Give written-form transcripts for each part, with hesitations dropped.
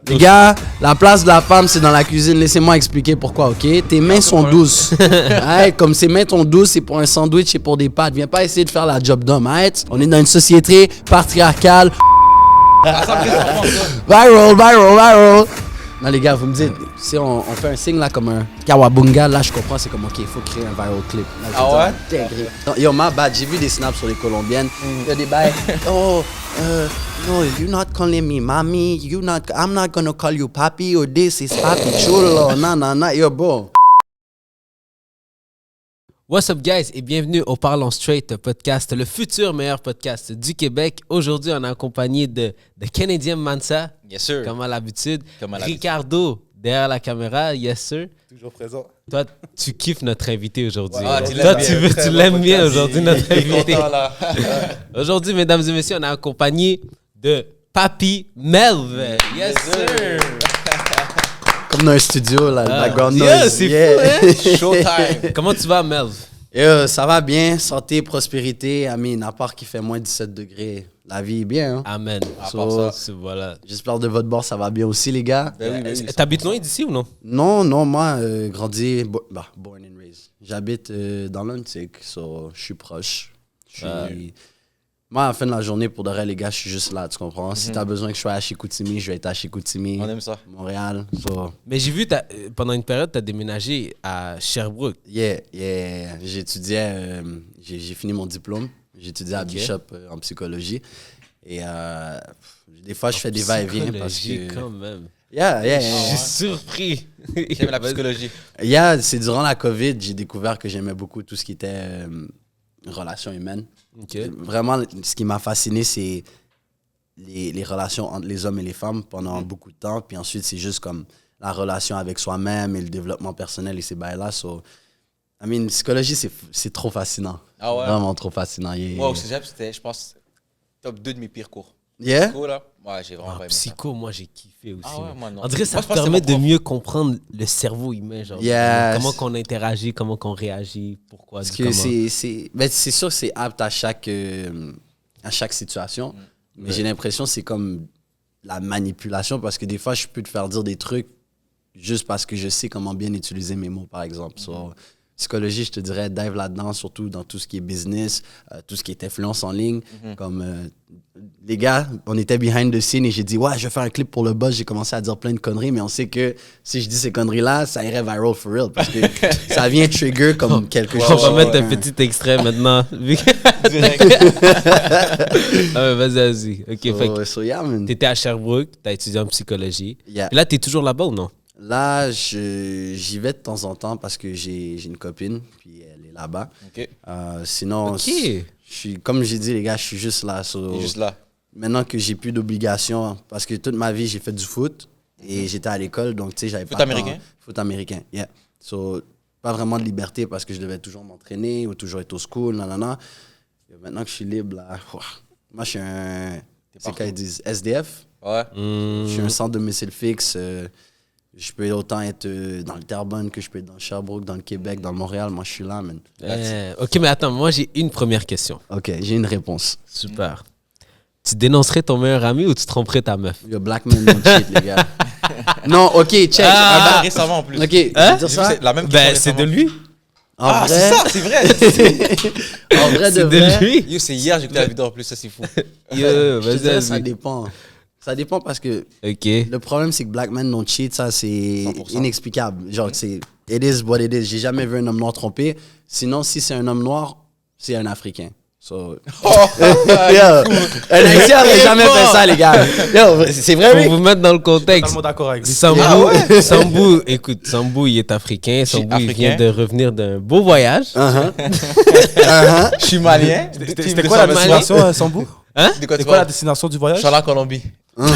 Les gars, la place de la femme, c'est dans la cuisine. Laissez-moi expliquer pourquoi, OK? Tes mains sont douces. Ouais, comme ces mains sont douces, c'est pour un sandwich et pour des pâtes. Viens pas essayer de faire la job d'homme, right? On est dans une société patriarcale. Viral. Non, les gars, vous me dites, si on fait un signe là comme un Kawabunga, là je comprends, c'est comme ok, il faut créer un viral clip. Là, yo, my bad, j'ai vu des snaps sur les Colombiennes. Il y a des bails. No, you're not calling me mommy. I'm not gonna call you papi or this is papi chulo. Nah, yo, bro. What's up, guys, et bienvenue au Parlons Straight podcast, le futur meilleur podcast du Québec. Aujourd'hui, on est accompagné de Canadien Mansa, yes sir, comme à l'habitude. Ricardo, derrière la caméra, yes sir. Toujours présent. Toi, tu kiffes notre invité aujourd'hui. Ah, tu l'aimes bien aujourd'hui, notre invité. Aujourd'hui, mesdames et messieurs, on est accompagné de Papi Melv. Yes sir. Comme dans un studio, là, le background noise. Yeah, c'est fou, hein? Showtime. Comment tu vas, Melv? Ça va bien, santé, prospérité. À part qu'il fait moins 17 degrés, la vie est bien. Hein? Amen. Voilà. J'espère de votre bord, ça va bien aussi, les gars. T'habites loin d'ici ou non? Non, moi, grandi, born and raised. J'habite dans l'Antique, so, je suis proche. Moi, à la fin de la journée, pour de vrai, les gars, je suis juste là, tu comprends? Si t'as besoin que je sois à Chicoutimi, je vais être à Chicoutimi. On aime ça. Montréal. So. Mais j'ai vu, pendant une période, tu as déménagé à Sherbrooke. Yeah. J'étudiais, j'ai fini mon diplôme. J'étudiais à Bishop en psychologie. Et des fois, je fais des va-et-vient parce que... quand même. Yeah. Je suis surpris. J'aime la psychologie. C'est durant la COVID, j'ai découvert que j'aimais beaucoup tout ce qui était relations humaines. Okay. Vraiment, ce qui m'a fasciné, c'est les relations entre les hommes et les femmes pendant beaucoup de temps. Puis ensuite, c'est juste comme la relation avec soi-même et le développement personnel et ces bails-là. Psychologie, c'est trop fascinant. Ah ouais? Vraiment trop fascinant. Moi, au cégep, c'était, je pense, top 2 de mes pires cours. Yeah? Psycho, là, ouais, j'ai vraiment pas aimé Psycho, moi, j'ai kiffé aussi. Ah ouais, moi, non. On dirait que ça Moi, je te pense que permet c'est de mon prof. mieux comprendre le cerveau humain. Genre, Yes. comment qu'on interagit, comment qu'on réagit, pourquoi. Parce que c'est sûr que c'est apte à chaque situation. Mais j'ai l'impression que c'est comme la manipulation parce que des fois, je peux te faire dire des trucs juste parce que je sais comment bien utiliser mes mots, par exemple. So, psychologie, je te dirais, dive là-dedans, surtout dans tout ce qui est business, tout ce qui est influence en ligne. Comme les gars, on était behind the scene et j'ai dit, ouais, je vais faire un clip pour le buzz. J'ai commencé à dire plein de conneries, mais on sait que si je dis ces conneries-là, ça irait viral for real parce que ça vient trigger comme quelque chose. On va mettre un petit extrait maintenant. Vas-y. OK, t'étais à Sherbrooke, t'as étudié en psychologie. Yeah. Et là, t'es toujours là-bas ou non? Là, j'y vais de temps en temps parce que j'ai une copine, puis elle est là-bas. OK. Sinon, comme j'ai dit, les gars, je suis juste là. T'es juste là. Maintenant que j'ai plus d'obligations, parce que toute ma vie, j'ai fait du foot et j'étais à l'école, donc tu sais, j'avais Foot pas américain? Foot américain, yeah. So, pas vraiment de liberté parce que je devais toujours m'entraîner ou toujours être au school, nanana. Et maintenant que je suis libre, là, moi, je suis un... C'est quand ils disent SDF. Ouais. Je suis un sans domicile fixe. Je peux autant être dans le Terrebonne que je peux être dans Sherbrooke, dans le Québec, dans le Montréal. Moi, je suis là, man. OK, mais attends, moi, j'ai une première question. OK, j'ai une réponse. Super. Tu dénoncerais ton meilleur ami ou tu tromperais ta meuf? Yo, black man don't cheat, les gars. Non, OK, check. Récemment, en plus. OK, je veux dire ça. La même question C'est de récemment. lui. En vrai, c'est ça, c'est vrai. en vrai, de C'est de vrai, lui. Yo, c'est hier, j'ai écouté la vidéo en plus, ça c'est fou. Yo, je te dirais, vas-y. ça dépend. Ça dépend parce que OK. le problème, c'est que black man don't cheat, ça, c'est 100%. inexplicable. Genre, c'est it is what it is. J'ai jamais vu un homme noir tromper. Sinon, si c'est un homme noir, c'est un Africain. So... Yo, un Haïtien n'aurait jamais fait ça, les gars. Yo, c'est vrai, Pour vous mettre dans le contexte. Totalement d'accord avec lui. Sambou, écoute, Sambou, il est africain. Sambou, il vient de revenir d'un beau voyage. Je suis malien. C'était quoi la destination, Sambou? Hein? De quoi C'est tu quoi la parles? destination du Je voyage? suis allé en Colombie. On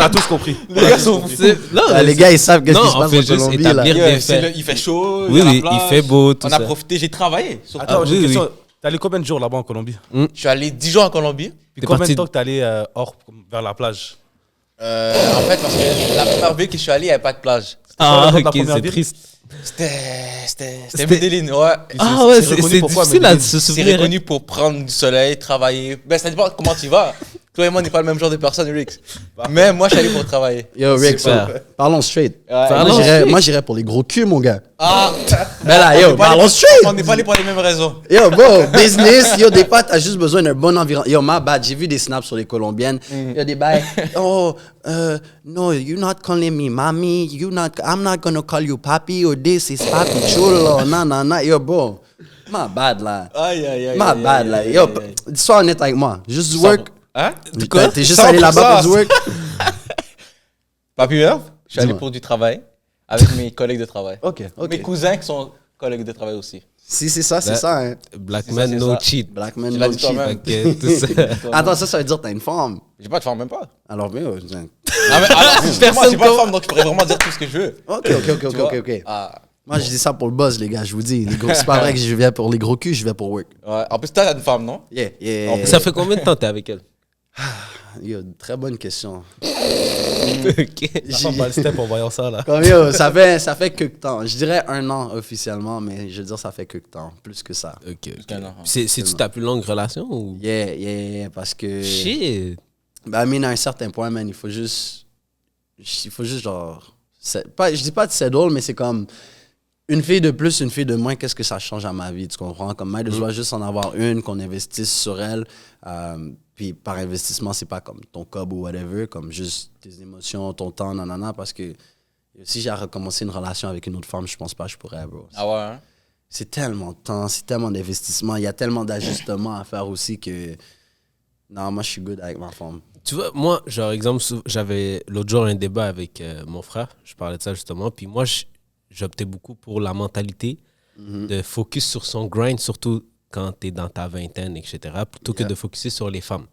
a tous compris. Les gars sont fous. Non, Les gars, ils savent qu'est-ce non, qui se on passe fait en juste Colombie, là. établir des faits. Il fait chaud. Oui, il y a la oui, il plage. fait beau, tout On ça. a profité, j'ai travaillé. Surtout. Attends, j'ai oui, une question. oui. T'es allé combien de jours là-bas en Colombie? Je suis allé 10 jours en Colombie. Puis T'es combien parti de temps que t'es allé hors, vers la plage? En fait, parce que la première ville que je suis allé, il n'y avait pas de plage. Ah, Quoi, le nom de la ok, première c'est ville? triste. C'était Medellín, ouais. Ah ouais, reconnu c'est pourquoi, difficile à Medellín? se C'est souvenir. reconnu pour prendre du soleil, travailler. Ben, ça dépend comment tu vas. Toi et moi, on n'est pas le même genre de personne, Rix. Mais moi, je suis allé pour travailler. Yo, Rick, Super. parlons straight. Parlons Moi, straight. j'irais pour les gros culs, mon gars. Ah! Ben là, yo, parlons straight. On n'est pas allé pour les mêmes raisons. Yo, bro, business, yo, des fois, t'as juste besoin d'un bon environnement. Yo, my bad, j'ai vu des snaps sur les Colombiennes. Yo, des bails. Oh, no, you're not calling me mommy. I'm not gonna call you papi or this is papi chulo. Non. Yo, bro, my bad, là. Aïe. My bad, là. Yo, sois honnête avec moi. Juste du work. Hein? T'es juste allé là-bas pour du work. Papi Merv, je suis allé Dis-moi. pour du travail avec mes collègues de travail. Ok. Mes cousins qui sont collègues de travail aussi. Si, c'est ça, c'est Ben- ça, hein. Black C'est man, ça, c'est no ça. cheat. Black man, Tu l'as no dit cheat. toi-même. Ok, tout ça. Attends, ça veut dire que t'as une femme. J'ai pas de femme, même pas. Alors, mais, Ah, mais alors, moi, j'ai pas de femme, donc je pourrais vraiment dire tout ce que je veux. Tu vois? ok. Ah. Moi, je dis ça pour le buzz, les gars, je vous dis. C'est pas vrai que je viens pour les gros culs, je viens pour work. Ouais. En plus, toi, t'as une femme, non? Yeah. Ça fait combien de temps t'es avec elle? Yo, très bonne question. Ok. La femme va le step en voyant ça, là. Comme yo, ça fait que temps. Je dirais 1 an officiellement, mais je veux dire ça fait que temps, plus que ça. Ok. qu'un an. C'est-tu ta plus longue relation ou? Yeah, parce que... Shit. Ben, à un certain point, man, il faut juste genre... je dis pas de settle, mais c'est comme... Une fille de plus, une fille de moins, qu'est-ce que ça change à ma vie, tu comprends? Comme moi, je dois juste en avoir une, qu'on investisse sur elle. Puis par investissement, c'est pas comme ton cob ou whatever, comme juste tes émotions, ton temps, nanana, parce que si j'ai recommencé une relation avec une autre femme, je pense pas que je pourrais, bro. Ah ouais, hein? C'est tellement de temps, c'est tellement d'investissement, il y a tellement d'ajustements à faire aussi que... Non, moi, je suis good avec ma femme. Tu vois, moi, genre, exemple, j'avais l'autre jour un débat avec mon frère. Je parlais de ça justement. Puis moi, j'optais beaucoup pour la mentalité de focus sur son grind, surtout quand tu es dans ta vingtaine, etc., plutôt que de focuser sur les femmes.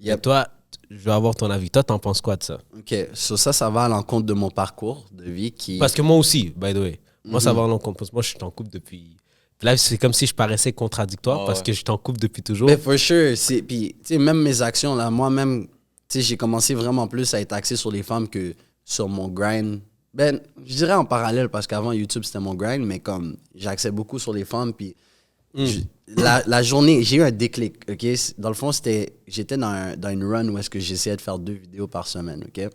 Yep. Et toi, je veux avoir ton avis. Toi, t'en penses quoi de ça? OK, ça va à l'encontre de mon parcours de vie qui... Parce que moi aussi, by the way. Moi, ça va à l'encontre. Parce que moi, je suis en couple depuis... Là, c'est comme si je paraissais contradictoire parce que je suis en couple depuis toujours. Mais for sure, puis, tu sais, même mes actions, là, moi-même, tu sais, j'ai commencé vraiment plus à être axé sur les femmes que sur mon grind. Ben, je dirais en parallèle, parce qu'avant, YouTube, c'était mon grind, mais comme, j'axais beaucoup sur les femmes, puis la journée, j'ai eu un déclic, OK? Dans le fond, j'étais dans une run où est-ce que j'essayais de faire 2 vidéos par semaine, OK?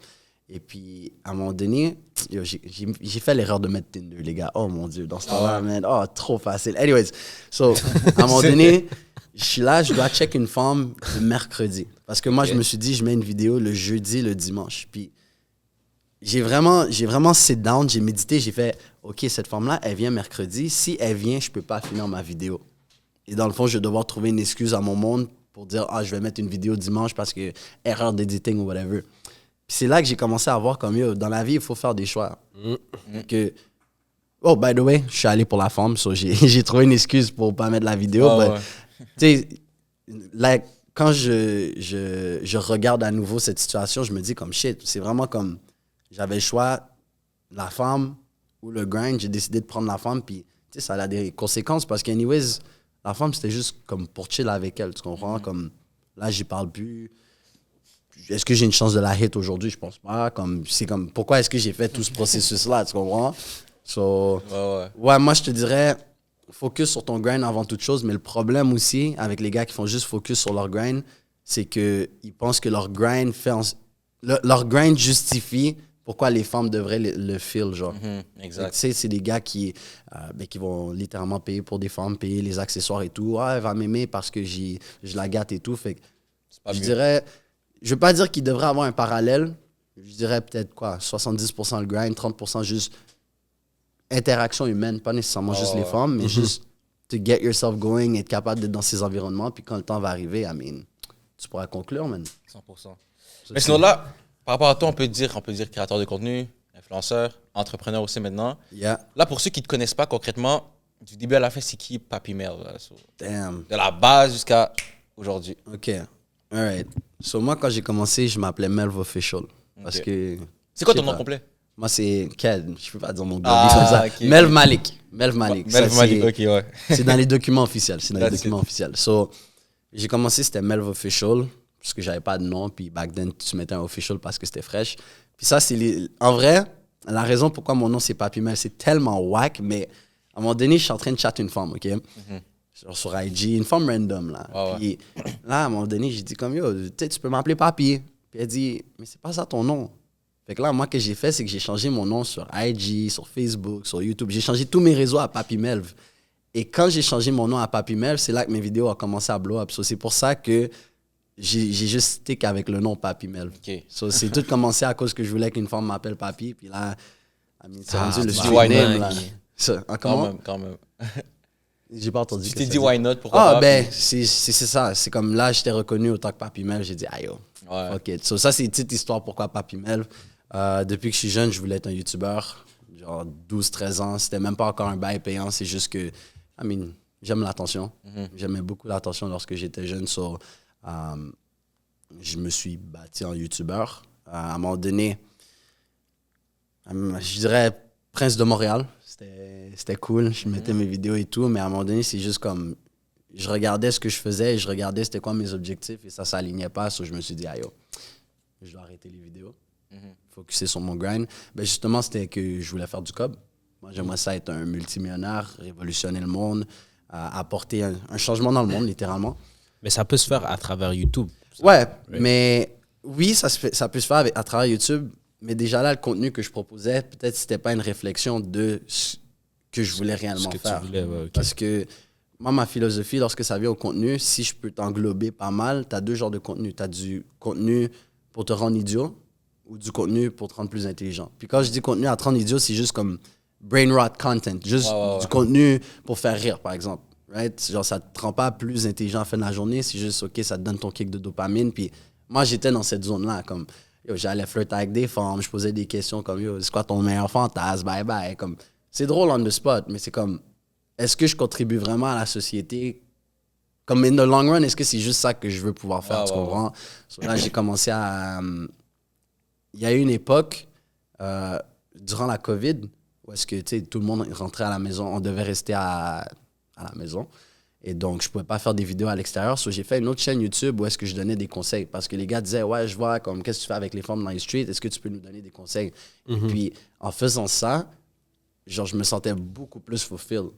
Et puis, à un moment donné, yo, j'ai fait l'erreur de mettre Tinder, les gars. Oh mon Dieu, dans ce temps-là, man. Oh, trop facile. Anyways, so, à un moment donné, je suis là, je dois check une femme le mercredi. Parce que moi, je me suis dit, je mets une vidéo le jeudi, le dimanche. Puis, j'ai vraiment sit down, j'ai médité, j'ai fait, OK, cette femme-là, elle vient mercredi. Si elle vient, je peux pas finir ma vidéo. Et dans le fond, je vais devoir trouver une excuse à mon monde pour dire, je vais mettre une vidéo dimanche parce que erreur d'editing ou whatever. Puis c'est là que j'ai commencé à voir comme, dans la vie, il faut faire des choix. Que, oh, by the way, je suis allé pour la femme, so j'ai trouvé une excuse pour pas mettre la vidéo. Ah, but, ouais. tu sais, like, quand je regarde à nouveau cette situation, je me dis comme, shit, c'est vraiment comme, j'avais le choix, la femme ou le grind, j'ai décidé de prendre la femme, puis tu sais, ça a des conséquences parce qu'anyways, la femme, c'était juste comme pour chill avec elle, tu comprends? Comme, là, j'y parle plus. Est-ce que j'ai une chance de la hit aujourd'hui? Je pense pas. C'est comme, pourquoi est-ce que j'ai fait tout ce processus-là, tu comprends? So, ouais, moi, je te dirais, focus sur ton grind avant toute chose, mais le problème aussi avec les gars qui font juste focus sur leur grind, c'est qu'ils pensent que leur grind leur grind justifie pourquoi les femmes devraient le feel, genre. Exact. Tu sais, c'est des gars qui vont littéralement payer pour des femmes, payer les accessoires et tout. Ah, elle va m'aimer parce que je la gâte et tout. Fait que je dirais, je veux pas dire qu'il devrait avoir un parallèle. Je dirais peut-être quoi, 70% le grind, 30% juste interaction humaine, pas nécessairement juste les femmes, mais juste to get yourself going, être capable d'être dans ces environnements. Puis quand le temps va arriver, tu pourras conclure, man. 100%. Mais sinon là, par rapport à toi, on peut dire créateur de contenu, influenceur, entrepreneur aussi maintenant. Yeah. Là, pour ceux qui ne te connaissent pas concrètement, du début à la fin, c'est qui Papi Merv? Damn. De la base jusqu'à aujourd'hui. OK. All right. So, moi, quand j'ai commencé, je m'appelais Melv Official. Parce que... C'est quoi je ton sais nom pas. complet? Moi, c'est Ked. Je peux pas dire mon Ah, comme ça. ok. Melv Malik. Melv Malik. Ça, Melv Malik, c'est- ok, ouais. C'est dans les documents officiels. C'est dans les That's documents officiels. So, j'ai commencé, c'était Melv Official, parce que j'avais pas de nom. Puis back then, tu mettais un official parce que c'était fraîche. Puis ça, en vrai, la raison pourquoi mon nom, c'est Papi Mel, c'est tellement whack, mais à un moment donné, je suis en train de chatter une femme, OK? genre sur IG, une femme random, là. Ouais, Puis là, à un moment donné, j'ai dit comme, yo, tu peux m'appeler Papy. Puis elle dit, mais c'est pas ça ton nom. Fait que là, moi, ce que j'ai fait, c'est que j'ai changé mon nom sur IG, sur Facebook, sur YouTube. J'ai changé tous mes réseaux à Papy Melv. Et quand j'ai changé mon nom à Papy Melv, c'est là que mes vidéos ont commencé à blow up. So, c'est pour ça que j'ai juste stick avec le nom Papy Melv. OK. So, c'est tout commencé à cause que je voulais qu'une femme m'appelle Papy. Puis là, c'est rendu le tu street dis name, why là. not? Ça, hein, Quand comment? même, quand même. J'ai pas entendu. Tu que t'es ça dit dit. why not, pourquoi pas? Ben, c'est ça. C'est comme là, j'étais reconnu autant que Papy Melv. J'ai dit, aïe, yo. Ouais. Ok, so, ça, c'est une petite histoire pourquoi Papy Melv. Depuis que je suis jeune, je voulais être un YouTuber. Genre 12-13 ans. C'était même pas encore un bail payant. C'est juste que, j'aime l'attention. J'aimais beaucoup l'attention lorsque j'étais jeune. So, je me suis bâti en YouTuber. À un moment donné, je dirais Prince de Montréal. C'était cool. Je mettais mes vidéos et tout. Mais à un moment donné, c'est juste comme... Je regardais ce que je faisais et je regardais c'était quoi mes objectifs et ça s'alignait pas. So, je me suis dit, aïe, yo, je dois arrêter les vidéos. Focuser sur mon grind. Ben justement, c'était que je voulais faire du cob. Moi, j'aimerais ça être un multimillionnaire, révolutionner le monde, apporter un changement dans le monde, littéralement. Mais ça peut se faire à travers YouTube. Ouais, mais oui, ça peut se faire à travers YouTube. Mais déjà là, le contenu que je proposais, peut-être c'était pas une réflexion de ce que je voulais réellement faire. Tu voulais, ouais, ok. Parce que moi, ma philosophie, lorsque ça vient au contenu, si je peux t'englober pas mal, tu as deux genres de contenu. Tu as du contenu pour te rendre idiot ou du contenu pour te rendre plus intelligent. Puis quand je dis contenu à te rendre idiot, c'est juste comme brain rot content. Juste du contenu pour faire rire, par exemple. Right? Genre, ça te rend pas plus intelligent à la fin de la journée. C'est juste, OK, ça te donne ton kick de dopamine. Puis moi, j'étais dans cette zone-là. Comme, yo, j'allais flirter avec des femmes. Je posais des questions comme, yo, c'est quoi ton meilleur fantasme? Bye bye. Comme, c'est drôle on the spot, mais c'est comme, est-ce que je contribue vraiment à la société? Comme, in the long run, est-ce que c'est juste ça que je veux pouvoir faire? Tu comprends? So, là, j'ai commencé à... Il y a eu une époque, durant la COVID, où est-ce que, tu sais, tout le monde rentrait à la maison. On devait rester à la maison. Et donc, je pouvais pas faire des vidéos à l'extérieur. So, j'ai fait une autre chaîne YouTube où est-ce que je donnais des conseils. Parce que les gars disaient, ouais, je vois, comme, qu'est-ce que tu fais avec les femmes dans les streets? Est-ce que tu peux nous donner des conseils? Et puis, en faisant ça, genre, je me sentais beaucoup plus fulfilled.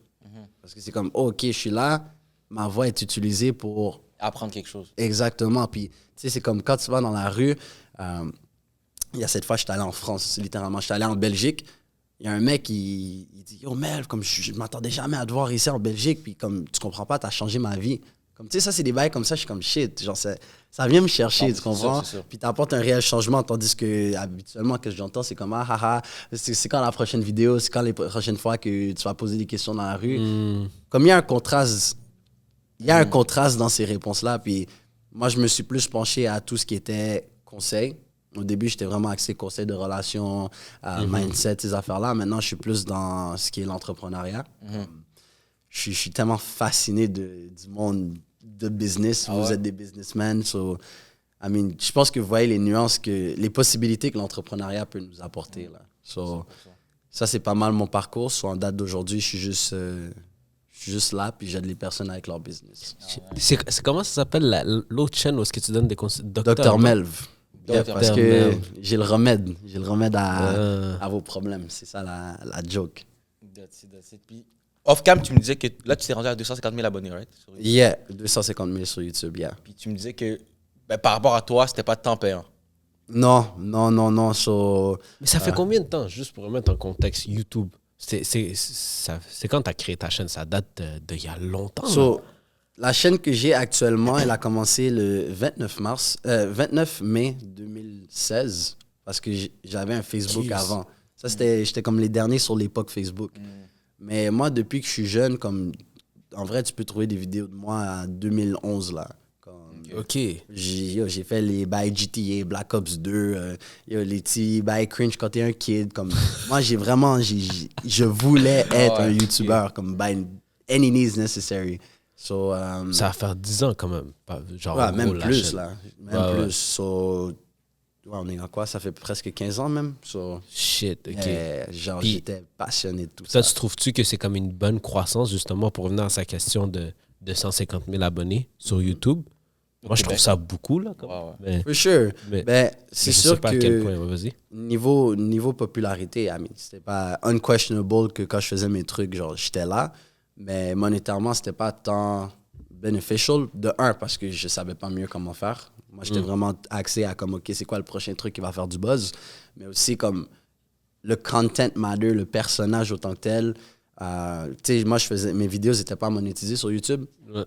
Parce que c'est comme, oh, OK, je suis là, ma voix est utilisée pour... Apprendre quelque chose. Exactement. Puis, tu sais, c'est comme quand tu vas dans la rue, il y a cette fois, je suis allé en France, littéralement. Je suis allé en Belgique. Il y a un mec, il dit, yo, Mel, comme je m'attendais jamais à te voir ici en Belgique. Puis, comme, tu comprends pas, t'as changé ma vie. Comme, tu sais, ça, c'est des bails comme ça, je suis comme shit. Genre, ça vient me chercher, tu comprends? Sûr. Puis, t'apportes un réel changement, tandis que, habituellement, ce que j'entends, c'est comme, c'est quand la prochaine vidéo, c'est quand les prochaines fois que tu vas poser des questions dans la rue. Comme il y a un contraste, un contraste dans ces réponses-là. Puis, moi, je me suis plus penché à tout ce qui était conseil. Au début, j'étais vraiment axé conseil de relations, mindset, ces affaires-là. Maintenant, je suis plus dans ce qui est l'entrepreneuriat. Je suis tellement fasciné du monde de business. Vous êtes des businessmen. So, je pense que vous voyez les nuances, les possibilités que l'entrepreneuriat peut nous apporter. Là. So, ça, c'est pas mal mon parcours. So, en date d'aujourd'hui, je suis juste là, puis j'aide les personnes avec leur business. C'est comment ça s'appelle l'autre chaîne où est-ce que tu donnes des conseils? Dr. Melv. Yeah, parce que Melv. j'ai le remède. J'ai le remède à vos problèmes. C'est ça la joke. That's it. Puis, off-cam, tu me disais que là, tu t'es rendu à 250 000 abonnés, right? Sur YouTube. Yeah, 250 000 sur YouTube, yeah. Puis tu me disais que par rapport à toi, c'était pas de temps payant. Non. Mais ça fait combien de temps, juste pour remettre en contexte, YouTube? C'est quand tu as créé ta chaîne? Ça date d'il y a longtemps. So, la chaîne que j'ai actuellement, elle a commencé le 29 mai 2016, parce que j'avais un Facebook avant. Ça, j'étais comme les derniers sur l'époque Facebook. Mais moi, depuis que je suis jeune, comme en vrai, tu peux trouver des vidéos de moi en 2011, là. OK. J'ai fait les bails GTA, Black Ops 2, les petits bails cringe quand t'es un kid. Comme, moi, je voulais être un YouTuber, comme by any means necessary. So, ça va faire 10 ans quand même. Genre, ouais, en même gros, plus, la là. chaîne. Même Ouais. plus. So, on est à quoi? Ça fait presque 15 ans même. So, Shit, OK. genre, Puis, j'étais passionné de tout Ça, ça. tu trouves-tu que c'est comme une bonne croissance, justement, pour revenir à sa question de 150 000 abonnés sur YouTube? Moi, je trouve ça beaucoup, là. Quand même. Ouais. Mais, For sure. mais- Ben, c'est je sûr sais pas à quel que point. Ouais, vas-y. niveau popularité, c'était pas unquestionable que quand je faisais mes trucs, genre, j'étais là. Mais monétairement, c'était pas tant beneficial. De un, parce que je savais pas mieux comment faire. Moi, j'étais vraiment axé à comme, OK, c'est quoi le prochain truc qui va faire du buzz? Mais aussi comme le content matter, le personnage autant que tel. Tu sais, moi, mes vidéos n'étaient pas monétisées sur YouTube. Ouais.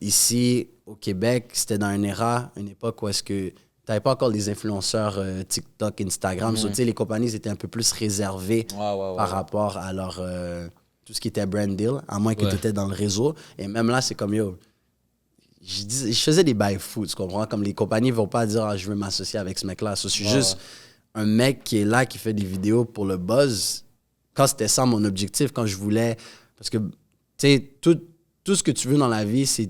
Ici, au Québec, c'était dans une époque où est-ce que tu n'avais pas encore les influenceurs TikTok, Instagram. So, tu sais, les compagnies étaient un peu plus réservées par rapport à leur tout ce qui était brand deal, à moins que tu étais dans le réseau. Et même là, c'est comme, yo, je faisais des bails fous, tu comprends? Comme les compagnies ne vont pas dire, je veux m'associer avec ce mec-là. So, je suis juste un mec qui est là, qui fait des vidéos pour le buzz. Quand c'était ça mon objectif, quand je voulais... Parce que, tu sais, tout ce que tu veux dans la vie, c'est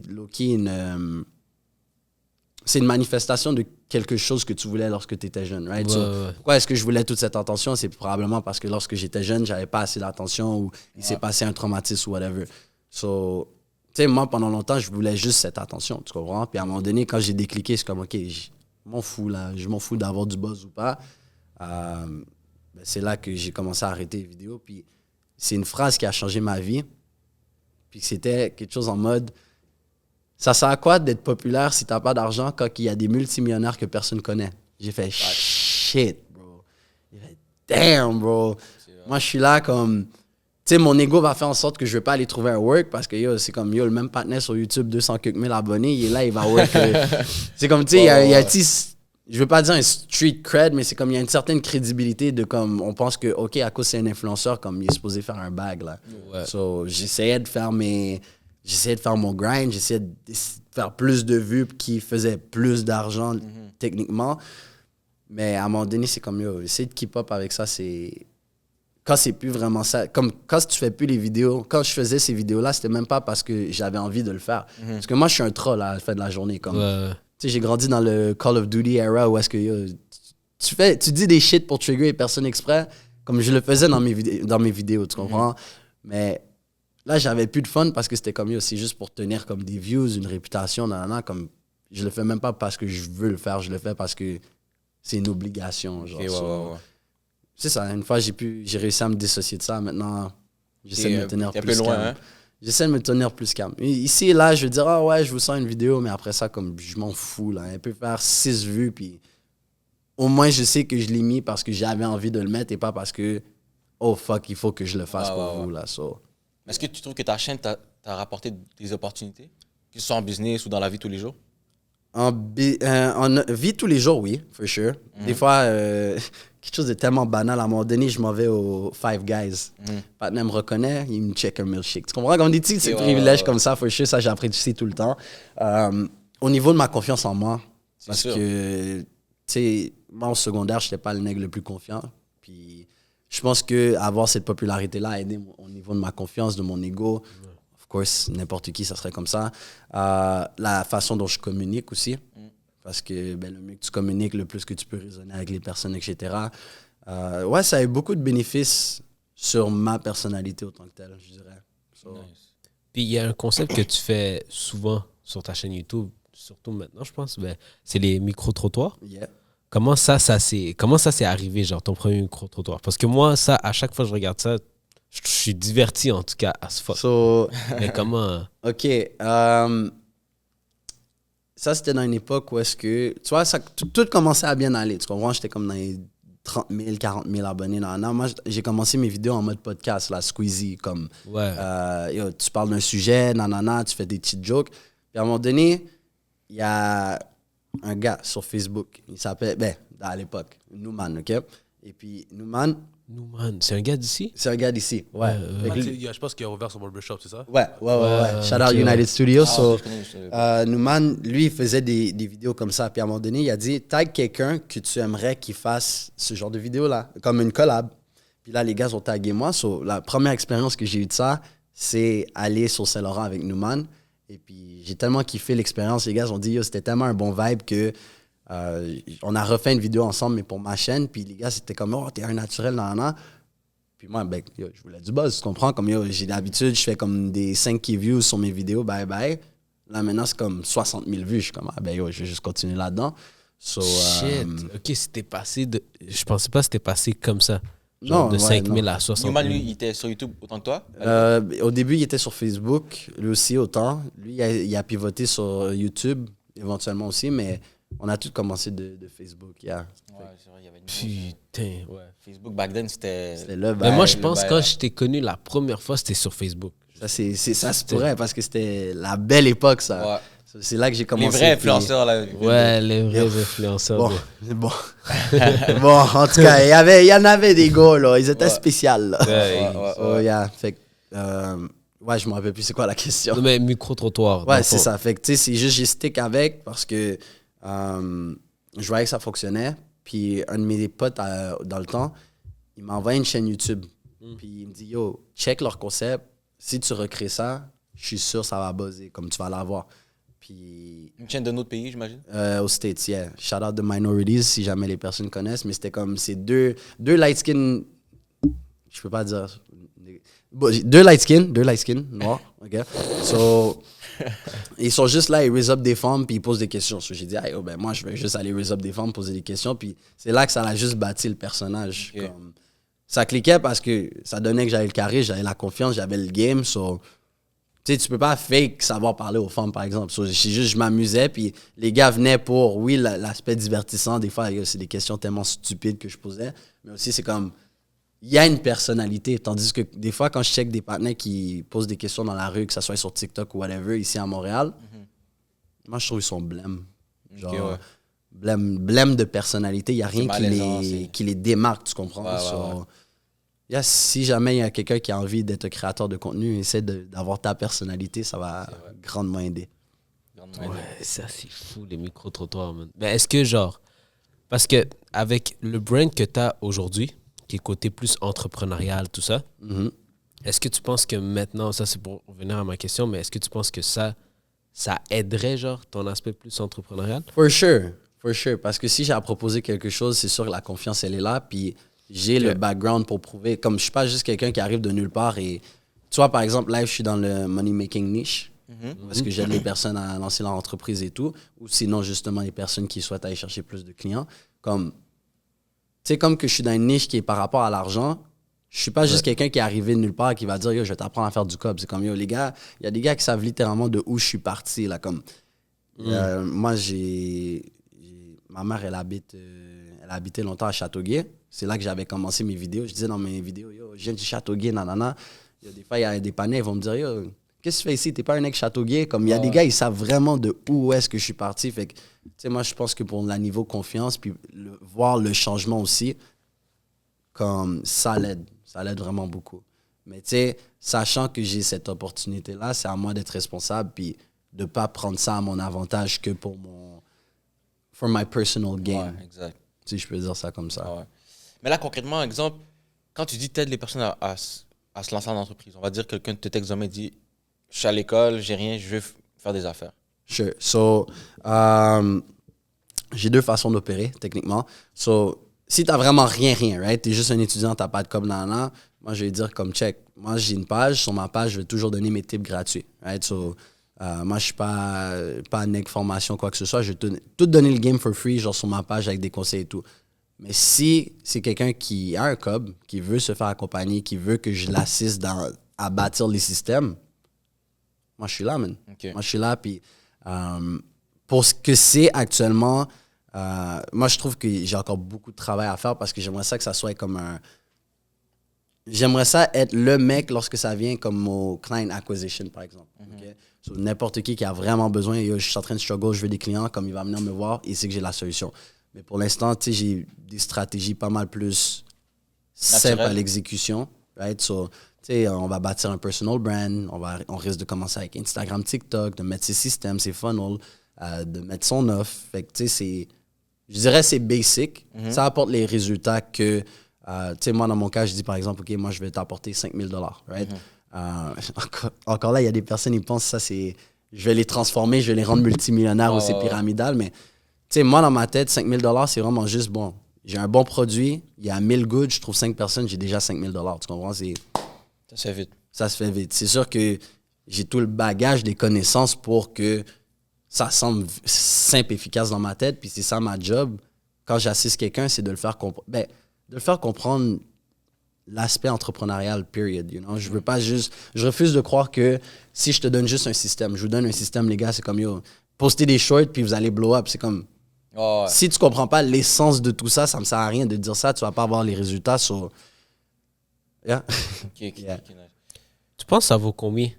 c'est une manifestation de quelque chose que tu voulais lorsque tu étais jeune, right? Pourquoi est-ce que je voulais toute cette attention? C'est probablement parce que lorsque j'étais jeune, j'avais pas assez d'attention ou il s'est passé un traumatisme ou whatever. So, tu sais, moi, pendant longtemps, je voulais juste cette attention, tu comprends? Puis à un moment donné, quand j'ai décliqué, c'est comme, OK, je m'en fous, là. Je m'en fous d'avoir du buzz ou pas. C'est là que j'ai commencé à arrêter les vidéos. Puis c'est une phrase qui a changé ma vie. Puis c'était quelque chose en mode, ça sert à quoi d'être populaire si t'as pas d'argent quand il y a des multimillionnaires que personne connaît? J'ai fait, shit, bro. J'ai fait, damn, bro. Moi, je suis là comme... Tu sais, mon ego va faire en sorte que je vais pas aller trouver un work parce que yo, c'est comme, yo, le même partenaire sur YouTube, 200 quelques mille abonnés, il est là, il va work. C'est comme, tu sais, il y a un petit... Je veux pas dire un street cred, mais c'est comme il y a une certaine crédibilité de comme on pense que OK, à cause c'est un influenceur, comme il est supposé faire un bag là. Ouais. So j'essayais de faire mon grind, j'essayais de faire plus de vues qui faisaient plus d'argent techniquement. Mais à un moment donné, c'est comme yo, essayer de keep up avec ça, c'est quand c'est plus vraiment ça. Comme quand tu fais plus les vidéos, quand je faisais ces vidéos-là, c'était même pas parce que j'avais envie de le faire. Parce que moi, je suis un troll à la fin de la journée. Comme, tu sais, j'ai grandi dans le Call of Duty era où est-ce que tu dis des shit pour trigger les personnes exprès, comme je le faisais dans mes vidéos, tu comprends? Mais là, j'avais plus de fun parce que c'était comme, c'est juste pour tenir comme des views, une réputation, comme je le fais même pas parce que je veux le faire, je le fais parce que c'est une obligation. Genre, c'est ça, une fois, j'ai réussi à me dissocier de ça. Maintenant, j'essaie de me tenir plus calme. Loin, hein? J'essaie de me tenir plus calme. Ici et là, je vais dire, je vous sens une vidéo, mais après ça, comme je m'en fous. Là. Elle peut faire 6 vues, puis au moins, je sais que je l'ai mis parce que j'avais envie de le mettre et pas parce que, oh fuck, il faut que je le fasse pour vous. Là, so. Est-ce que tu trouves que ta chaîne t'a rapporté des opportunités, que ce soit en business ou dans la vie tous les jours? En vie tous les jours, oui, for sure. Des fois, quelque chose de tellement banal. À un moment donné, je m'en vais au Five Guys. Le partenaire me reconnaît, il me check un milkshake. Tu comprends? Comme des petits privilèges comme ça, for sure, ça j'apprécie tout le temps. Au niveau de ma confiance en moi, parce que, tu sais, moi au secondaire, je n'étais pas le nègre le plus confiant. Puis je pense qu'avoir cette popularité-là a aidé au niveau de ma confiance, de mon ego. Of course, n'importe qui, ça serait comme ça. La façon dont je communique aussi. Parce que le mieux que tu communiques, le plus que tu peux raisonner avec les personnes, etc. Ça a eu beaucoup de bénéfices sur ma personnalité autant que telle, je dirais. So. Nice. Puis il y a un concept que tu fais souvent sur ta chaîne YouTube, surtout maintenant, je pense, c'est les micro-trottoirs. Yeah. Comment ça s'est arrivé, genre ton premier micro-trottoir? Parce que moi, ça, à chaque fois que je regarde ça, je suis diverti en tout cas as fuck. Mais comment... OK. Ça, c'était dans une époque où est-ce que... Tu vois, tout commençait à bien aller. Tu comprends? J'étais comme dans les 30 000, 40 000 abonnés. Moi, j'ai commencé mes vidéos en mode podcast, là, Squeezie. Comme, tu parles d'un sujet, tu fais des petites jokes. Puis à un moment donné, il y a un gars sur Facebook. Il s'appelle... à l'époque, Nouman, OK? Et puis, Nouman, c'est un gars d'ici? C'est un gars d'ici, ouais. Je pense qu'il a ouvert son barbershop, c'est ça? Ouais. Shout out United Studios. Nouman, lui, il faisait des vidéos comme ça. Puis à un moment donné, il a dit, tag quelqu'un que tu aimerais qu'il fasse ce genre de vidéo-là, comme une collab. Puis là, les gars ont tagué moi. La première expérience que j'ai eue de ça, c'est aller sur Saint-Laurent avec Nouman. Et puis, j'ai tellement kiffé l'expérience. Les gars ont dit, c'était tellement un bon vibe que... on a refait une vidéo ensemble, mais pour ma chaîne. Puis les gars, c'était comme, t'es un naturel, Puis moi, je voulais du buzz, tu comprends? Comme j'ai l'habitude, je fais comme des 5K views sur mes vidéos, bye. Là, maintenant, c'est comme 60 000 vues. Je suis comme, je vais juste continuer là-dedans. Shit. OK, c'était passé de... Je pensais pas que c'était passé comme ça. Genre de ouais, 5000 non. à 60 Newman, 000. lui, il était sur YouTube autant que toi? Au début, il était sur Facebook, lui aussi autant. Lui, il a pivoté sur YouTube, éventuellement aussi, mais on a tous commencé de Facebook. Yeah. Ouais, c'est vrai, il y avait une Putain, ouais. Facebook back then, C'était c'était. le Mais moi, je le pense bail, quand là. je t'ai connu la première fois, c'était sur Facebook. Ça, ça se pourrait parce que c'était la belle époque, ça. Ouais. C'est là que j'ai Les commencé. vrais puis- influenceurs, là. Ouais, les vrais influenceurs. Bon, de- c'est bon. Bon, en tout cas, il y en avait des gars, là. Ils étaient spéciaux, là. Ouais. So, yeah. Fait que, ouais, je me rappelle plus c'est quoi la question. Non, mais micro-trottoir. dans Ouais, le c'est fond. ça. Fait que, tu sais, c'est juste, j'ai stick avec parce que je voyais que ça fonctionnait. Puis, un de mes potes, dans le temps, il m'a envoyé une chaîne YouTube. Puis, il me dit, yo, check leur concept. Si tu recrées ça, je suis sûr que ça va buzzer, comme tu vas l'avoir. Puis, Une chaîne d'un autre pays, j'imagine? aux States, yeah. Shout out the minorities, si jamais les personnes connaissent. Mais c'était comme, c'est deux light skin. Je peux pas dire. Bon, deux light skin, noirs. OK? So, ils sont juste là, ils raise up des femmes, puis ils posent des questions. So, j'ai dit, ah, ben, moi, je vais juste aller raise up des femmes, poser des questions. Puis c'est là que ça a juste bâti le personnage. Ok. Comme, ça cliquait parce que ça donnait que j'avais le carré, j'avais la confiance, j'avais le game. So, tu sais, tu peux pas fake savoir parler aux femmes, par exemple. So, je m'amusais, puis les gars venaient pour, oui, l'aspect divertissant. Des fois, c'est des questions tellement stupides que je posais. Mais aussi, c'est comme, il y a une personnalité. Tandis que des fois, quand je check des partenaires qui posent des questions dans la rue, que ce soit sur TikTok ou whatever, ici à Montréal, moi, je trouve qu'ils sont blêmes. Genre, ouais. blême de personnalité. Il n'y a rien malaisant, c'est- qui les démarque, tu comprends? Ouais, So, ouais. yeah, si jamais il y a quelqu'un qui a envie d'être créateur de contenu, essaie d'avoir ta personnalité, ça va grandement aider. Ouais, ça, c'est fou, les micro-trottoirs, man. Mais est-ce que, genre, parce que avec le brand que tu as aujourd'hui, qui est côté plus entrepreneurial, tout ça, Mhm. est-ce que tu penses que maintenant, ça c'est pour revenir à ma question, mais est-ce que tu penses que ça aiderait, genre, ton aspect plus entrepreneurial? For sure. Parce que si j'ai à proposer quelque chose, c'est sûr que la confiance, elle est là. Puis j'ai le background pour prouver. Comme je suis pas juste quelqu'un qui arrive de nulle part. Et tu vois, par exemple, là, je suis dans le money making niche. Parce que j'aide les personnes à lancer leur entreprise et tout. Ou sinon, justement, les personnes qui souhaitent aller chercher plus de clients. Comme, tu sais, comme que je suis dans une niche qui est par rapport à l'argent. Je suis pas juste quelqu'un qui est arrivé de nulle part et qui va dire, yo, je vais t'apprendre à faire du cob. C'est comme, yo, les gars, il y a des gars qui savent littéralement de où je suis parti. Là, comme, moi, ma mère, elle a habité longtemps à Châteauguay. C'est là que j'avais commencé mes vidéos. Je disais dans mes vidéos, yo, je viens du Châteauguay, nanana. Des fois, il y a des panneaux, ils vont me dire, yo, qu'est-ce que tu fais ici? T'es pas un ex-Châteauguay? Comme, il y a des gars, ils savent vraiment de où est-ce que je suis parti. Fait que, tu sais, moi, je pense que pour le niveau confiance, puis voir le changement aussi, comme, ça l'aide. Ça l'aide vraiment beaucoup. Mais tu sais, sachant que j'ai cette opportunité-là, c'est à moi d'être responsable, puis de pas prendre ça à mon avantage que for my personal gain. Ouais, exact. Si je peux dire ça comme ça. Ah ouais. Mais là, concrètement, exemple, quand tu dis t'aides les personnes à se lancer en entreprise, on va dire que quelqu'un te t'examine et dit je suis à l'école, j'ai rien, je veux faire des affaires. Sure. So, j'ai deux façons d'opérer, techniquement. So, si t'as vraiment rien, right? T'es juste un étudiant, t'as pas de com dans l'an, moi, je vais dire comme check. Moi, j'ai une page. Sur ma page, je vais toujours donner mes tips gratuits, right? So, moi, je suis pas un nec formation, quoi que ce soit. Je vais tout donner le game for free, genre sur ma page avec des conseils et tout. Mais si c'est quelqu'un qui a un cob, qui veut se faire accompagner, qui veut que je l'assiste à bâtir les systèmes, moi, je suis là, man. Ok. Moi, je suis là, puis pour ce que c'est actuellement, moi, je trouve que j'ai encore beaucoup de travail à faire parce que j'aimerais ça que ça soit comme un... J'aimerais ça être le mec lorsque ça vient comme au client acquisition, par exemple. Ok? So, n'importe qui a vraiment besoin, yo, je suis en train de struggle, je veux des clients, comme il va venir me voir, il sait que j'ai la solution. Mais pour l'instant, tu sais, j'ai des stratégies pas mal plus simples à l'exécution. Right? So, tu sais, on va bâtir un personal brand, on risque de commencer avec Instagram, TikTok, de mettre ses systèmes, ses funnels, de mettre son offre. Fait que, tu sais, je dirais c'est basic. Ça apporte les résultats que, tu sais, moi, dans mon cas, je dis par exemple, OK, moi, je vais t'apporter 5 000 $, right? Encore là, il y a des personnes, ils pensent que ça, c'est... Je vais les transformer, je vais les rendre multimillionnaires ou c'est pyramidal, mais, tu sais, moi, dans ma tête, 5 000 $, c'est vraiment juste, bon, j'ai un bon produit, il y a 1000 goods, je trouve 5 personnes, j'ai déjà 5 000 $. Tu comprends? Ça se fait vite. Ça se fait vite. C'est sûr que j'ai tout le bagage des connaissances pour que ça semble simple, efficace dans ma tête. Puis c'est ça ma job. Quand j'assiste quelqu'un, c'est de le faire comprendre. Ben, de le faire comprendre l'aspect entrepreneurial, period. You know? Je veux pas juste... Je refuse de croire que si je te donne juste un système, je vous donne un système, les gars, c'est comme, yo, postez des shorts, puis vous allez blow up. C'est comme... Oh, ouais. Si tu comprends pas l'essence de tout ça, ça me sert à rien de dire ça, tu vas pas avoir les résultats sur... Yeah. Ok, Yeah. nice. Tu penses que ça vaut combien?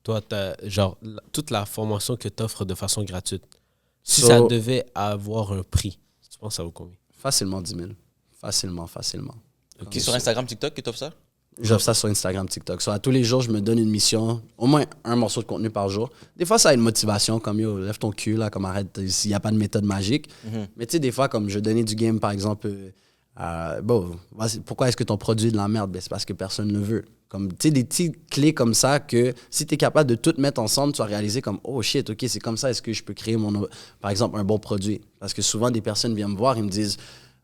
Toi, genre, toute la formation que tu offres de façon gratuite. Si So- ça devait avoir un prix, tu penses que ça vaut combien? Facilement 10 000. Facilement. Ok, sur Instagram, TikTok, que t'offres ça? J'offre ça sur Instagram, TikTok. So, à tous les jours, je me donne une mission, au moins un morceau de contenu par jour. Des fois, ça a une motivation, comme yo, lève ton cul, là, comme arrête, s'il n'y a pas de méthode magique. Mais tu sais, des fois, comme je donnais du game, par exemple, bon, pourquoi est-ce que ton produit est de la merde? Ben, c'est parce que personne ne le veut. Comme, tu sais, des petites clés comme ça que si tu es capable de tout mettre ensemble, tu vas réaliser comme, oh shit, ok, c'est comme ça, est-ce que je peux créer, par exemple, un bon produit? Parce que souvent, des personnes viennent me voir, ils me disent,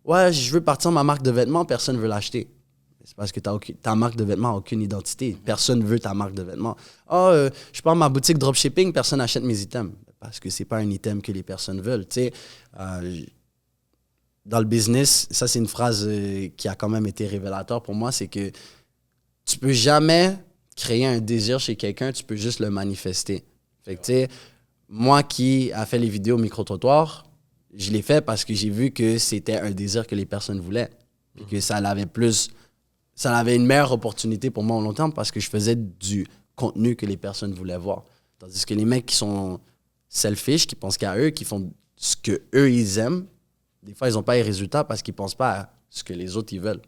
ouais, je veux partir ma marque de vêtements, personne ne veut l'acheter. C'est parce que ta marque de vêtements n'a aucune identité. Personne ne veut ta marque de vêtements. Je pars ma boutique dropshipping, personne n'achète mes items. Parce que c'est pas un item que les personnes veulent. Tu sais, dans le business, ça, c'est une phrase qui a quand même été révélateur pour moi, c'est que tu peux jamais créer un désir chez quelqu'un, tu peux juste le manifester. Fait que, tu sais, moi qui a fait les vidéos micro-trottoir, je l'ai fait parce que j'ai vu que c'était un désir que les personnes voulaient. Et que ça avait une meilleure opportunité pour moi au long terme parce que je faisais du contenu que les personnes voulaient voir. Tandis que les mecs qui sont selfish, qui pensent qu'à eux, qui font ce que eux ils aiment, des fois, ils n'ont pas les résultats parce qu'ils ne pensent pas à ce que les autres ils veulent.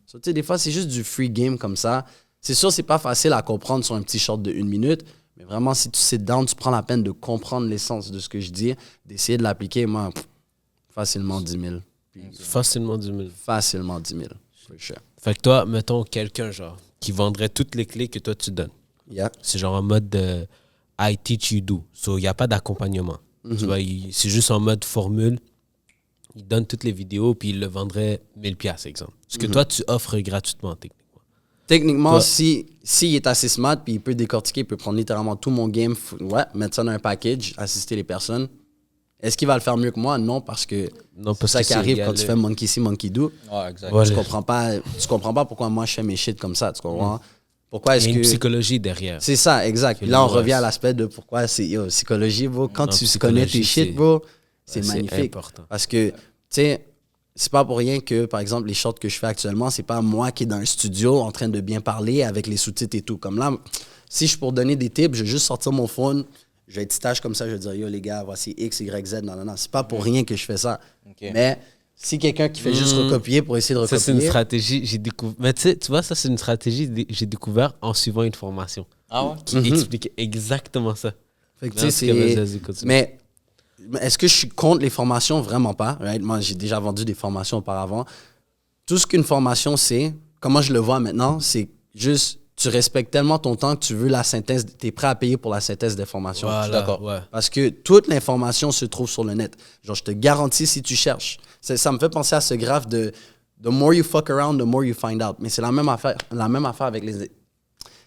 So, tu sais, des fois, c'est juste du free game comme ça. C'est sûr, c'est pas facile à comprendre sur un petit short de 1 minute, mais vraiment, si tu sit down, tu prends la peine de comprendre l'essence de ce que je dis, d'essayer de l'appliquer, moi, facilement 10 000. Puis, Facilement 10 000. facilement 10 000. For sure. Fait que toi, mettons quelqu'un, genre, qui vendrait toutes les clés que toi, tu donnes. Yeah. C'est genre en mode I teach you do. So, il n'y a pas d'accompagnement. Tu vois, c'est juste en mode formule. Il donne toutes les vidéos, puis il le vendrait 1000 $, exemple. Ce que toi, tu offres gratuitement, techniquement. Techniquement, Toi- s'il est assez smart, puis il peut décortiquer, il peut prendre littéralement tout mon game, mettre ça dans un package, assister les personnes. Est-ce qu'il va le faire mieux que moi? Non, parce que Non, c'est parce ça que qui c'est arrive égal, quand tu fais monkey see, monkey do. Ouais, exact. Ouais. Tu comprends pas pourquoi moi je fais mes shit comme ça, tu comprends? Pourquoi Il est-ce y a une que... psychologie derrière. C'est ça, exact. C'est Puis là, on le revient à reste. l'aspect de pourquoi c'est psychologie, bro. Quand Non, tu connais tes psychologie, shit, c'est- bro, c'est c'est magnifique. important. Parce que, tu sais, c'est pas pour rien que, par exemple, les shorts que je fais actuellement, c'est pas moi qui est dans un studio en train de bien parler avec les sous-titres et tout. Comme là, si je suis pour donner des tips, je vais juste sortir mon phone, je vais être stage comme ça, je vais dire, yo les gars, voici X, Y, Z. Non. C'est pas pour rien que je fais ça. Ok. Mais si quelqu'un qui fait juste recopier pour essayer de Ça, recopier. c'est une stratégie, j'ai découvert. Mais tu vois, ça, c'est une stratégie que j'ai découvert en suivant une formation Ah ouais? qui expliquait exactement ça. Fait que, Non, tu sais, c'est que, c'est- vas-y, continue. Mais est-ce que je suis contre les formations? Vraiment pas. Right? Moi, j'ai déjà vendu des formations auparavant. Tout ce qu'une formation, c'est, comment je le vois maintenant, c'est juste, tu respectes tellement ton temps que tu veux la synthèse, tu es prêt à payer pour la synthèse des formations. Voilà, je suis d'accord. Ouais. Parce que toute l'information se trouve sur le net. Genre, je te garantis si tu cherches. Ça me fait penser à ce graphe de the more you fuck around, the more you find out. Mais c'est la même affaire avec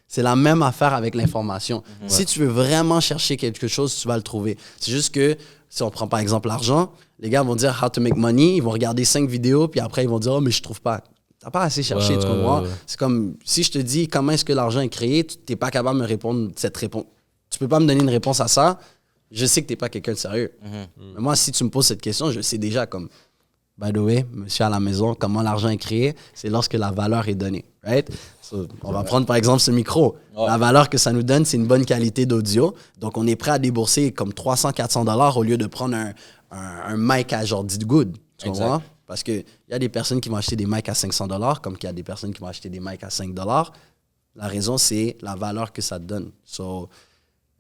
c'est la même affaire avec l'information. Si tu veux vraiment chercher quelque chose, tu vas le trouver. C'est juste que, si on prend par exemple l'argent, les gars vont dire how to make money, ils vont regarder 5 vidéos, puis après ils vont dire oh, mais je trouve pas. T'as pas assez cherché, Ouais, tu ouais, comprends? ouais. C'est comme si je te dis comment est-ce que l'argent est créé, tu n'es pas capable de me répondre cette réponse. Tu peux pas me donner une réponse à ça. Je sais que t'es pas quelqu'un de sérieux. Mais moi, si tu me poses cette question, je sais déjà comme, by the way, monsieur à la maison, comment l'argent est créé, c'est lorsque la valeur est donnée. Right? So, on va prendre par exemple ce micro. Ouais. La valeur que ça nous donne, c'est une bonne qualité d'audio. Donc, on est prêt à débourser comme 300-400 $ au lieu de prendre un mic à genre 10 good. Tu Exact. comprends? Parce qu'il y a des personnes qui vont acheter des mics à 500 $, comme qu'il y a des personnes qui vont acheter des mics à 5 $. La raison, c'est la valeur que ça te donne. So,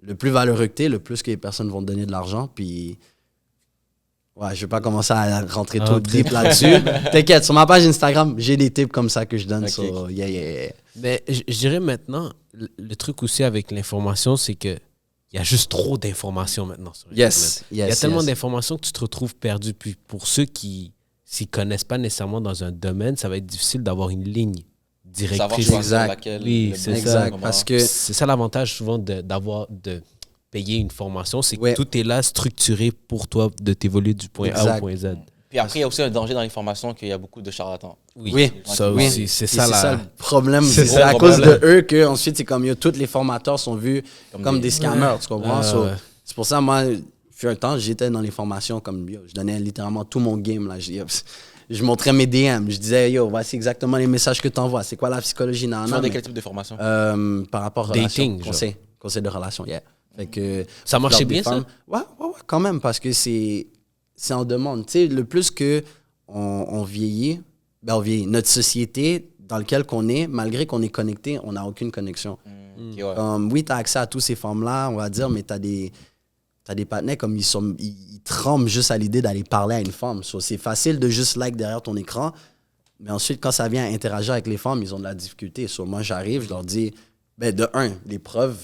le plus valeureux que t'es, le plus que les personnes vont te donner de l'argent. Puis, ouais, je vais pas commencer à rentrer trop deep là-dessus. T'inquiète, sur ma page Instagram, j'ai des tips comme ça que je donne. Ok. So, yeah. Mais je dirais maintenant, le truc aussi avec l'information, c'est que il y a juste trop d'informations maintenant sur Yes, Internet. Il y a yes, tellement yes. d'informations que tu te retrouves perdu. Puis pour ceux qui s'y connaissent pas nécessairement dans un domaine, ça va être difficile d'avoir une ligne Savoir directrice. choisir Exact. laquelle. Oui, le c'est bon Exact, moment. parce que C'est ça l'avantage souvent de payer une formation, c'est que Ouais. tout est là structuré pour toi de t'évoluer du point A Exact. au point Z. Puis après, il y a aussi un danger dans l'information qu'il y a beaucoup de charlatans. Oui, ça oui. aussi, c'est Et ça, le problème. C'est C'est le à gros cause problème. de eux que ensuite c'est comme tous les formateurs sont vus comme des scammers, tu comprends? So, c'est pour ça, moi, fut un temps, j'étais dans les formations comme je donnais littéralement tout mon game. Là. Je montrais mes DM, je disais, yo, voici exactement les messages que tu envoies. C'est quoi la psychologie? Tu fais quel type de formation? Par rapport à Dating, relation, conseil de relation, yeah. Fait que, Ça marchait genre des bien, ça? femmes- Ouais, quand même, parce que c'est en demande. Tu sais, le plus que on vieillit, on vieillit. Notre société dans laquelle on est, malgré qu'on est connecté, on n'a aucune connexion. Ok, ouais. Oui, tu as accès à tous ces femmes-là, on va dire, mais tu as des partenaires comme ils tremblent juste à l'idée d'aller parler à une femme. So, c'est facile de juste like derrière ton écran, mais ensuite, quand ça vient à interagir avec les femmes, ils ont de la difficulté. So, moi, j'arrive, je leur dis, de un, les preuves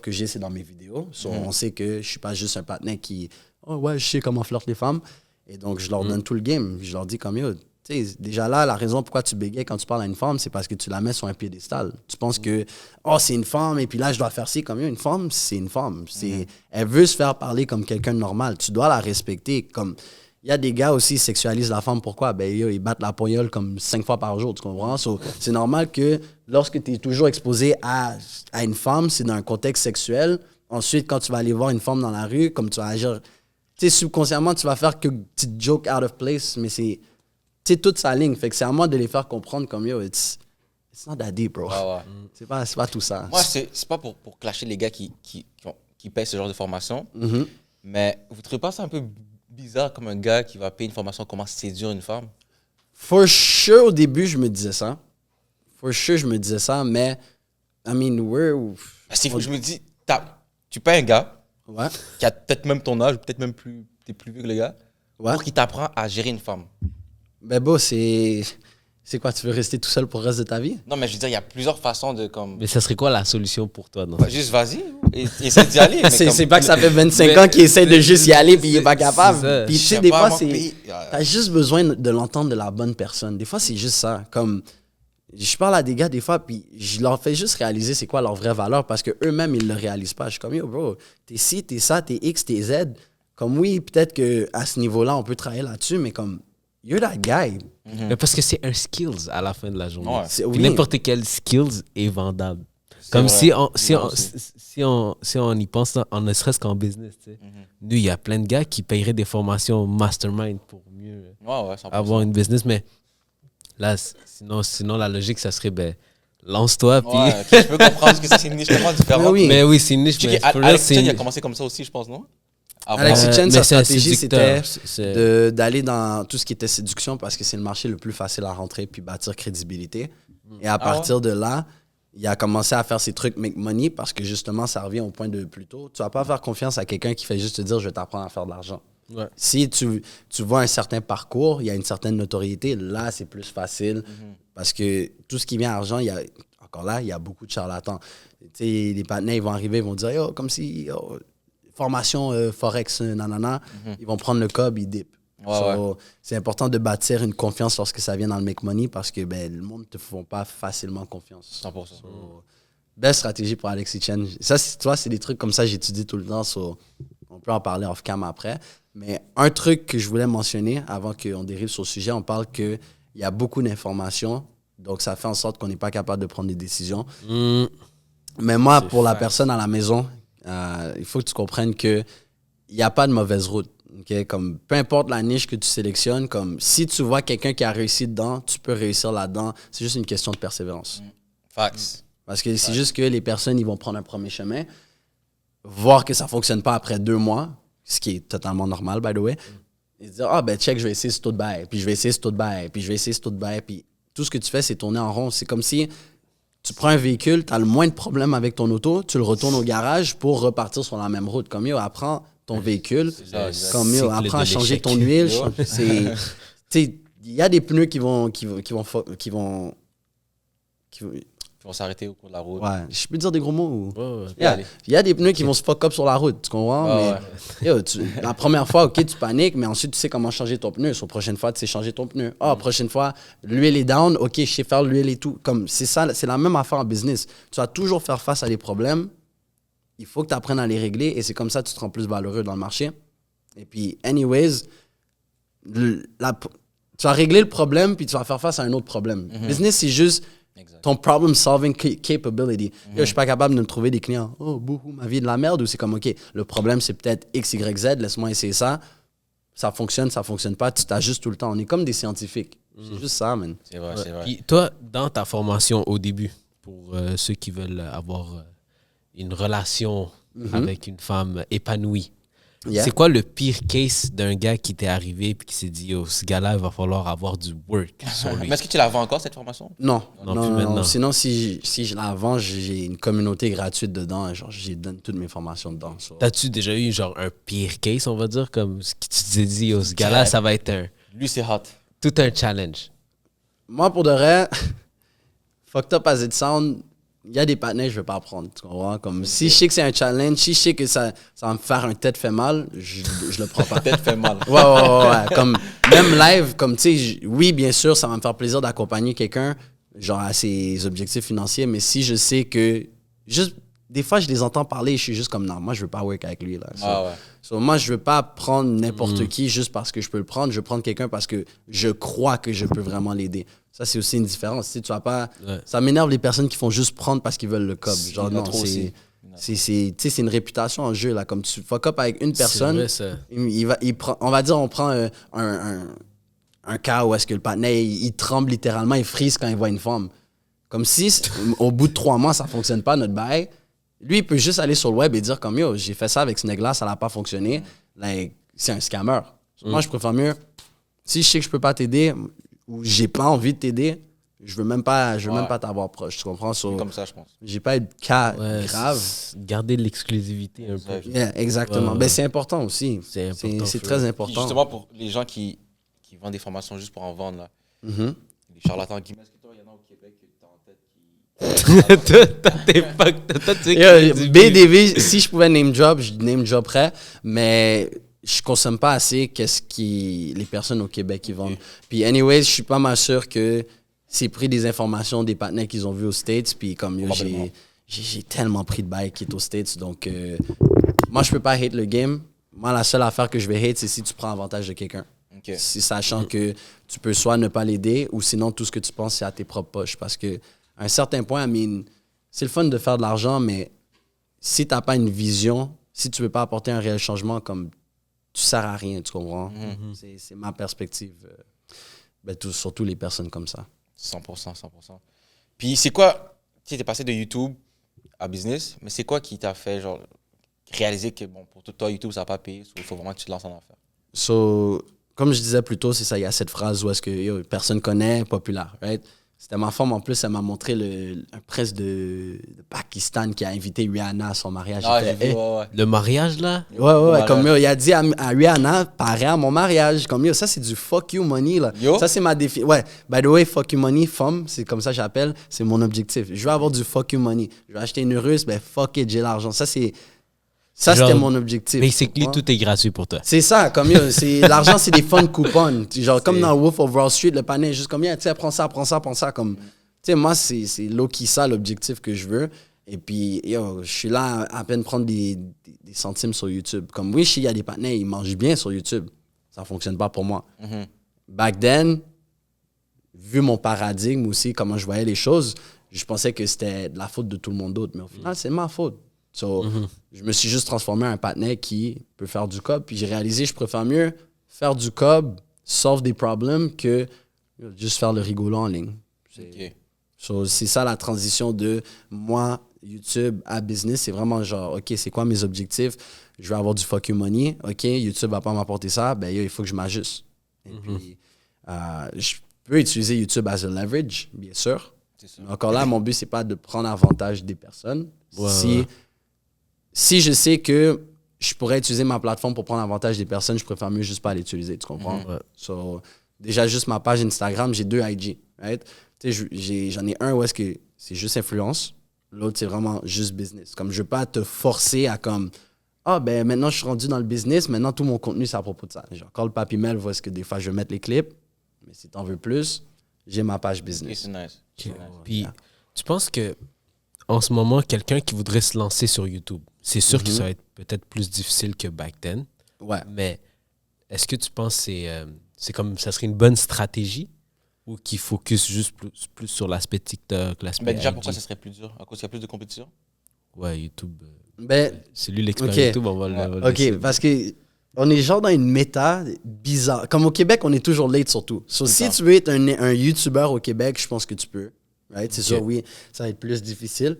que j'ai, c'est dans mes vidéos. So, on sait que je suis pas juste un partenaire qui, oh ouais, je sais comment flirter les femmes. Et donc, je leur donne tout le game. Je leur dis comme, yo, tu sais, déjà là, la raison pourquoi tu bégayes quand tu parles à une femme, c'est parce que tu la mets sur un piédestal. Tu penses que, oh, c'est une femme, et puis là, je dois faire ci comme une femme, c'est une femme. Elle veut se faire parler comme quelqu'un de normal. Tu dois la respecter. Comme, il y a des gars aussi qui sexualisent la femme. Pourquoi? Yo, ils battent la poignole comme 5 fois par jour, tu comprends? So, c'est normal que lorsque tu es toujours exposé à une femme, c'est dans un contexte sexuel. Ensuite, quand tu vas aller voir une femme dans la rue, comme tu vas agir, tu sais, subconsciemment, tu vas faire que une petite joke out of place, mais c'est toute sa ligne. Fait que c'est à moi de les faire comprendre comme, yo, it's not that deep, bro. Ouais. C'est pas tout ça. Moi, c'est pas pour clasher les gars qui payent ce genre de formation, mais vous ne trouvez pas ça un peu bizarre comme un gars qui va payer une formation comment séduire une femme? For sure, au début, je me disais ça. Mais, I mean, Je me dis, tu payes un gars Ouais. qui a peut-être même ton âge, ou peut-être même t'es plus vieux que le gars, Ouais. pour qu'il t'apprend à gérer une femme. C'est quoi, tu veux rester tout seul pour le reste de ta vie? Non, mais je veux dire, il y a plusieurs façons de comme. Mais ça serait quoi la solution pour toi? Non? Juste vas-y, essaie d'y aller. mais comme- C'est pas que ça fait 25 ans qu'il essaie de juste y aller puis il est pas capable. C'est ça. Puis tu Je sais, sais des pas, fois, moi, c'est... puis- T'as juste besoin de l'entendre de la bonne personne. Des fois, c'est juste ça. Comme, je parle à des gars des fois, puis je leur fais juste réaliser c'est quoi leur vraie valeur parce qu'eux-mêmes, ils le réalisent pas. Je suis comme, yo, bro, t'es ci, t'es ça, t'es X, t'es Z. Comme, oui, peut-être qu'à ce niveau-là, on peut travailler là-dessus, mais comme, you're that guy. Mais parce que c'est un skills à la fin de la journée. Ouais. C'est- Puis oui. n'importe quel skills est vendable. Comme vrai. si on y pense, en ne serait-ce qu'en business, tu sais. Nous, il y a plein de gars qui paieraient des formations mastermind pour mieux Ouais, 100%. avoir une business, mais là, sinon la logique, ça serait, lance-toi, puis... Ouais, ok, je peux comprendre que c'est une niche tellement différente. Mais oui. Mais oui, c'est une niche, Tu mais sais for real, Alex c'est Chen, il a une- commencé comme ça aussi, je pense, non? Alexis Chen, mais sa c'est un stratégie, séducteur. c'était d'aller dans tout ce qui était séduction parce que c'est le marché le plus facile à rentrer puis bâtir crédibilité. Et à partir de là, il a commencé à faire ses trucs make money parce que justement, ça revient au point de plus tôt. Tu vas pas faire confiance à quelqu'un qui fait juste te dire « je vais t'apprendre à faire de l'argent Ouais. ». Si tu vois un certain parcours, il y a une certaine notoriété, là, c'est plus facile parce que tout ce qui vient à argent, encore là, il y a beaucoup de charlatans. Tu sais, les partenaires, ils vont arriver, ils vont dire « yo, comme si... yo, formation Forex, nanana, ils vont prendre le cob, ils dip. Ouais. C'est important de bâtir une confiance lorsque ça vient dans le make money parce que le monde ne te font pas facilement confiance. 100%. Belle stratégie pour Alexis Chen. Ça, tu vois, c'est des trucs comme ça que j'étudie tout le temps. On peut en parler off-cam après. Mais un truc que je voulais mentionner avant qu'on dérive sur le sujet, on parle qu'il y a beaucoup d'informations. Donc, ça fait en sorte qu'on n'est pas capable de prendre des décisions. Mais moi, pour la personne à la maison, il faut que tu comprennes qu'il n'y a pas de mauvaise route. Okay? Comme, peu importe la niche que tu sélectionnes, comme, si tu vois quelqu'un qui a réussi dedans, tu peux réussir là-dedans. C'est juste une question de persévérance. Facts. Parce que c'est juste que les personnes, ils vont prendre un premier chemin, voir que ça ne fonctionne pas après 2 mois, ce qui est totalement normal, by the way, et se dire, check, je vais essayer ce autre bail, puis je vais essayer ce autre bail, puis je vais essayer ce autre bail, puis tout ce que tu fais, c'est tourner en rond. C'est comme si tu prends un véhicule, tu as le moins de problèmes avec ton auto, tu le retournes au garage pour repartir sur la même route. Comme, apprends ton véhicule, comme, cycle apprends à de changer l'échec. ton huile. Il y a des pneus qui vont Ils vont s'arrêter au cours de la route. ouais, je peux dire des gros mots ou... Ouais. Il y a des pneus qui vont se fuck up sur la route, tu comprends? Ouais, Mais la première fois, OK, tu paniques, mais ensuite, tu sais comment changer ton pneu. Sur la prochaine fois, tu sais changer ton pneu. Prochaine fois, l'huile est down, OK, je sais faire l'huile et tout. Comme, c'est ça, c'est la même affaire en business. Tu vas toujours faire face à des problèmes. Il faut que tu apprennes à les régler et c'est comme ça que tu te rends plus valeureux dans le marché. Et puis, anyways, tu vas régler le problème, puis tu vas faire face à un autre problème. Business, c'est juste ton problem-solving capability. Yo, je suis pas capable de me trouver des clients. Oh, bouhou, ma vie est de la merde. Ou c'est comme, OK, le problème, c'est peut-être X, Y, Z. Laisse-moi essayer ça. Ça fonctionne pas. Tu t'ajustes tout le temps. On est comme des scientifiques. C'est juste ça, man. C'est vrai, c'est vrai. Puis toi, dans ta formation au début, pour ceux qui veulent avoir une relation avec une femme épanouie, Yeah. c'est quoi le pire case d'un gars qui t'est arrivé et qui s'est dit, oh, ce gars-là, il va falloir avoir du work sur lui? Mais est-ce que tu la vends encore, cette formation? Non, Non, non, plus non. maintenant. Sinon, si je la vends, j'ai une communauté gratuite dedans. Genre, j'y donne toutes mes formations dedans. So. T'as-tu déjà eu genre un pire case, on va dire, comme ce que tu t'es dit, oh, ce gars-là, ça va être Lui, c'est hot. tout un challenge? Moi, pour de vrai, fucked up as it sound, il y a des partenaires que je ne vais pas prendre. Tu comprends? Comme, si je sais que c'est un challenge, si je sais que ça va me faire un tête fait mal, je le prends pas. Tête fait mal. Ouais. Comme, même live, comme, tu sais, oui, bien sûr, ça va me faire plaisir d'accompagner quelqu'un, genre, à ses objectifs financiers, mais si je sais que, juste, des fois, je les entends parler et je suis juste comme, non, moi, je veux pas work avec lui, là. Moi, je veux pas prendre n'importe qui juste parce que je peux le prendre. Je veux prendre quelqu'un parce que je crois que je peux vraiment l'aider. Ça, c'est aussi une différence. Tu vas pas... Ouais. Ça m'énerve les personnes qui font juste prendre parce qu'ils veulent le cob. Genre, non, aussi. c'est une réputation en jeu, là. Comme tu fuck up avec une personne, vrai, ça. on va dire, on prend un cas où est-ce que le partenaire, il tremble littéralement, il frise quand il voit une femme. Comme si, au bout de 3 mois, ça fonctionne pas, notre bail. Lui, il peut juste aller sur le web et dire comme, yo, j'ai fait ça avec ce nègre-là, ça n'a pas fonctionné. Like, c'est un scammer. Moi, je préfère mieux, si je sais que je peux pas t'aider ou j'ai pas envie de t'aider, je veux même pas t'avoir proche. Tu comprends? Comme ça, je pense. J'ai pas eu de cas Ouais, grave. Garder l'exclusivité un peu. Yeah, exactement. Ouais. Ben, c'est important aussi. C'est important, C'est frère. très Puis important. justement, pour les gens qui vendent des formations juste pour en vendre, là, Mhm. les charlatans, est-ce que toi, il y en a au Québec que tu as en tête qui... Yo, BDV, si je pouvais name job, je name jobberais, mais je consomme pas assez qu'est-ce qui les personnes au Québec qui vendent. Puis anyways, je suis pas mal sûr que c'est pris des informations des partenaires qu'ils ont vus aux States, puis comme yo, Probablement. j'ai tellement pris de bail qui est aux States, donc moi je peux pas hate le game. Moi la seule affaire que je vais hate, c'est si tu prends avantage de quelqu'un. Ok. Si sachant que tu peux soit ne pas l'aider ou sinon tout ce que tu penses c'est à tes propres poches, parce que à un certain point, I mean, c'est le fun de faire de l'argent, mais si t'as pas une vision, si tu veux pas apporter un réel changement, comme tu sers à rien, tu comprends? C'est ma perspective. Surtout les personnes comme ça. 100%. Puis c'est quoi, tu sais, t'es passé de YouTube à business, mais c'est quoi qui t'a fait genre réaliser que bon, pour toi, YouTube, ça va pas payer, il faut vraiment que tu te lances en affaires? So, comme je disais plus tôt, c'est ça, il y a cette phrase où est-ce que yo, personne connaît, populaire, right? C'était ma femme, en plus, elle m'a montré un presse de Pakistan qui a invité Rihanna à son mariage. Ah, J'ai j'ai fait, vu, ouais. Le mariage, là? Ouais, comme yo, il a dit à Rihanna, pareil à mon mariage. Comme yo, ça c'est du fuck you money, là. Yo. Ça c'est ma défi. Ouais, by the way, fuck you money, femme, c'est comme ça que j'appelle, c'est mon objectif. Je veux avoir du fuck you money. Je veux acheter une russe, ben fuck it, j'ai l'argent. Ça c'était Genre, mon objectif. Basically, tu comprends? tout est gratuit pour toi. C'est ça, comme yo, l'argent c'est des fun coupons. Genre comme dans Wolf of Wall Street, le panier est juste comme, tu sais, prends ça, comme. Tu sais, moi, c'est low-key ça l'objectif que je veux. Et puis, yo, je suis là à peine prendre des centimes sur YouTube. Comme oui, je sais, il y a des partenaires, ils mangent bien sur YouTube. Ça ne fonctionne pas pour moi. Back then, vu mon paradigme aussi, comment je voyais les choses, je pensais que c'était de la faute de tout le monde d'autre. Mais au final, c'est ma faute. So, je me suis juste transformé en un partenaire qui peut faire du cob. Puis j'ai réalisé que je préfère mieux faire du cob, solve des problèmes, que juste faire le rigolo en ligne. Ok. So, c'est ça la transition de moi, YouTube, à business. C'est vraiment genre, OK, c'est quoi mes objectifs? Je veux avoir du fuck you money. OK, YouTube va pas m'apporter ça. Ben, yo, il faut que je m'ajuste. Et puis, je peux utiliser YouTube as a leverage, bien sûr. C'est ça. Mais encore là, mon but, c'est pas de prendre avantage des personnes. Ouais. Si je sais que je pourrais utiliser ma plateforme pour prendre avantage des personnes, je préfère mieux juste pas l'utiliser, tu comprends? Ouais. So, déjà, juste ma page Instagram, j'ai 2 IG, right? Tu sais, j'en ai un où est-ce que c'est juste influence, l'autre, c'est vraiment juste business. Comme je veux pas te forcer à comme, ben maintenant, je suis rendu dans le business, maintenant, tout mon contenu, c'est à propos de ça. Genre, quand le Papy Mel voit ce que des fois, je vais mettre les clips, mais si t'en veux plus, j'ai ma page Ok, business. c'est nice. C'est nice. Puis, tu penses que en ce moment, quelqu'un qui voudrait se lancer sur YouTube, c'est sûr que ça va être peut-être plus difficile que back then, Ouais. mais est-ce que tu penses que c'est comme ça serait une bonne stratégie ou qui focus juste plus sur l'aspect TikTok, l'aspect Mais déjà, IG? pourquoi ça serait plus dur? À cause qu'il y a plus de compétition? Ouais, YouTube. Ben, C'est lui l'expert Ok. YouTube, on va le laisser. OK, parce que on est genre dans une méta bizarre. Comme au Québec, on est toujours late surtout. So, si ça. tu veux être un YouTuber au Québec, je pense que tu peux. Right? C'est Ok. sûr, oui, ça va être plus difficile.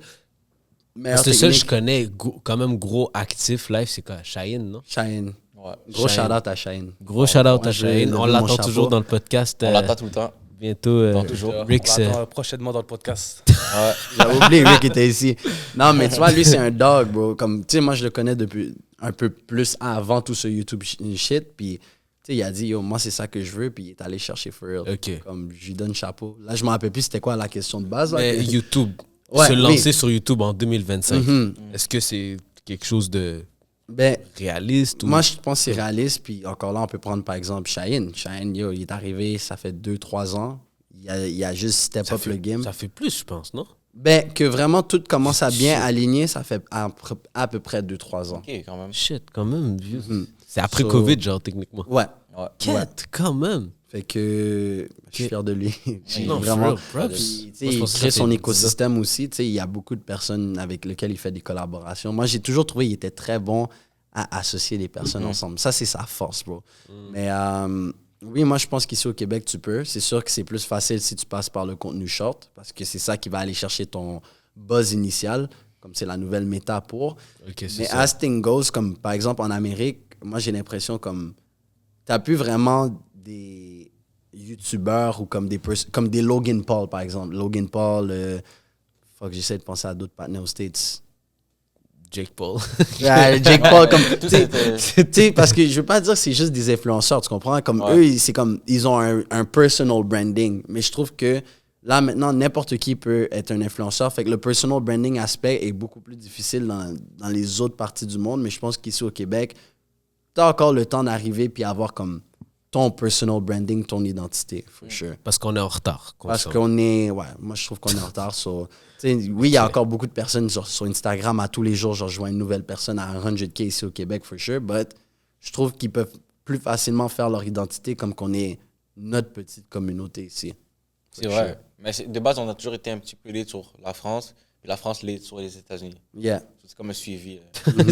Mais Parce que le seul que je connais quand même gros actif live, c'est quoi? Shine, non? Shine. Ouais. Gros Shine. shout-out à Shine. Gros shout-out moi, à je vais Shine. lever On mon l'attend chapeau. toujours dans le podcast. On l'attend tout le temps. Bientôt, toujours. Rick, On l'attend prochainement dans le podcast. Ouais. J'avais oublié Rick était ici. Non, mais tu vois, lui, c'est un dog, bro. Comme, tu sais, moi, je le connais depuis un peu plus avant tout ce YouTube shit. Puis, tu sais, il a dit, yo, moi, c'est ça que je veux. Puis, il est allé chercher for real. Ok. Comme, je lui donne chapeau. Là, je me rappelle plus c'était quoi la question de base. Là, mais que- YouTube, Ouais, se oui. lancer sur YouTube en 2025, Mhm. est-ce que c'est quelque chose de Ben, réaliste ou... moi, je pense que c'est réaliste. Puis, encore là, on peut prendre, par exemple, Shine. Shine, yo, il est arrivé, ça fait 2-3 ans. Il a juste step up le game. Ça fait plus, je pense, non? Ben, que vraiment tout commence à bien aligner, ça fait à peu près 2-3 ans. Ok, quand même. Shit, quand même. vieux. Mhm. C'est après So- COVID, genre, techniquement. Ouais. Ouais. Quête, quand même. Fait que je suis fier de lui. Non, Vraiment. for real, props. Puis, tu sais, Moi, je il pense que crée ça son fait écosystème aussi. Tu sais, il y a beaucoup de personnes avec lesquelles il fait des collaborations. Moi, j'ai toujours trouvé qu'il était très bon à associer les personnes ensemble. Ça, c'est sa force, bro. Mais oui, moi, je pense qu'ici au Québec, tu peux. C'est sûr que c'est plus facile si tu passes par le contenu short parce que c'est ça qui va aller chercher ton buzz initial, comme c'est la nouvelle méta pour. Ok, c'est Mais ça. as things goes, comme par exemple en Amérique, moi, j'ai l'impression comme t'as plus vraiment des YouTubeurs ou comme comme des Logan Paul, par exemple. Logan Paul, fuck, j'essaie de penser à d'autres partenaires aux States. Jake Paul. Ouais, Jake Paul, comme, Tout tu sais, c'était- tu sais, parce que je veux pas dire que c'est juste des influenceurs, tu comprends? Comme Ouais. eux, c'est comme, ils ont un personal branding. Mais je trouve que là, maintenant, n'importe qui peut être un influenceur. Fait que le personal branding aspect est beaucoup plus difficile dans les autres parties du monde. Mais je pense qu'ici au Québec, tu as encore le temps d'arriver puis avoir comme ton personal branding, ton identité, for sure. Parce qu'on est en retard. Parce consomme. qu'on est, ouais, moi je trouve qu'on est en retard. Tu sais, oui, il y a encore beaucoup de personnes sur Instagram à tous les jours. Genre, je vois une nouvelle personne à 100K ici au Québec, for sure. But je trouve qu'ils peuvent plus facilement faire leur identité comme qu'on est notre petite communauté ici. C'est vrai. Mais de base, on a toujours été un petit peu lead sur la France, et la France lead sur les États-Unis. Yeah. C'est comme un suivi Mhm.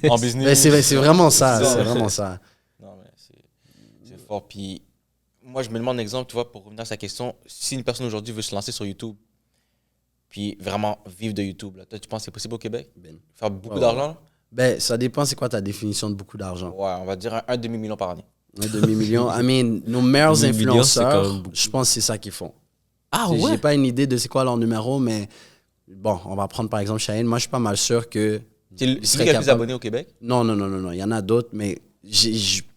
en business. Mais c'est vraiment ça. C'est ça. C'est vraiment ça. Non, mais c'est fort. Puis, moi, je me demande un exemple, tu vois, pour revenir à sa question. Si une personne aujourd'hui veut se lancer sur YouTube, puis vraiment vivre de YouTube, là, toi, tu penses que c'est possible au Québec? Ben. Faire beaucoup Ouais, d'argent? là? Ben, ça dépend c'est quoi ta définition de beaucoup d'argent. Ouais, on va dire un demi-million par année. Un demi-million. I mean, nos meilleurs Demi-million, c'est quand influenceurs, même beaucoup. je pense que c'est ça qu'ils font. Ah T'sais, ouais? J'ai pas une idée de c'est quoi leur numéro, mais bon, on va prendre par exemple Shaheen. Moi, je suis pas mal sûr que. C'est il lui serait qui a le plus capable- d'abonnés au Québec? Non, non, non, non, non. Il y en a d'autres, mais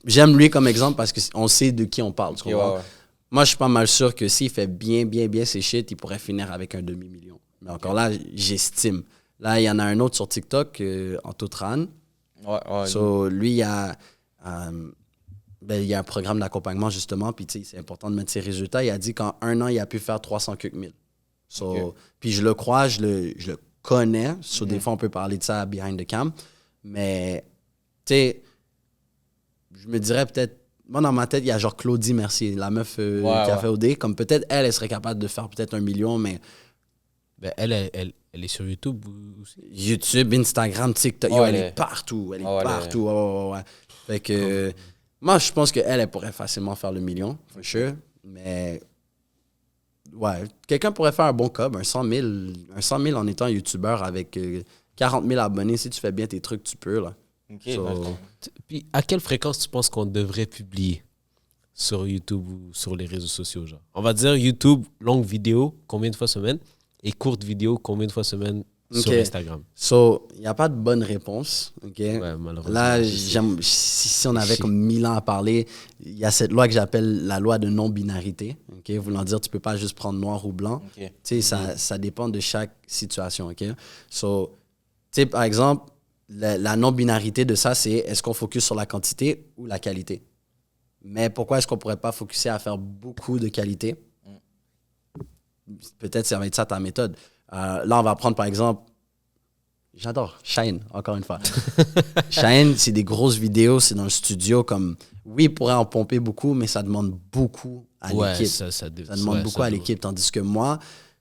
j'aime lui comme exemple parce qu'on sait de qui on parle. Tu Ok, comprends? ouais. Moi, je suis pas mal sûr que s'il fait bien ses shit, il pourrait finir avec un demi-million. Mais encore là, j'estime. Là, il y en a un autre sur TikTok, Antotran. Ouais. So, lui, il y a un programme d'accompagnement, justement, puis tu sais, c'est important de mettre ses résultats. Il a dit qu'en un an, il a pu faire 300 quelques mille. So, Ok. Puis je le crois, je le connais. So, des fois, on peut parler de ça behind the cam. Mais, tu sais, je me dirais peut-être, moi, dans ma tête, il y a genre Claudie Mercier, la meuf qui a fait OD. Comme peut-être elle serait capable de faire peut-être 1 million, mais Ben, elle est sur YouTube aussi. YouTube, Instagram, TikTok, Oh, yo, elle elle est est- partout. Elle est Oh, elle est- partout. Ouais. Fait que, moi, je pense qu'elle, elle pourrait facilement faire le million, for sure. Mais, ouais, quelqu'un pourrait faire un bon cob, un 100 000 en étant YouTuber avec 40 000 abonnés. Si tu fais bien tes trucs, tu peux, là. Ok, So, d'accord. Puis, à quelle fréquence tu penses qu'on devrait publier sur YouTube ou sur les réseaux sociaux, genre? On va dire YouTube, longue vidéo, combien de fois semaine? Et courte vidéo, combien de fois semaine sur Ok. Instagram? So, il n'y a pas de bonne réponse, OK? Ouais, malheureusement. Là, si on avait comme 1000 ans à parler, il y a cette loi que j'appelle la loi de non-binarité, OK? Voulant dire, tu peux pas juste prendre noir ou blanc. Ok. Tu sais, ça dépend de chaque situation, OK? So, tu sais, par exemple, la non-binarité de ça, c'est est-ce qu'on focus sur la quantité ou la qualité? Mais pourquoi est-ce qu'on pourrait pas focuser à faire beaucoup de qualité? Peut-être ça va être ça ta méthode. Là, on va prendre, par exemple, J'adore. Shine, encore une fois. Shine, c'est des grosses vidéos, c'est dans le studio. Comme, oui, il pourrait en pomper beaucoup, mais ça demande beaucoup à l'équipe. Ça demande beaucoup à l'équipe. Tandis que moi,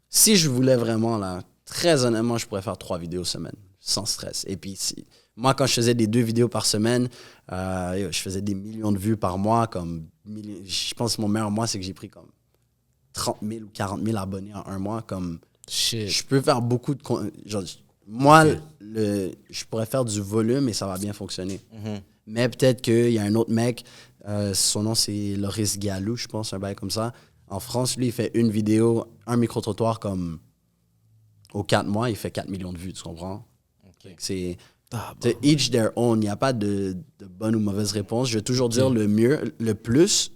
si je voulais vraiment, là, très honnêtement, je pourrais faire 3 vidéos semaine, sans stress. Et puis, moi, quand je faisais des 2 vidéos par semaine, je faisais des millions de vues par mois. Je pense que mon meilleur mois, c'est que j'ai pris comme 30 000 ou 40 000 abonnés en un mois. Comme, je peux faire beaucoup de... Moi, je pourrais faire du volume et ça va bien fonctionner. Mais peut-être qu'il y a un autre mec, son nom c'est Loris Gallou, je pense, un bail comme ça. En France, lui, il fait une vidéo, un micro-trottoir comme aux 4 mois, il fait 4 millions de vues, tu comprends? C'est each their own. Il n'y a pas de bonne ou mauvaise réponse. Je vais toujours dire le mieux, le plus,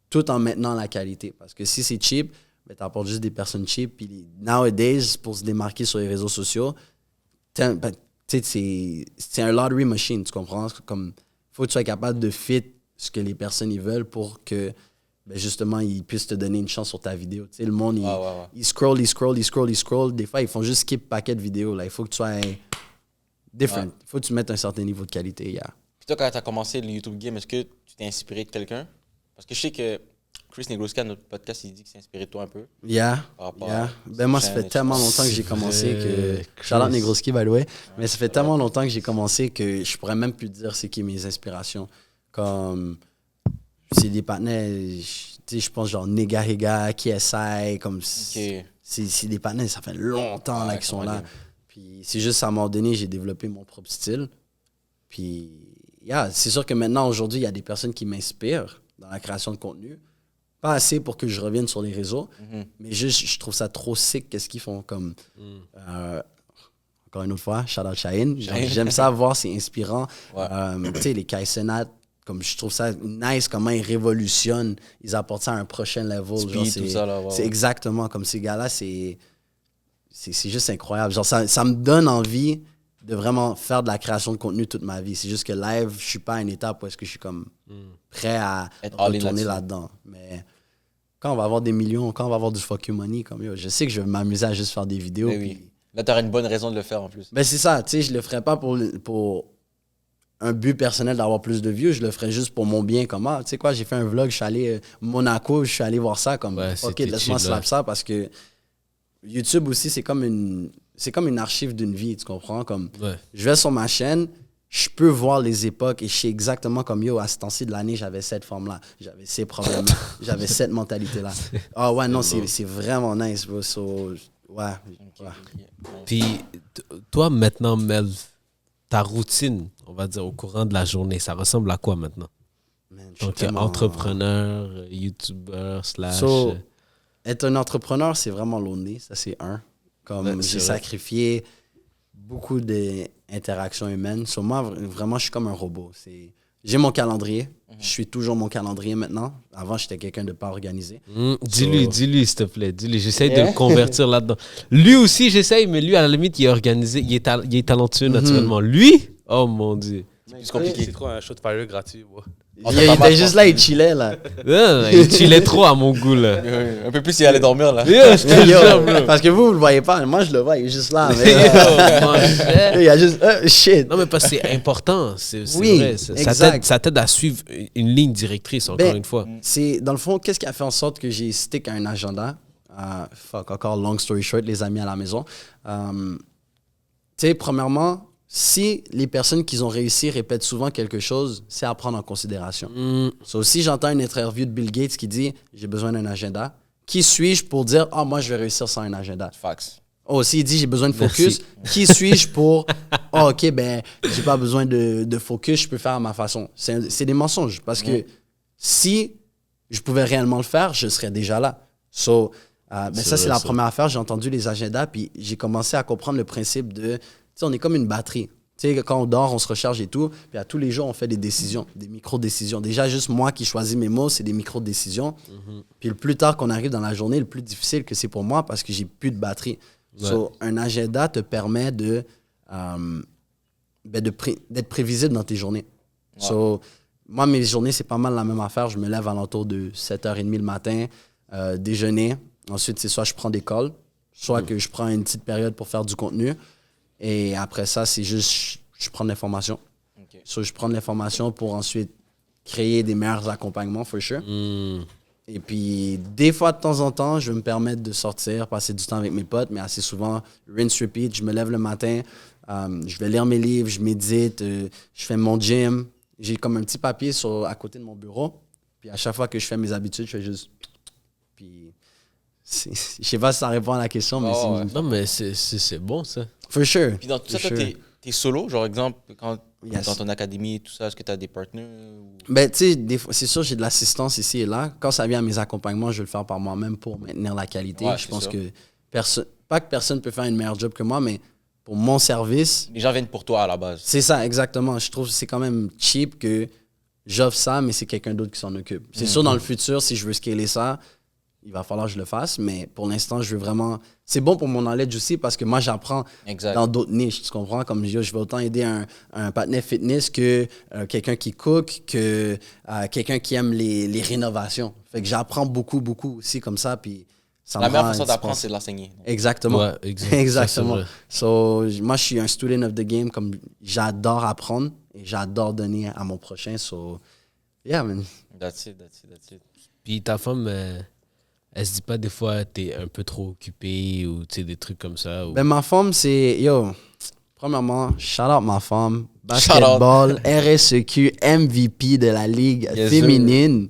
tout en maintenant la qualité. Parce que si c'est cheap, ben, tu apportes juste des personnes cheap. Puis nowadays, pour se démarquer sur les réseaux sociaux, c'est un lottery machine, tu comprends? Comme, faut que tu sois capable de fit ce que les personnes ils veulent pour que, ben justement, ils puissent te donner une chance sur ta vidéo. Tu sais, le monde, il scroll. Des fois, ils font juste skip paquet de vidéos. Là. Il faut que tu sois different. Il faut que tu mettes un certain niveau de qualité. Puis toi, quand tu as commencé le YouTube Game, est-ce que tu t'es inspiré de quelqu'un? Parce que je sais que Chris Negroski, à notre podcast, il dit qu'il s'est inspiré de toi un peu. Ben moi, ça fait tellement longtemps que j'ai commencé que... Charlotte Negroski, by the way. Mais ça fait tellement longtemps que j'ai commencé que je pourrais même plus dire c'est qui mes inspirations. Comme... C'est des partenaires, je pense genre Nega Hega, KSI, comme... C'est des partenaires, ça fait longtemps là, qu'ils sont là. Puis c'est juste à un moment donné, j'ai développé mon propre style. Puis, c'est sûr que maintenant, aujourd'hui, il y a des personnes qui m'inspirent dans la création de contenu. Pas assez pour que je revienne sur les réseaux, mais juste, je trouve ça trop sick, qu'est-ce qu'ils font. Comme, encore une autre fois, shout out Shaheen. J'aime ça voir, c'est inspirant. Tu sais, les Kai Cenat, comme je trouve ça nice, comment ils révolutionnent, ils apportent ça à un prochain level. C'est exactement comme ces gars-là, c'est juste incroyable. Genre, ça me donne envie de vraiment faire de la création de contenu toute ma vie. C'est juste que live, je suis pas à une étape où est-ce que je suis comme prêt à retourner là-dedans. Mais quand on va avoir des millions, quand on va avoir du fuck you money, comme je sais que je vais m'amuser à juste faire des vidéos. Oui. Là, tu aurais une bonne raison de le faire en plus. Ben c'est ça, tu sais, je le ferais pas pour un but personnel d'avoir plus de views, je le ferais juste pour mon bien. Comme, tu sais quoi, j'ai fait un vlog, je suis allé Monaco, je suis allé voir ça, comme, ok, laisse-moi slap ça, parce que YouTube aussi, c'est comme une archive d'une vie, tu comprends? Comme, je vais sur ma chaîne, je peux voir les époques et je sais exactement comme à ce temps-ci de l'année, j'avais cette forme-là, j'avais ces problèmes-là, j'avais cette mentalité-là. Ah ouais, non, c'est vraiment nice, bro. Puis, toi, maintenant, Mel, ta routine, on va dire, au courant de la journée, ça ressemble à quoi maintenant? Donc, entrepreneur, YouTuber, / être un entrepreneur, c'est vraiment lonely, ça c'est un. Comme j'ai sacrifié beaucoup d'interactions humaines. Sur moi, vraiment, je suis comme un robot. J'ai mon calendrier. Je suis toujours mon calendrier maintenant. Avant, j'étais quelqu'un de pas organisé. Dis-lui, s'il te plaît. Dis-lui. J'essaye de le convertir là-dedans. Lui aussi, j'essaye, mais lui, à la limite, il est organisé. Il est talentueux naturellement. Lui, oh mon Dieu. C'est compliqué. C'est trop un shot fire gratuit. Il était juste là, il chillait là. Il chillait trop à mon goût là. Un peu plus, il allait dormir là. Parce que vous le voyez pas, moi je le vois, il est juste là. Il y a juste shit. Non mais parce que c'est important, c'est vrai. Ça t'aide à suivre une ligne directrice encore une fois. C'est dans le fond, qu'est-ce qui a fait en sorte que j'ai stick à un agenda? Encore long story short, les amis à la maison. Tu sais, premièrement, si les personnes qui ont réussi répètent souvent quelque chose, c'est à prendre en considération. Si j'entends une interview de Bill Gates qui dit « J'ai besoin d'un agenda », qui suis-je pour dire « Ah, moi, je vais réussir sans un agenda ». Fax. S'il dit « J'ai besoin de focus », qui suis-je pour « Ah, OK, ben, j'ai pas besoin de focus, je peux faire à ma façon ». C'est des mensonges, parce que si je pouvais réellement le faire, je serais déjà là. Ça, c'est la première affaire. J'ai entendu les agendas, puis j'ai commencé à comprendre le principe de... on est comme une batterie. Tu sais, quand on dort, on se recharge et tout. Puis à tous les jours, on fait des décisions, des micro-décisions. Déjà, juste moi qui choisis mes mots, c'est des micro-décisions. Puis le plus tard qu'on arrive dans la journée, le plus difficile que c'est pour moi parce que j'ai plus de batterie. Un agenda te permet d'être prévisible dans tes journées. Moi, mes journées, c'est pas mal la même affaire. Je me lève à l'entour de 7h30 le matin, déjeuner. Ensuite, c'est soit je prends des calls, soit que je prends une petite période pour faire du contenu. Et après ça, c'est juste, je prends de l'information. Ok. So, je prends de l'information pour ensuite créer des meilleurs accompagnements, for sure. Et puis, des fois, de temps en temps, je vais me permettre de sortir, passer du temps avec mes potes, mais assez souvent, rinse, repeat. Je me lève le matin, je vais lire mes livres, je médite, je fais mon gym. J'ai comme un petit papier à côté de mon bureau. Puis à chaque fois que je fais mes habitudes, je fais juste... Puis, je sais pas si ça répond à la question, mais Oh, ouais. Non, mais c'est bon, ça. For sure. Puis dans tout ça, For toi, sure. t'es solo, genre exemple, quand Yes. dans ton académie et tout ça, est-ce que t'as des partenaires ou... Ben, tu sais, des fois, c'est sûr, j'ai de l'assistance ici et là. Quand ça vient à mes accompagnements, je vais le faire par moi-même pour maintenir la qualité. Ouais, je c'est pense sûr. que pas que personne peut faire une meilleure job que moi, mais pour mon service, Les gens viennent pour toi à la base. c'est ça, exactement. Je trouve que c'est quand même cheap que j'offre ça, mais c'est quelqu'un d'autre qui s'en occupe. C'est sûr, dans le futur, si je veux scaler ça, il va falloir que je le fasse, mais pour l'instant, je veux vraiment... C'est bon pour mon knowledge aussi parce que moi, j'apprends Exact. dans d'autres niches, tu comprends? Comme je vais autant aider un partenaire fitness que quelqu'un qui cook, que quelqu'un qui aime les rénovations. Fait que j'apprends beaucoup, beaucoup aussi comme ça, puis ça La me meilleure rend façon d'apprendre, indispensable. c'est de l'enseigner. Exactement. Ouais, exact. Exactement. Ça, So, moi, je suis un student of the game, comme j'adore apprendre et j'adore donner à mon prochain. So, yeah, man. That's it. Puis ta femme, elle se dit pas des fois t'es un peu trop occupé ou tu sais des trucs comme ça ou... Ben, ma femme, c'est, premièrement, shout out ma femme, basketball, RSEQ, MVP de la ligue Yes, féminine.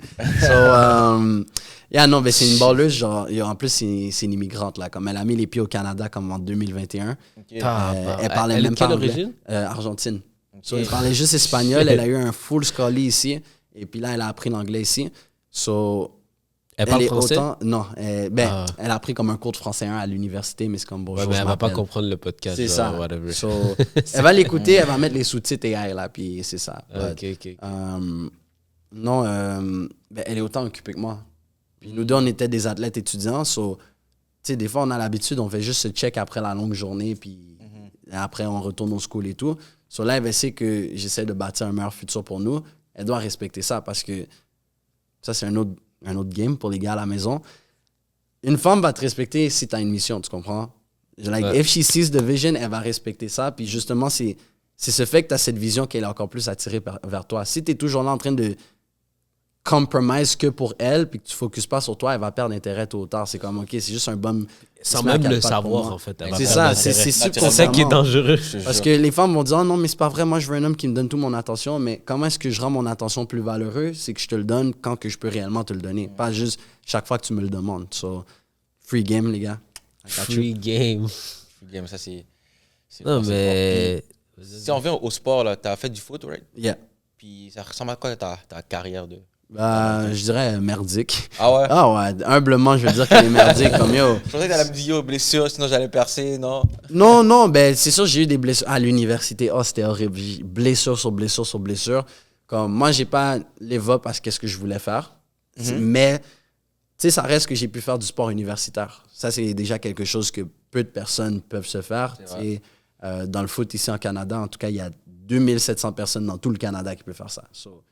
Non, ben, c'est une balleuse, genre, en plus, c'est une immigrante, là, comme elle a mis les pieds au Canada, comme en 2021. Elle parlait Elle est même de pas quelle anglais. origine? Argentine. So, elle parlait juste espagnol, elle a eu un full scholarly ici, et puis là, elle a appris l'anglais ici. So, Elle parle est français? Non, elle a appris comme un cours de français 1 à l'université, mais c'est comme bonjour. Ouais, mais je elle va pas m'appelle. comprendre le podcast. C'est genre, ça. Whatever. So, elle va l'écouter, elle va mettre les sous-titres AI, là, puis c'est ça. Ok. Non, ben, elle est autant occupée que moi. Puis nous deux, on était des athlètes étudiants. So, tu sais, des fois, on a l'habitude, on fait juste ce check après la longue journée, puis après, on retourne au school et tout. So là, elle sait que j'essaie de bâtir un meilleur futur pour nous. Elle doit respecter ça parce que ça, c'est un autre game pour les gars à la maison. Une femme va te respecter si tu as une mission, tu comprends? Like, Ouais. if she sees the vision, elle va respecter ça. Puis justement, c'est ce fait que tu as cette vision qu'elle est encore plus attirée vers toi. Si tu es toujours là en train de compromise que pour elle, puis que tu ne focuses pas sur toi, elle va perdre intérêt tôt ou tard. C'est comme, OK, c'est juste un bum. Sans qui se met à même le quatre pattes pour savoir, moi. en fait. elle va C'est perdre ça, l'intérêt. c'est Naturellement. C'est ça qui est dangereux. Je te Parce jure. que les femmes vont dire, oh non, mais c'est pas vrai, moi je veux un homme qui me donne toute mon attention, mais comment est-ce que je rends mon attention plus valeureuse? C'est que je te le donne quand que je peux réellement te le donner, pas juste chaque fois que tu me le demandes. So, free game, les gars. I got you. Free game. Yeah, mais ça, c'est Non, bon, c'est mais... fort. Puis, si on revient au sport, là, t'as fait du foot, right? Yeah. Puis ça ressemble à quoi ta carrière de... Bah, je dirais merdique. Ah ouais? Ah ouais, humblement, je veux dire qu'elle est merdique comme yo. Je pensais que t'allais me dire, yo, blessure, sinon j'allais percer, non? Non, ben c'est sûr, j'ai eu des blessures à l'université. Oh, c'était horrible. Blessure sur blessure sur blessure. Comme moi, j'ai pas l'éva parce qu'est-ce que je voulais faire. Mais, tu sais, ça reste que j'ai pu faire du sport universitaire. Ça, c'est déjà quelque chose que peu de personnes peuvent se faire. C'est Tu sais, dans le foot ici en Canada, en tout cas, il y a 2700 personnes dans tout le Canada qui peuvent faire ça. So,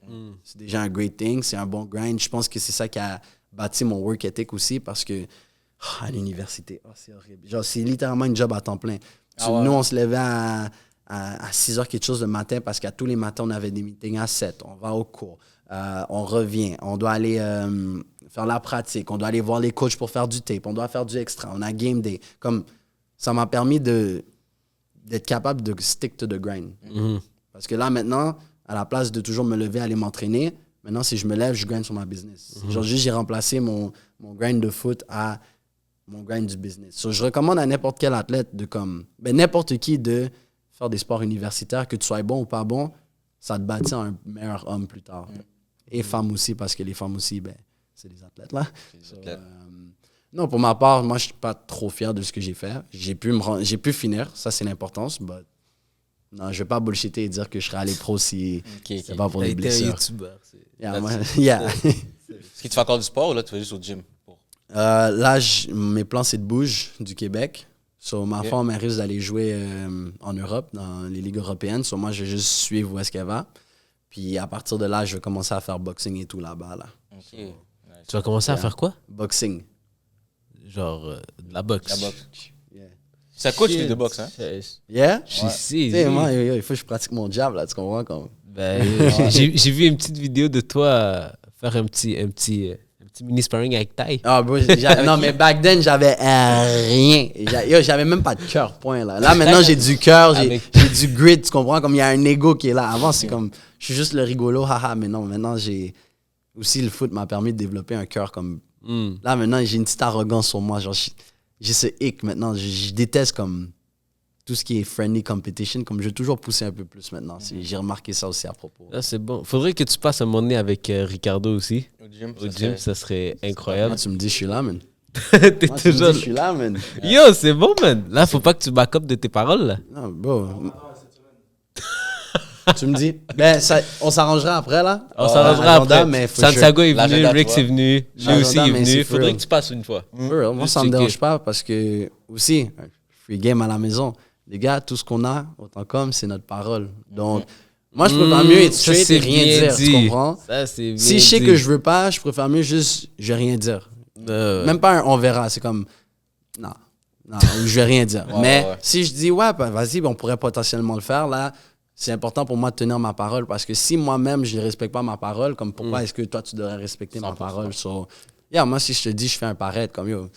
c'est déjà un great thing, c'est un bon grind. Je pense que c'est ça qui a bâti mon work ethic aussi parce que à l'université, c'est horrible. Genre, c'est littéralement une job à temps plein. Ah ouais. Nous, on se levait à 6 heures quelque chose le matin parce qu'à tous les matins, on avait des meetings à 7. On va au cours, on revient, on doit aller faire la pratique, on doit aller voir les coachs pour faire du tape, on doit faire du extra, on a game day. Comme, ça m'a permis d'être capable de stick to the grind. Parce que là, maintenant, à la place de toujours me lever, aller m'entraîner, maintenant, si je me lève, je grind sur ma business. Genre, juste, j'ai remplacé mon grind de foot à mon grind du business. So, je recommande à n'importe quel athlète n'importe qui de faire des sports universitaires, que tu sois bon ou pas bon, ça te bâtit un meilleur homme plus tard. Et femmes aussi, parce que les femmes aussi, c'est des athlètes, là. So, non, pour ma part, moi, je suis pas trop fier de ce que j'ai fait. J'ai pu finir, ça, c'est l'importance, but non, je vais pas bullshitter et dire que je serais allé pro si c'est pas pour T'as les été un blessures. youtubeur. Yeah, yeah. Est-ce que tu fais encore du sport ou là, tu vas juste au gym? Là, mes plans, c'est de bouger du Québec. So, ma femme, elle risque d'aller jouer en Europe, dans les ligues européennes. So, moi, je vais juste suivre où est-ce qu'elle va. Puis à partir de là, je vais commencer à faire boxing et tout là-bas. Là. Ok. Tu vas commencer à faire quoi? Boxing. Genre de la boxe. La boxe. Yeah. Ça coach de boxe, hein? Yeah? Je Tu sais. sais, moi, il faut que je pratique mon jab, là, tu comprends? Comme... Ben, j'ai vu une petite vidéo de toi faire un petit mini sparring avec Tai. Ah, bro, non, mais back then, j'avais rien. J'avais même pas de cœur, point, là. Là, maintenant, j'ai du cœur, j'ai du grit, tu comprends? Comme il y a un ego qui est là. Avant, c'est comme, je suis juste le rigolo, haha, mais non, maintenant, j'ai... Aussi, le foot m'a permis de développer un cœur comme... Là, maintenant, j'ai une petite arrogance sur moi. Genre, j'ai ce hic maintenant. Je déteste comme tout ce qui est friendly competition. Comme je veux toujours pousser un peu plus maintenant. J'ai remarqué ça aussi à propos. Là, c'est bon. Faudrait que tu passes un moment donné avec Ricardo aussi. Au Gym, ça serait incroyable. Moi, tu me dis, je suis là, man. T'es Moi, tu me dis, toujours... je suis là, man. Yo, c'est bon, man. Là, faut pas que tu back up de tes paroles, là. Non, bro. Tu me dis, ben, on s'arrangera après, là. On s'arrangera Agenda, après. mais for Santiago est venu, L'agenda, Rick tu est vois. venu, lui L'agenda, aussi est mais venu. c'est Faudrait real. que tu passes une fois. Moi, Juste ça me checker. dérange pas parce que, aussi, free game à la maison. Les gars, tout ce qu'on a, autant comme, c'est notre parole. Donc, moi, je préfère mieux être Ça, straight c'est et rien bien dire, dit. tu comprends? Ça, c'est bien Si je sais dit. que je veux pas, je préfère mieux juste, je vais rien dire. Même pas un on verra, c'est comme, non, je vais rien dire. Mais ouais. si je dis, ouais, ben, vas-y, ben, on pourrait potentiellement le faire, là, c'est important pour moi de tenir ma parole parce que si moi-même, je ne respecte pas ma parole, comme pourquoi est-ce que toi, tu devrais respecter ma parole? So, yeah, moi, si je te dis, je fais un paraître, comme yo,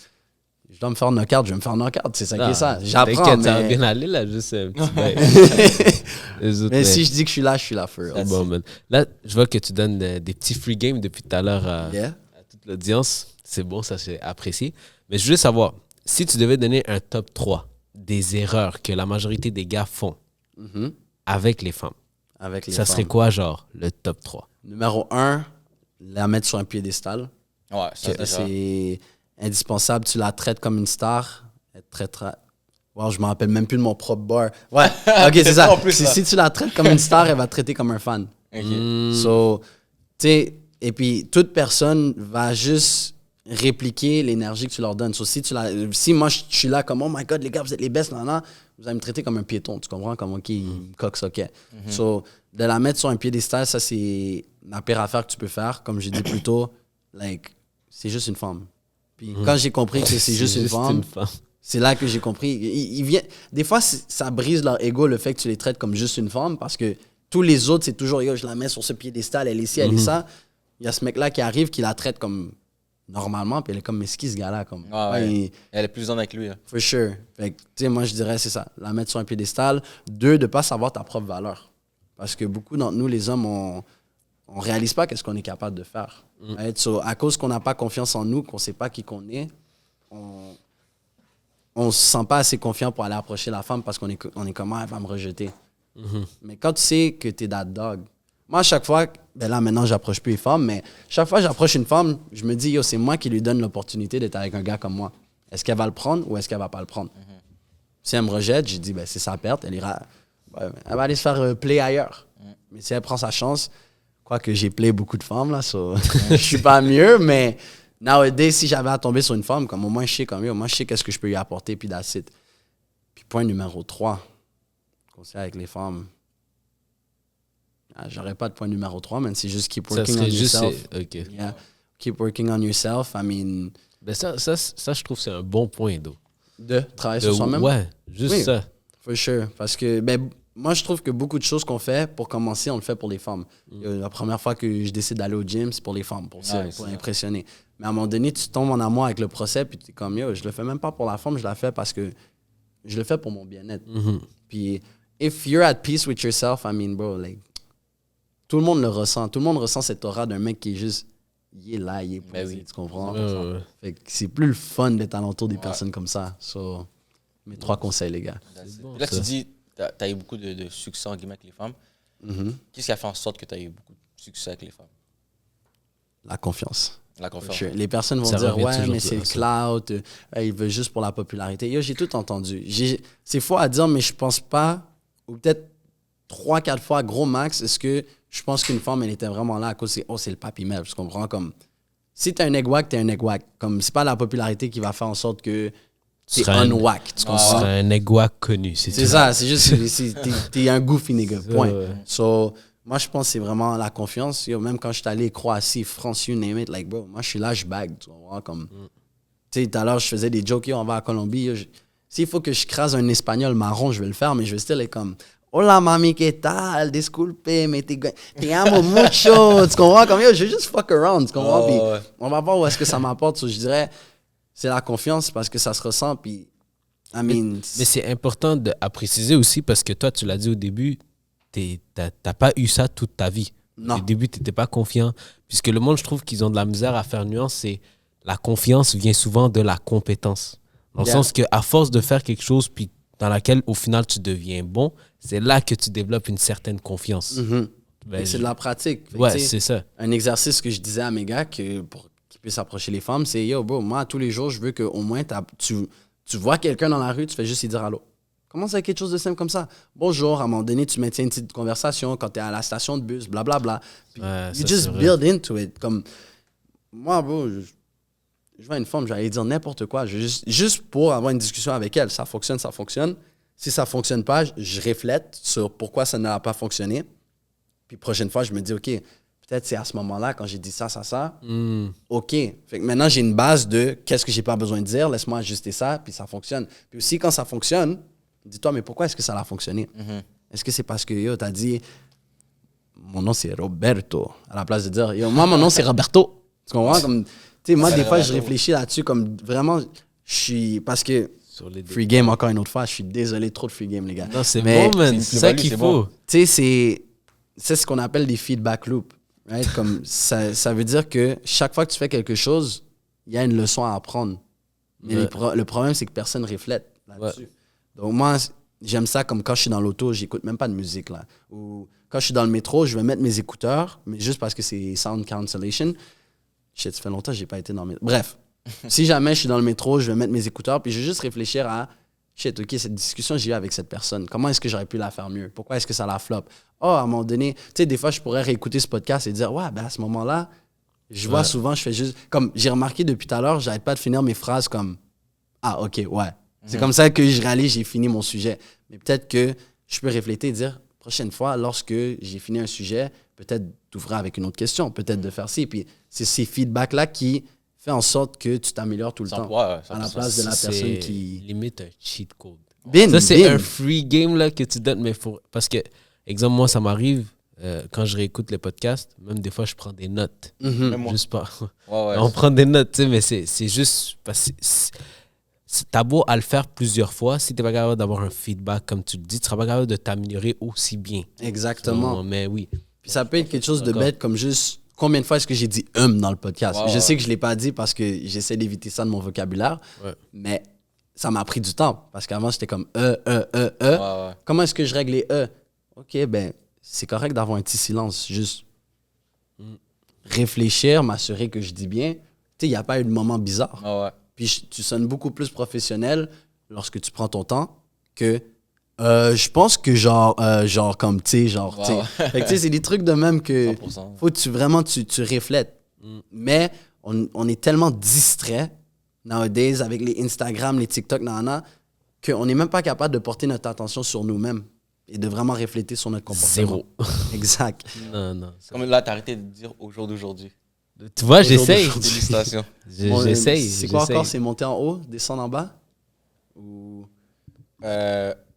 je dois me faire knock-out, je vais me faire knock-out, c'est ça qui est ça. J'apprends, T'inquiète, ça va mais... bien aller, là, juste un petit bail. Les autres, mais si je dis que je suis là for real. c'est bon, man. Là, je vois que tu donnes des petits free games depuis tout à l'heure à Yeah. toute l'audience. C'est bon, ça, c'est apprécié. Mais je voulais savoir, si tu devais donner un top 3 des erreurs que la majorité des gars font Mhm. avec les femmes, Avec les ça serait femmes. quoi, genre, le top 3? Numéro 1, la mettre sur un piédestal. Ouais, ça, déjà. C'est indispensable. Tu la traites comme une star. Elle te traitera... Wow, je me rappelle même plus de mon propre bar. Ouais, ok, c'est ça. En plus, ça. Si tu la traites comme une star, elle va te traiter comme un fan. Ok. So, tu sais, et puis toute personne va juste répliquer l'énergie que tu leur donnes. So, si moi je suis là comme, oh my god, les gars, vous êtes les best, non, vous allez me traiter comme un piéton. Tu comprends? Comme, ok, il me coque, ok. So, de la mettre sur un piédestal, ça, c'est la pire affaire que tu peux faire. Comme j'ai dit plus tôt, like, c'est juste une femme. Puis quand j'ai compris que c'est juste une femme, c'est là que j'ai compris. Des fois, ça brise leur ego, le fait que tu les traites comme juste une femme, parce que tous les autres, c'est toujours, yo, je la mets sur ce piédestal, elle est ici, elle est ça. Il y a ce mec-là qui arrive, qui la traite comme normalement, puis elle est comme, mais c'est qui ce gars-là? Comme, Ah ouais. Elle est plus en avec lui. Là. For sure. Fait que, tu sais, moi, je dirais, c'est ça. La mettre sur un piédestal. 2, de ne pas savoir ta propre valeur. Parce que beaucoup d'entre nous, les hommes, on ne réalise pas qu'est-ce qu'on est capable de faire. Right? So, à cause qu'on n'a pas confiance en nous, qu'on ne sait pas qui qu'on est, on ne se sent pas assez confiant pour aller approcher la femme parce qu'on est comme, ah, elle va me rejeter. Mais quand tu sais que tu es that dog, moi, à chaque fois, ben là, maintenant, j'approche plus les femmes, mais chaque fois que j'approche une femme, je me dis, yo, c'est moi qui lui donne l'opportunité d'être avec un gars comme moi. Est-ce qu'elle va le prendre ou est-ce qu'elle va pas le prendre? Si elle me rejette, je dis, ben, c'est sa perte, elle ira. Elle va aller se faire play ailleurs. Mais si elle prend sa chance, quoique j'ai play beaucoup de femmes, là, so, je suis pas mieux, mais nowadays, si j'avais à tomber sur une femme, comme au moins je sais comme yo, moi je sais qu'est-ce que je peux lui apporter, puis that's it. Puis point numéro 3, conseil avec les femmes. J'aurais pas de point numéro 3, mais c'est juste keep Ça working on serait juste... yourself. OK. Yeah. Keep working on yourself. I mean, Ben ça, je trouve que c'est un bon point, d'eau. de travailler sur soi-même. Ouais, juste Oui. ça. For sure. Parce que, ben, moi, je trouve que beaucoup de choses qu'on fait, pour commencer, on le fait pour les femmes. La première fois que je décide d'aller au gym, c'est pour les femmes, pour ça, Ouais, pour c'est impressionner. Mais à un moment donné, tu tombes en amour avec le procès, puis tu es comme, yo, je le fais même pas pour la femme, je la fais parce que je le fais pour mon bien-être. Puis, if you're at peace with yourself, I mean, bro, like, tout le monde le ressent. Tout le monde ressent cette aura d'un mec qui est juste, il est là, il est posé, oui. tu comprends? Ouais. Fait que c'est plus le fun d'être alentour des personnes comme ça. So, mes 3 conseils, les gars. bon, Là, ça. tu dis, tu as eu beaucoup de succès en guillemets avec les femmes. Qu'est-ce qui a fait en sorte que tu as eu beaucoup de succès avec les femmes? La confiance. La confiance. Sure. Les personnes vont Ça dire, revient ouais, toujours mais c'est le à ça. clout, il veut juste pour la popularité. Yo, j'ai tout entendu. C'est faux à dire, mais je pense pas, ou peut-être 3-4 fois, gros max, est-ce que je pense qu'une femme, elle était vraiment là à cause c'est le papi Mev. Je comprends comme, si t'es un egg wack, t'es un egg wack. Comme, c'est pas la popularité qui va faire en sorte que t'es seras un- un-wack. Tu Tu comprends? serais un egg-wack connu, c'est C'est tout. ça, c'est juste, t'es un goofy nigga, point. Ouais. So, moi, je pense que c'est vraiment la confiance. Yo, même quand je suis allé Croatie, France, you name it, like, bro, moi, je suis là, je bague, tu vois, comme... Tu sais, tout à l'heure, je faisais des jokes, yo, on va à Colombie, yo, S'il faut que je crase un espagnol marron, je vais le faire, mais je vais still être comme Hola mami, ¿qué tal? Disculpe, mais te amo mucho. Tu comprends? Comme yo, je vais juste fuck around. Tu comprends? Puis on va voir où est-ce que ça m'apporte. So, je dirais, c'est la confiance parce que ça se ressent. Puis, I mean. Mais c'est important à préciser aussi parce que toi, tu l'as dit au début, t'as pas eu ça toute ta vie. Non. Au début, tu n'étais pas confiant. Puisque le monde, je trouve qu'ils ont de la misère à faire nuance. C'est la confiance vient souvent de la compétence. Dans le sens qu'à force de faire quelque chose, puis dans laquelle, au final, tu deviens bon, c'est là que tu développes une certaine confiance. Ben, C'est de la pratique. Fait que, ouais, tu sais, c'est ça. Un exercice que je disais à mes gars pour qu'ils puissent approcher les femmes, c'est yo, bro, moi, tous les jours, je veux qu'au moins tu vois quelqu'un dans la rue, tu fais juste lui dire allô. Commence avec quelque chose de simple comme ça. Bonjour, à un moment donné, tu maintiens une petite conversation quand tu es à la station de bus, blablabla. Puis, Ouais, you ça, just c'est vrai. build into it. Comme, moi, bro, je vois une femme, j'allais dire n'importe quoi. Juste pour avoir une discussion avec elle. Ça fonctionne, ça fonctionne. Si ça fonctionne pas, je réflète sur pourquoi ça n'a pas fonctionné. Puis prochaine fois, je me dis, OK, peut-être c'est à ce moment-là, quand j'ai dit ça, OK. Fait que maintenant, j'ai une base de qu'est-ce que j'ai pas besoin de dire, laisse-moi ajuster ça, puis ça fonctionne. Puis aussi, quand ça fonctionne, dis-toi, mais pourquoi est-ce que ça a fonctionné? Est-ce que c'est parce que, yo, t'as dit, mon nom c'est Roberto, à la place de dire, yo, moi, mon nom c'est Roberto. Tu comprends? Comme, tu sais, moi, des fois, je réfléchis là-dessus, comme vraiment, je suis, parce que, Sur les free game, encore une autre fois, je suis désolé, trop de free game, les gars. Non, c'est Mais bon, man. c'est C'est ça plus-value, qu'il c'est faut. bon. tu sais, c'est ce qu'on appelle des feedback loops. Right? Comme ça veut dire que chaque fois que tu fais quelque chose, il y a une leçon à apprendre. Mais Ouais. le problème, c'est que personne reflète là-dessus. Donc moi, j'aime ça comme quand je suis dans l'auto, j'écoute même pas de musique. Là. Ou quand je suis dans le métro, je vais mettre mes écouteurs, mais juste parce que c'est sound cancellation. Shit, ça fait longtemps que j'ai pas été dans le métro. Bref, si jamais je suis dans le métro, je vais mettre mes écouteurs, puis je vais juste réfléchir à shit, OK, cette discussion, j'ai eu avec cette personne. Comment est-ce que j'aurais pu la faire mieux? Pourquoi est-ce que ça la flop? Oh, à un moment donné, tu sais, des fois, je pourrais réécouter ce podcast et dire, ouais, ben à ce moment-là, je vois souvent, je fais juste. Comme j'ai remarqué depuis tout à l'heure, j'arrête pas de finir mes phrases comme ah, OK, ouais. C'est comme ça que je réalise, j'ai fini mon sujet. Mais peut-être que je peux refléter et dire, prochaine fois, lorsque j'ai fini un sujet, peut-être d'ouvrir avec une autre question, peut-être de faire ci. Puis c'est ces feedbacks-là qui fait en sorte que tu t'améliores tout le temps. À la place de la C'est personne qui. limite un cheat code. Bin, Ça, c'est bin. un free game là, que tu donnes. Mais parce que, exemple, moi, ça m'arrive quand je réécoute les podcasts, même des fois, je prends des notes. Même moi. Juste pas. Ouais, On prend des notes, tu sais, mais c'est juste. Parce que t'as beau à le faire plusieurs fois, si t'es pas capable d'avoir un feedback, comme tu le dis, tu seras pas capable de t'améliorer aussi bien. Exactement. Mais oui. Puis ça peut être quelque chose de D'accord. bête comme juste combien de fois est-ce que j'ai dit dans le podcast. Ouais, Je ouais. sais que je l'ai pas dit parce que j'essaie d'éviter ça de mon vocabulaire, Ouais. mais ça m'a pris du temps parce qu'avant j'étais comme ouais. Comment est-ce que je règle les OK, ben c'est correct d'avoir un petit silence, juste réfléchir, m'assurer que je dis bien. Tu sais, il n'y a pas eu de moment bizarre. Ouais. Puis tu sonnes beaucoup plus professionnel lorsque tu prends ton temps que je pense que genre comme tu sais genre tu sais. Ouais. Fait que tu sais c'est des trucs de même que 100%. faut que tu reflètes. Mais on est tellement distrait nowadays avec les Instagram, les TikTok nanana qu'on n'est même pas capable de porter notre attention sur nous-mêmes et de vraiment refléter sur notre comportement. Zéro. Exact. Non. Comme là, t'as arrêté de dire au jour d'aujourd'hui. Tu vois, j'essaye. Félicitations. J'essaye. C'est quoi encore? j'essaye. C'est monter en haut, descendre en bas? Ou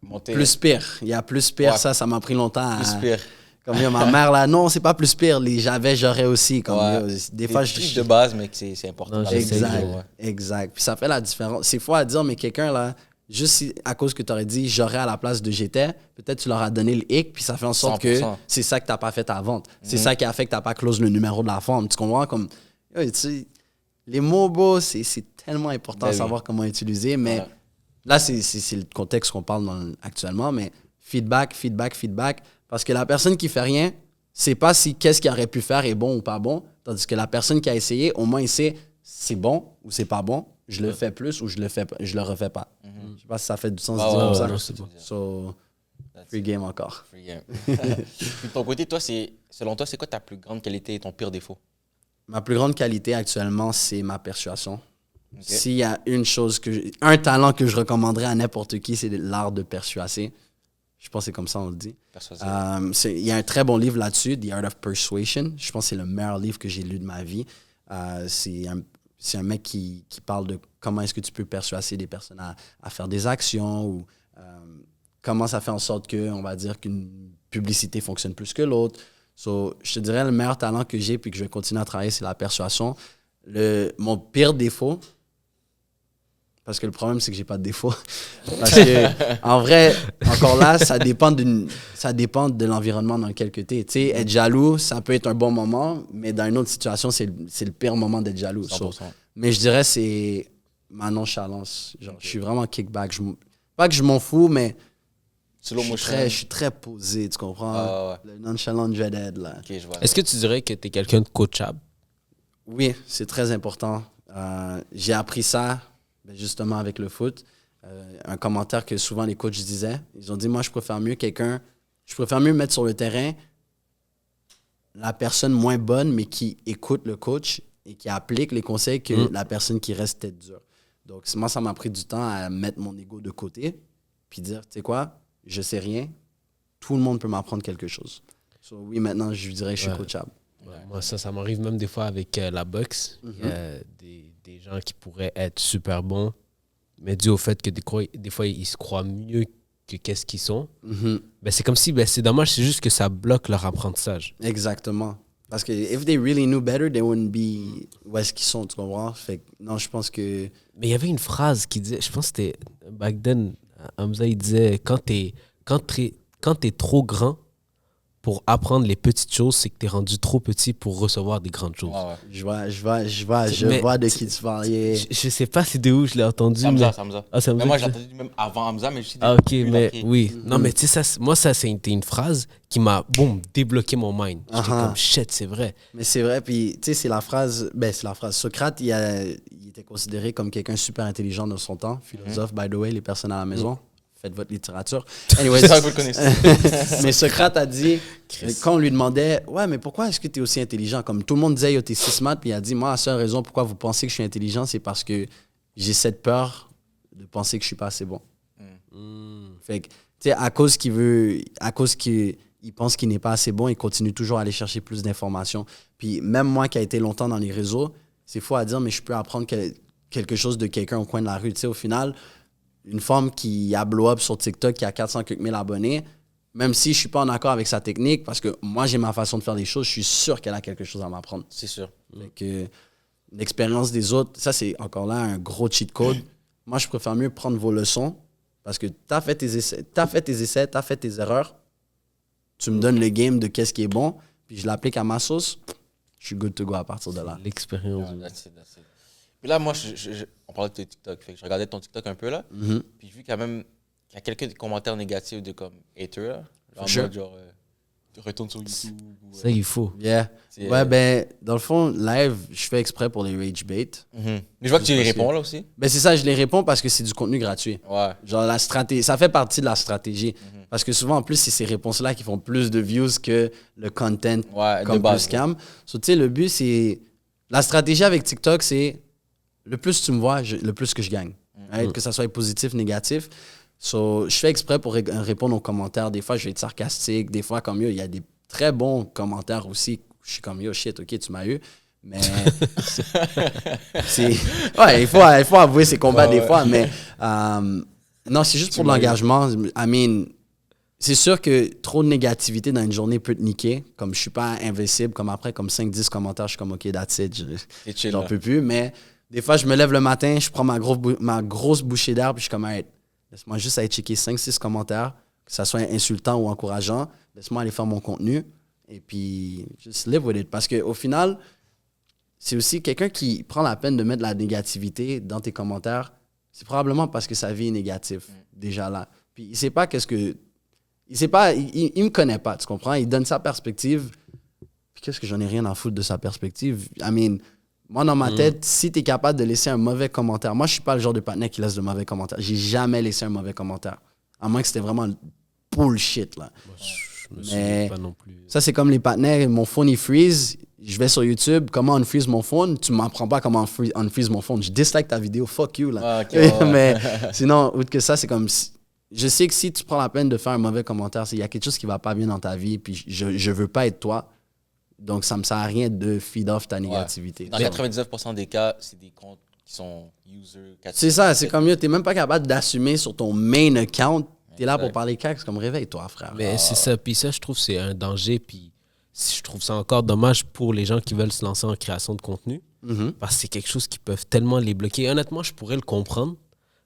Monter. plus pire. Il y a plus pire, Ouais. ça m'a pris longtemps à... Plus pire. Comme yo, ma mère là, non, c'est pas plus pire. Les j'aurais aussi. Comme Ouais. yo, des Des fois, trucs de base, mais que c'est important. Non, dans la vie de tous les Exact. jours, ouais. Exact. Puis ça fait la différence. C'est faux à dire, mais quelqu'un là, juste à cause que tu aurais dit j'aurais à la place de j'étais, peut-être tu leur as donné le hic, puis ça fait en sorte que 100%. c'est ça que tu n'as pas fait ta vente. C'est ça qui a fait que tu n'as pas close le numéro de la forme. Tu comprends? Comme, yo, tu sais, les mots beaux, c'est tellement important Ben de oui. savoir comment utiliser, mais Voilà. là, c'est le contexte qu'on parle actuellement, mais feedback. Parce que la personne qui fait rien, c'est pas si qu'est-ce qu'il aurait pu faire est bon ou pas bon, tandis que la personne qui a essayé, au moins, il sait c'est bon ou c'est pas bon, je le fais plus ou je le refais pas. Je sais pas si ça fait du sens de Ouais, dire ouais, comme ça. non, c'est bon. So, That's free it. game encore. Free game. Puis de ton côté, toi, selon toi, c'est quoi ta plus grande qualité et ton pire défaut? Ma plus grande qualité actuellement, c'est ma persuasion. S'il y a un talent que je recommanderais à n'importe qui, c'est l'art de persuader. Je pense que c'est comme ça on le dit. Persuasif. Il y a un très bon livre là-dessus, The Art of Persuasion. Je pense que c'est le meilleur livre que j'ai lu de ma vie. C'est c'est un mec qui parle de comment est-ce que tu peux persuader des personnes à faire des actions ou comment ça fait en sorte que, on va dire, qu'une publicité fonctionne plus que l'autre. So, je te dirais, le meilleur talent que j'ai puis que je vais continuer à travailler, c'est la persuasion. Mon pire défaut, parce que le problème, c'est que j'ai pas de défaut. Parce que, en vrai, encore là, ça dépend de l'environnement dans lequel tu es. Tu sais, être jaloux, ça peut être un bon moment, mais dans une autre situation, c'est le pire moment d'être jaloux. 100%. So, mais je dirais, c'est ma nonchalance. Genre, je suis vraiment kickback. Pas que je m'en fous, mais je suis très posé, tu comprends? Ouais. Le nonchalant dreadhead, là. Ok, je vois. Est-ce que tu dirais que tu es quelqu'un de coachable? Oui, c'est très important. J'ai appris ça justement avec le foot. Un commentaire que souvent les coachs disaient. Ils ont dit, moi, je préfère mieux mettre sur le terrain la personne moins bonne, mais qui écoute le coach et qui applique les conseils que la personne qui reste tête dure. Donc, moi, ça m'a pris du temps à mettre mon ego de côté puis dire, tu sais quoi, je sais rien. Tout le monde peut m'apprendre quelque chose. So, oui, maintenant, je dirais que je suis coachable. Ouais, moi, ça m'arrive même des fois avec la boxe. Il y a des gens qui pourraient être super bons, mais dû au fait que des fois, ils se croient mieux que qu'est-ce qu'ils sont. Ben, c'est comme si, c'est dommage, c'est juste que ça bloque leur apprentissage. Exactement. Parce que if they really knew better, they wouldn't be où est-ce qu'ils sont, tu comprends? Fait que, non, je pense que... Mais il y avait une phrase qui disait, je pense que c'était back then, Hamza, il disait, quand t'es trop grand pour apprendre les petites choses, c'est que t'es rendu trop petit pour recevoir des grandes choses. Ouais. Je vois de qui tu parles. Je sais pas c'est de où je l'ai entendu. C'est Hamza. Ah, c'est Hamza. Mais moi, j'ai entendu même avant Hamza, mais je suis Ah, ok, mais oui. Non, mais tu sais, moi, ça, c'était une phrase qui m'a, débloqué mon mind. J'étais comme, shit, c'est vrai. Mais c'est vrai, puis tu sais, c'est la phrase. Socrate, il était considéré comme quelqu'un super intelligent dans son temps. Philosophe, by the way, les personnes à la maison. Faites votre littérature. Anyways, C'est ça que vous le connaissez. mais Socrate a dit, quand on lui demandait, ouais, mais pourquoi est-ce que tu es aussi intelligent? Comme tout le monde disait, yo, t'es si smart, puis il a dit, moi, la seule raison pourquoi vous pensez que je suis intelligent, c'est parce que j'ai cette peur de penser que je suis pas assez bon. Fait que, tu sais, à cause qu'il pense qu'il n'est pas assez bon, il continue toujours à aller chercher plus d'informations. Puis même moi qui ai été longtemps dans les réseaux, c'est faux à dire, mais je peux apprendre quelque chose de quelqu'un au coin de la rue. Tu sais, au final, une femme qui a blow up sur TikTok, qui a 400 quelques mille abonnés, même si je suis pas en accord avec sa technique, parce que moi, j'ai ma façon de faire les choses, je suis sûr qu'elle a quelque chose à m'apprendre. C'est sûr. Fait que l'expérience des autres, ça, c'est encore là un gros cheat code. Moi, je préfère mieux prendre vos leçons, parce que tu as fait tes essais, tu as fait tes erreurs, tu me donnes le game de qu'est-ce qui est bon, puis je l'applique à ma sauce, je suis good to go à partir de là. L'expérience. That's it. Puis là, moi, on parlait de TikTok. Fait que je regardais ton TikTok un peu, là. Puis j'ai vu quand même qu'il y a quelques commentaires négatifs de comme haters, là. En mode genre, retourne sur YouTube. Ça, il faut. Yeah. Ouais, ben, dans le fond, live, je fais exprès pour les rage bait. Mais je vois que tu les réponds, là, aussi. Ben, c'est ça, je les réponds parce que c'est du contenu gratuit. Ouais. Genre, la stratégie, ça fait partie de la stratégie. Parce que souvent, en plus, c'est ces réponses-là qui font plus de views que le content comme plus scam. So, tu sais, le but, c'est... La stratégie avec TikTok, c'est le plus tu me vois, le plus que je gagne. Right? Que ça soit positif, négatif. So, je fais exprès pour répondre aux commentaires. Des fois, je vais être sarcastique. Des fois, comme yo, il y a des très bons commentaires aussi. Je suis comme yo, shit, ok, tu m'as eu. Mais ouais, il faut avouer ses combats des fois. Mais non, c'est juste pour l'engagement. I mean, c'est sûr que trop de négativité dans une journée peut te niquer. Comme je suis pas invincible, comme après, comme 5-10 commentaires, je suis comme ok, that's it. J'en peux plus. Mais des fois, je me lève le matin, je prends ma grosse bouchée d'air, puis je suis comme, hey, laisse-moi juste aller checker 5-6 commentaires, que ça soit insultant ou encourageant. Laisse-moi aller faire mon contenu. Et puis, just live with it. Parce qu'au final, c'est aussi quelqu'un qui prend la peine de mettre de la négativité dans tes commentaires. C'est probablement parce que sa vie est négative, déjà là. Puis il sait pas qu'est-ce que... Il sait pas, il me connaît pas, tu comprends? Il donne sa perspective. Puis qu'est-ce que j'en ai rien à foutre de sa perspective? I mean, moi, dans ma tête, si tu es capable de laisser un mauvais commentaire... Moi, je suis pas le genre de partenaire qui laisse de mauvais commentaires. J'ai jamais laissé un mauvais commentaire. À moins que c'était vraiment bullshit, là. Je me souviens pas non plus. Ça, c'est comme les partenaires. Mon phone, il freeze. Je vais sur YouTube. Comment unfreeze mon phone? Tu m'apprends pas comment unfreeze mon phone. Je dislike ta vidéo. Fuck you, là. Mais sinon, outre que ça, c'est comme... Je sais que si tu prends la peine de faire un mauvais commentaire, il y a quelque chose qui va pas bien dans ta vie, puis je veux pas être toi. Donc, ça me sert à rien de feed off ta négativité. Dans 99% des cas, c'est des comptes qui sont user. C'est ça, c'est comme mieux. T'es même pas capable d'assumer sur ton main account. T'es là pour parler cac, c'est comme réveille-toi, frère. Mais c'est ça. Puis ça, je trouve, c'est un danger. Puis je trouve ça encore dommage pour les gens qui veulent se lancer en création de contenu. Parce que c'est quelque chose qui peut tellement les bloquer. Honnêtement, je pourrais le comprendre.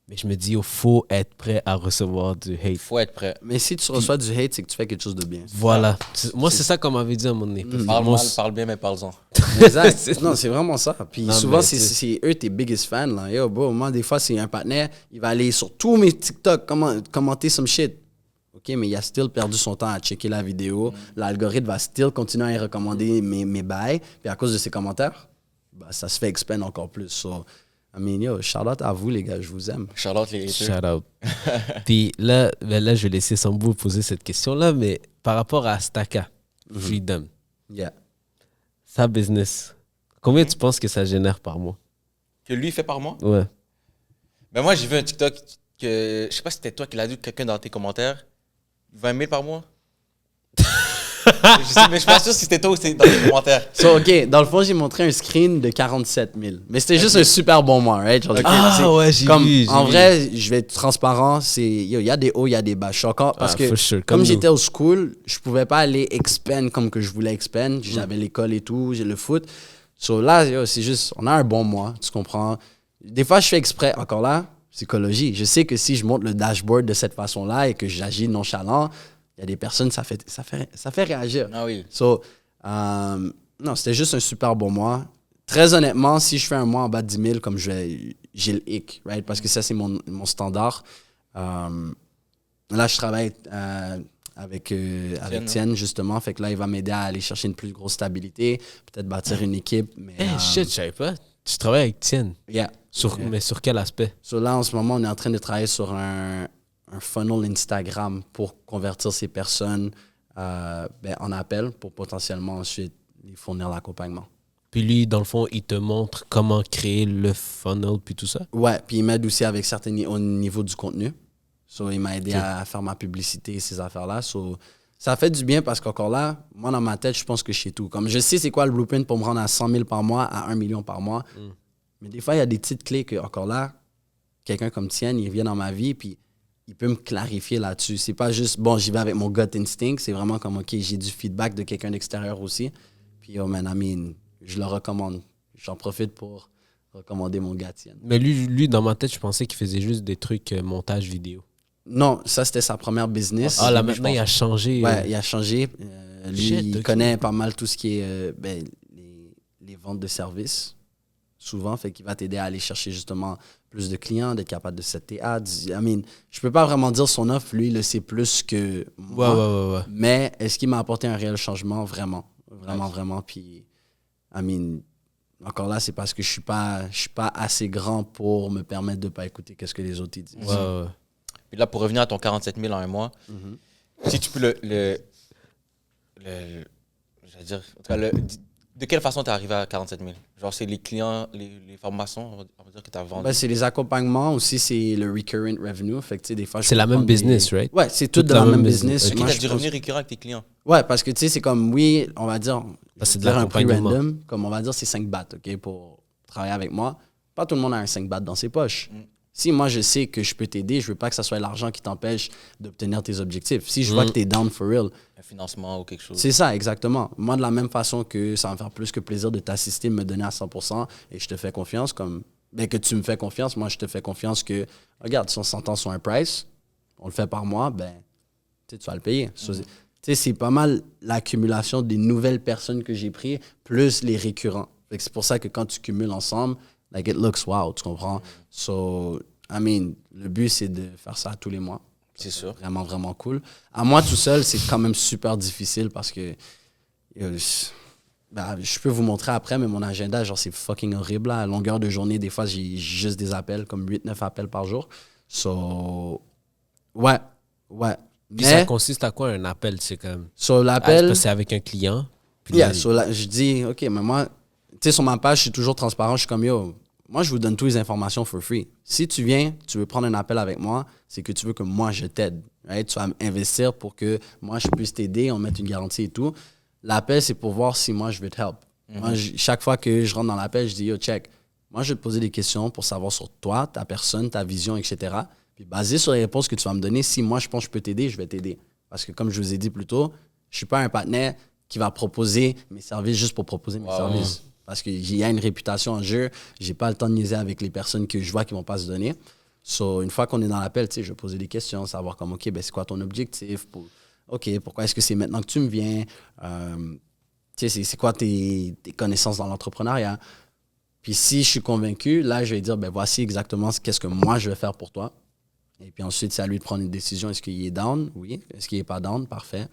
Mais je me dis, il faut être prêt à recevoir du hate. Il faut être prêt. Mais si tu reçois du hate, c'est que tu fais quelque chose de bien. Voilà. Moi, c'est ça qu'on m'avait dit à un moment donné. Parle mal, parle bien, mais parle-en. Exact. Non, c'est vraiment ça. Puis Non, souvent, mais c'est eux tes biggest fans. Là. Yo, bro, moi, des fois, c'est un partenaire, il va aller sur tous mes TikTok, commenter some shit. OK, mais il a still perdu son temps à checker la vidéo. L'algorithme va still continuer à recommander mes bails. Puis à cause de ses commentaires, bah, ça se fait expand encore plus. So, I mean, yo, shout out à vous, les gars, je vous aime. Charlotte, les haters. Shout out. Puis là, je vais laisser Sambou poser cette question-là, mais par rapport à Staka, Freedom, Yeah. sa business, combien tu penses que ça génère par mois? Que lui fait par mois? Ouais. Ben moi, j'ai vu un TikTok que, je sais pas si c'était toi qui l'as dit ou quelqu'un dans tes commentaires, 20 000 par mois? Mais je suis pas sûr si c'était toi ou c'était dans les commentaires. So, OK, dans le fond, j'ai montré un screen de 47 000. Mais c'était juste un super bon mois, right? Genre, ouais, j'ai comme, vu. En vrai, je vais être transparent. Il y a des hauts, il y a des bas. Je suis encore... Parce que for sure, comme nous. j'étais au school, je pouvais pas aller expand comme que je voulais expand. J'avais l'école et tout, j'ai le foot. So là, yo, c'est juste... On a un bon mois, tu comprends? Des fois, je fais exprès. Encore là, psychologie. Je sais que si je monte le dashboard de cette façon-là et que j'agis nonchalant, il y a des personnes, ça fait réagir. Ah oui. So, non, c'était juste un super bon mois. Très honnêtement, si je fais un mois en bas de 10 000, comme j'ai le hic, right? Parce que ça, c'est mon standard. Là, je travaille avec Tienne, justement. Fait que là, il va m'aider à aller chercher une plus grosse stabilité, peut-être bâtir une équipe. Mais, Shit, je savais pas. Tu travailles avec Tienne. Yeah. Mais sur quel aspect? So là, en ce moment, on est en train de travailler sur un funnel Instagram pour convertir ces personnes en appel pour potentiellement ensuite les fournir l'accompagnement. Puis lui, dans le fond, il te montre comment créer le funnel puis tout ça? Ouais, puis il m'aide aussi avec certains au niveau du contenu. So, il m'a aidé à faire ma publicité et ces affaires-là. So, ça fait du bien parce qu'encore là, moi, dans ma tête, je pense que je sais tout. Comme je sais c'est quoi le blueprint pour me rendre à 100 000 par mois, à 1 million par mois. Mais des fois, il y a des petites clés que, encore là, quelqu'un comme Tienne, il vient dans ma vie puis il peut me clarifier là-dessus. C'est pas juste, bon, j'y vais avec mon gut instinct. C'est vraiment comme, OK, j'ai du feedback de quelqu'un d'extérieur aussi. Puis, oh man, I mean, je le recommande. J'en profite pour recommander mon gars Tienne. Mais lui, dans ma tête, je pensais qu'il faisait juste des trucs montage vidéo. Non, ça, c'était sa première business. Ah, là, maintenant, il a changé. Ouais, il a changé. Lui, il ok. connaît pas mal tout ce qui est les ventes de services, souvent. Fait qu'il va t'aider à aller chercher justement plus de clients, d'être capable de setter tes ads. I mean, je peux pas vraiment dire son offre. Lui, il le sait plus que moi. Ouais. Mais est-ce qu'il m'a apporté un réel changement? Vraiment. Vraiment. Puis, I mean, encore là, c'est parce que je suis pas assez grand pour me permettre de pas écouter qu'est-ce que les autres ils disent. Ouais. Puis là, pour revenir à ton 47 000 en un mois, si tu peux j'allais dire, en tout cas, de quelle façon tu es arrivé à 47 000? Genre, c'est les clients, les formations, on va dire que tu as vendu. Ben, c'est les accompagnements aussi, c'est le recurrent revenue. Fait que, tu sais, des fois, C'est la même business, right? Ouais, c'est tout de la même business. Ok. Tu Moi, as je du pense- revenu récurrent avec tes clients. Ouais, parce que tu sais, c'est comme, oui, on va dire, c'est de je vais dire un prix l'accompagnement. random, comme on va dire, c'est 5 bahts, OK, pour travailler avec moi. Pas tout le monde a un 5 bahts dans ses poches. Si moi, je sais que je peux t'aider, je veux pas que ça soit l'argent qui t'empêche d'obtenir tes objectifs. Si je vois que tu es down for real, Un financement ou quelque chose. c'est ça, exactement. Moi, de la même façon que ça va me faire plus que plaisir de t'assister, de me donner à 100% et je te fais confiance, comme que tu me fais confiance, moi, je te fais confiance que, regarde, si on s'entend sur un price, on le fait par mois, tu vas le payer. Tu sais, c'est pas mal l'accumulation des nouvelles personnes que j'ai prises, plus les récurrents. Fait que c'est pour ça que quand tu cumules ensemble, like it looks wow, tu comprends? So, I mean, le but, c'est de faire ça tous les mois. C'est sûr. Vraiment, vraiment cool. À moi tout seul, c'est quand même super difficile parce que je peux vous montrer après, mais mon agenda, genre, c'est fucking horrible. Là. À longueur de journée, des fois, j'ai juste des appels, comme 8-9 appels par jour. So, ouais. Puis ça consiste à quoi un appel? C'est comme. Sur l'appel, C'est avec un client. Puis yeah, là, je dis, OK, mais moi, tu sais, sur ma page, je suis toujours transparent. Je suis comme, yo, moi, je vous donne toutes les informations for free. Si tu viens, tu veux prendre un appel avec moi, c'est que tu veux que moi, je t'aide. Right? Tu vas investir pour que moi, je puisse t'aider, on mette une garantie et tout. L'appel, c'est pour voir si moi, je veux te help. Moi, chaque fois que je rentre dans l'appel, je dis, yo, check. Moi, je vais te poser des questions pour savoir sur toi, ta personne, ta vision, etc. Puis, basé sur les réponses que tu vas me donner, si moi, je pense que je peux t'aider, je vais t'aider. Parce que, comme je vous ai dit plus tôt, je suis pas un partenaire qui va proposer mes services juste pour proposer mes services. Parce qu'il y a une réputation en jeu. J'ai pas le temps de niaiser avec les personnes que je vois qui vont pas se donner. So, une fois qu'on est dans l'appel, tu sais, je vais poser des questions, savoir comme, OK, ben, c'est quoi ton objectif? OK, pourquoi est-ce que c'est maintenant que tu me viens? Tu sais, c'est quoi tes connaissances dans l'entrepreneuriat? Puis si je suis convaincu, là, je vais dire, ben voici exactement qu'est-ce que moi, je vais faire pour toi. Et puis ensuite, c'est à lui de prendre une décision. Est-ce qu'il est down? Oui. Est-ce qu'il n'est pas down? Parfait.